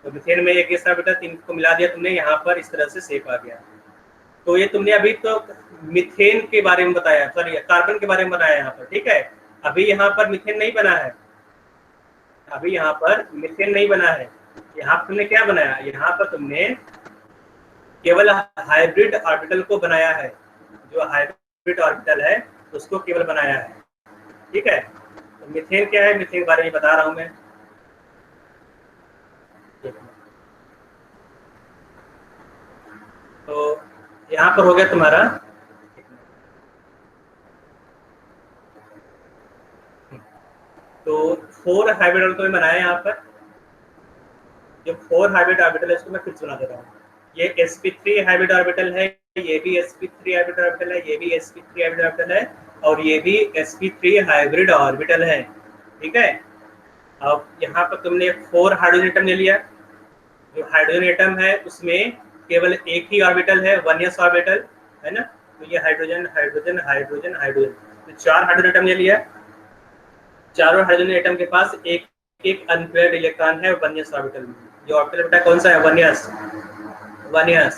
तो मीथेन में एक ऐसा बेटा 3 को मिला दिया तुमने, यहाँ पर इस तरह से शेप आ गया। तो ये तुमने अभी तो मीथेन के बारे में बताया, सॉरी कार्बन के बारे में बताया यहाँ पर। ठीक है, अभी यहाँ पर मीथेन नहीं बना है, अभी यहाँ पर मीथेन नहीं बना है। यहाँ पर तुमने क्या बनाया, यहाँ पर तुमने केवल हाइब्रिड ऑर्बिटल को बनाया है, जो हाइब्रिड ऑर्बिटल है उसको केवल बनाया है। ठीक है, तो मीथेन क्या है, मीथेन के बारे में बता रहा हूं मैं। तो यहाँ पर हो गया तुम्हारा, तो 4 हाइब्रिड ऑर्बिटल में बनाया यहाँ पर। जो 4 हाइब्रिड ऑर्बिटल है इसको मैं फिर सुना दे रहा हूँ। ये sp3 हाइब्रिड ऑर्बिटल है, ये भी sp3 हाइब्रिड ऑर्बिटल है, ये भी sp3 हाइब्रिड ऑर्बिटल है, और ये भी sp3 हाइब्रिड ऑर्बिटल है। ठीक है, अब यहाँ पर तुमने 4 हाइड्रोजन एटम ले लिया। जो हाइड्रोजन एटम है उसमें केवल एक ही ऑर्बिटल है, 1s ऑर्बिटल है ना। तो ये हाइड्रोजन हाइड्रोजन हाइड्रोजन हाइड्रोजन, तो 4 हाइड्रोजन एटम ले लिया। चारों हाइड्रोजन एटम के पास एक एक अनपेयर्ड इलेक्ट्रॉन है 1s ऑर्बिटल में। जो ऑर्बिटल बेटा कौन सा है, 1s 1s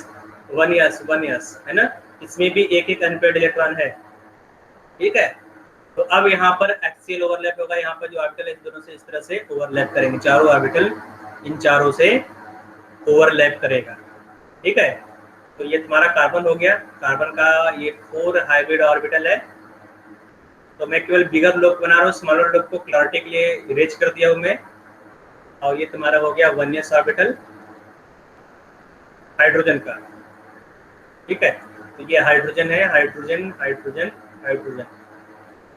1s 1s है ना, इसमें भी एक एक अनपेयर्ड इलेक्ट्रॉन है। ठीक है, तो अब यहाँ पर एक्सियल ओवरलैप होगा, यहाँ पर जो ऑर्बिटल है इस दोनों से इस तरह से ओवरलैप करेंगे, चारों ऑर्बिटल इन चारों से ओवरलैप करेगा। ठीक है, तो ये तुम्हारा कार्बन हो गया। कार्बन का ये 4 हाइब्रिड ऑर्बिटल है। तो मैं केवल बिगर लोग बना रहा हूँ, स्मॉलर लोग को क्लैरिटी के लिए इरेज कर दिया हूँ मैं। और ये तुम्हारा हो गया 1s ऑर्बिटल हाइड्रोजन का। ठीक है, तो ये हाइड्रोजन है, हाइड्रोजन हाइड्रोजन हाइड्रोजन।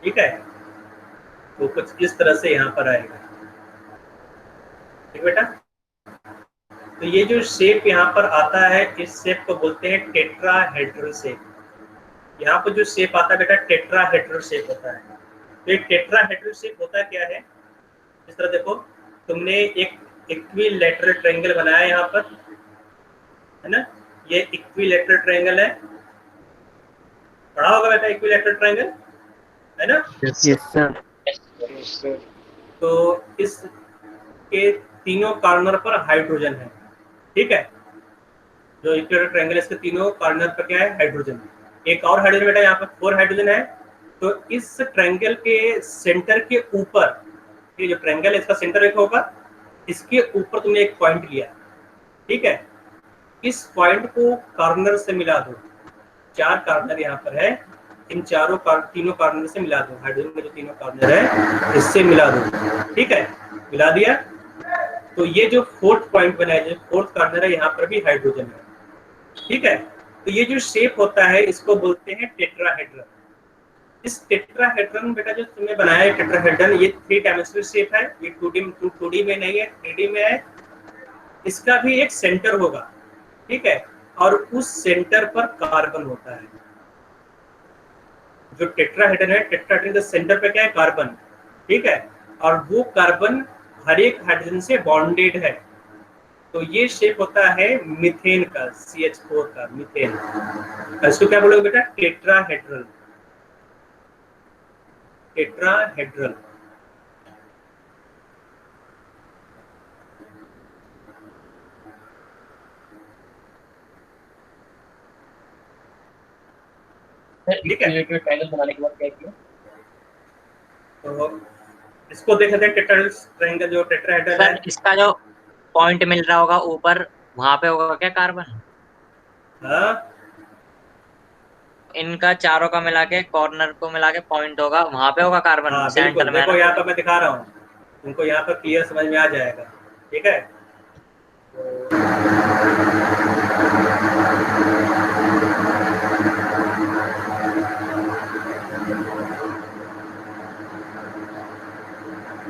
ठीक है, तो कुछ इस तरह से यहाँ पर आएगा। ठीक बेटा, तो ये जो शेप यहाँ पर आता है इस शेप को बोलते हैं टेट्राहेड्रल शेप। यहाँ पर जो शेप आता है बेटा टेट्राहेड्रल शेप होता है। तो एक टेट्राहेड्रल शेप होता क्या है, इस तरह देखो, तुमने एक इक्विलैटरल ट्रायंगल बनाया यहाँ पर, है ना। ये इक्विलैटरल ट्रायंगल है, पढ़ा होगा बेटा इक्विलैटरल ट्रायंगल, है ना। Yes sir. तो इसके तीनों कॉर्नर पर हाइड्रोजन है। ठीक है, जो इक्विलैटरल ट्रायंगल इसके तीनों कॉर्नर पर क्या है, हाइड्रोजन। एक और हाइड्रोजन बेटा, यहाँ पर 4 हाइड्रोजन है। तो इस ट्रायंगल के सेंटर के ऊपर, ये जो ट्रायंगल है इसका सेंटर एक होगा, इसके ऊपर तुमने एक पॉइंट लिया। ठीक है, इस पॉइंट को कॉर्नर से मिला दो। 4 कॉर्नर यहाँ पर है, इन तीनों कॉर्नर से मिला दो। हाइड्रोजन में जो तीनों कॉर्नर है इससे मिला दो। ठीक है, मिला दिया। तो ये जो 4th पॉइंट बना है, जो 4th कॉर्नर है, यहाँ पर भी हाइड्रोजन है। ठीक है, तो ये जो शेप होता है इसको बोलते हैं टेट्राहेड्रल। इस टेट्राहेड्रन बेटा जो तुमने बनाया है टेट्राहेड्रन, ये 3 डायमेंशनल शेप है। ये 2D में नहीं है, 3D में है। इसका भी एक सेंटर होगा। ठीक है, और उस सेंटर पर कार्बन होता है। जो टेट्राहेड्रन है, टेट्राहेड्रन के सेंटर पे क्या है, कार्बन। ठीक है, और वो कार्बन हर एक हाइड्रोजन से बॉन्डेड है। तो ये शेप होता है मीथेन का, CH4 का, मीथेन। इसको क्या बोलोगे बेटा, टेट्राहेड्रल। टेट्राहेड्रल। ठीक है, ट्रायंगल बनाने के बाद क्या किया? तो इसको देख लेते हैं टेट्राहेड्रल ट्रायंगल, जो टेट्राहेड्रल है। सर इसका जो पॉइंट मिल रहा होगा ऊपर, वहां पे होगा क्या कार्बन? हाँ, इनका चारों का मिला के कॉर्नर को मिला के पॉइंट होगा, वहां पे होगा कार्बन हाँ सेंटर बिल्कुल, में देखो ना। यहाँ पर मैं दिखा रहा हूँ, तुमको यहाँ पर क्लियर समझ में आ जाएगा। ठीक है,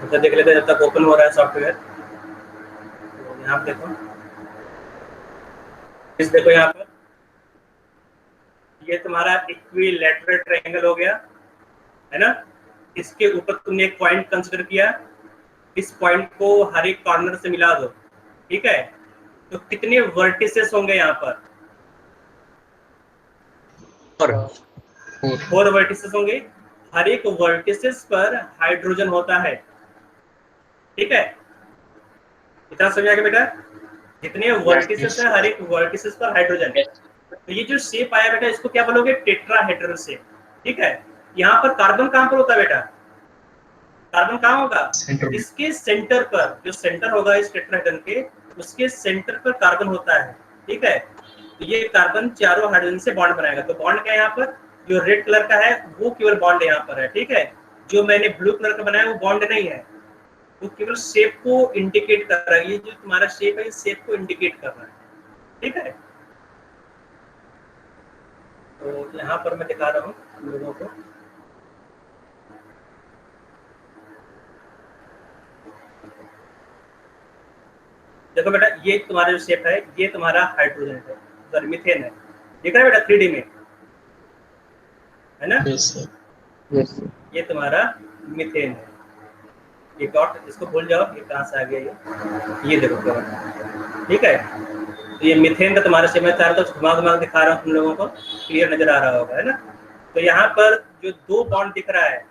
तो देख लेते हैं जब तक ओपन हो रहा है सॉफ्टवेयर। तो यहाँ पे देखो, इस देखो यहाँ पर ये तुम्हारा इक्विलैटरल ट्रायंगल हो गया, है ना। इसके ऊपर तुमने एक पॉइंट कंसीडर किया, इस पॉइंट को हर एक कॉर्नर से मिला दो। ठीक है, तो कितने वर्टिसेस होंगे यहाँ पर? 4 वर्टिसेस होंगे। हर एक वर्टिसेस पर हाइड्रोजन होता है। ठीक है, इतना समझ आ गया बेटा? जितने वर्टिसेस है हर एक वर्टिसेस पर हाइड्रोजन है। तो ये जो शेप आया बेटा, इसको क्या बोलोगे? Tetrahedral shape. ठीक है, यहाँ पर कार्बन कहाँ पर होता है बेटा? कार्बन कहाँ होगा? इसके सेंटर पर, जो सेंटर होगा इस टेट्राहेड्रल के, उसके सेंटर पर कार्बन होता है। ठीक है, तो ये कार्बन चारों हाइड्रोजन से बॉन्ड बनाएगा। तो बॉन्ड क्या है यहाँ पर? जो रेड कलर का है वो केवल बॉन्ड यहाँ पर है। ठीक है, जो मैंने ब्लू कलर का बनाया वो बॉन्ड नहीं है, वो केवल शेप को इंडिकेट कर रहा है। ये जो तुम्हारा शेप है, ये शेप को इंडिकेट कर रहा है। ठीक है, तो यहाँ पर मैं दिखा रहा हूँ तुम लोगों को। देखो बेटा, ये तुम्हारा जो शेप है, ये तुम्हारा हाइड्रोजन है, सॉरी मीथेन है। दिख रहा है बेटा 3D में, है ना? Yes sir. यस ये तुम्हारा मीथेन है। ये डॉट, इसको भूल जाओ, ये कहाँ से आ गया ये देखो क्या। ठीक है, तो ये मीथेन का तुम्हारा शेप है। चारों तरफ घुमा घुमा दिखा रहा हूँ तुम लोगों को, क्लियर नजर आ रहा होगा, है ना। तो यहाँ पर जो 2 बॉन्ड दिख रहा है,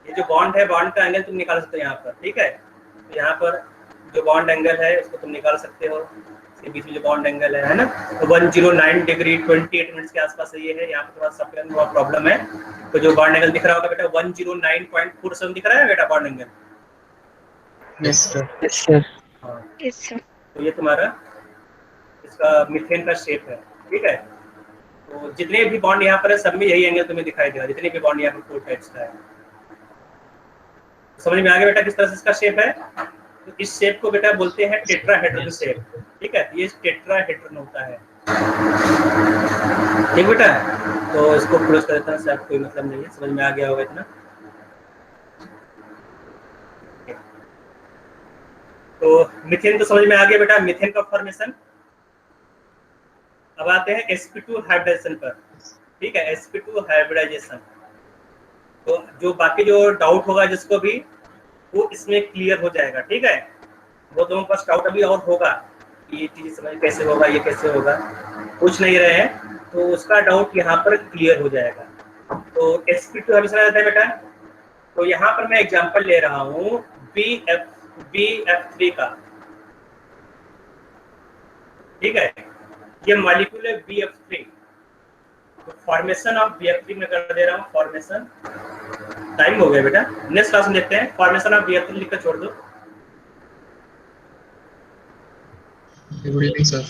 ये जो बॉन्ड है, बॉन्ड का एंगल तुम निकाल सकते हो यहाँ पर। ठीक है, तो यहाँ पर जो बॉन्ड एंगल है उसको तुम निकाल सकते हो। इसके बीच में जो बॉन्ड एंगल है ना, तो 109 डिग्री 28 मिनट्स के आसपास ये है। यहाँ पर थोड़ा सा बहुत प्रॉब्लम है। तो जो बॉन्ड एंगल दिख रहा होगा बेटा, 109.47 दिख रहा है बेटा bond angle. Yes sir. Yes sir. हाँ, यस सर। तो ये तुम्हारा इसका मीथेन का शेप है। ठीक है, तो जितने भी बॉन्ड यहाँ पर है सब में यही एंगल तुम्हें दिखाई देगा, जितने भी बॉन्ड यहाँ पर 4 टाइप्स का है। समझ में आ गया बेटा किस तरह से इसका शेप है? तो इस शेप को बेटा बोलते हैं टेट्राहेड्रल शेप। ठीक है, ये टेट्राहेड्रल होता है। ठीक बेटा, तो इसको क्लोज कर देता हूं, शायद कोई मतलब नहीं है, समझ में आ गया होगा इतना। तो मीथेन तो समझ में आ गया बेटा, मीथेन का फॉर्मेशन। अब आते हैं sp2 हाइब्रिडाइजेशन पर। ठीक है, sp2 हाइब्रिडाइजेशन, तो जो बाकी जो डाउट होगा जिसको भी, वो इसमें क्लियर हो जाएगा। ठीक है, वो दोनों पास डाउट अभी और होगा कि ये चीज समझ कैसे होगा, ये कैसे होगा, पूछ नहीं रहे हैं, तो उसका डाउट यहाँ पर क्लियर हो जाएगा। तो sp2 हमेशा रहता है बेटा। तो यहाँ पर मैं एग्जांपल ले रहा हूँ BF3 का। ठीक है, ये मॉलिक्यूल है BF3। तो फॉर्मेशन ऑफ BF3 में कर दे रहा हूँ फॉर्मेशन। टाइम हो गया बेटा, नेक्स्ट क्लास में देखते हैं। फॉर्मेशन ऑफ BF3 लिखकर छोड़ दो। Good evening sir.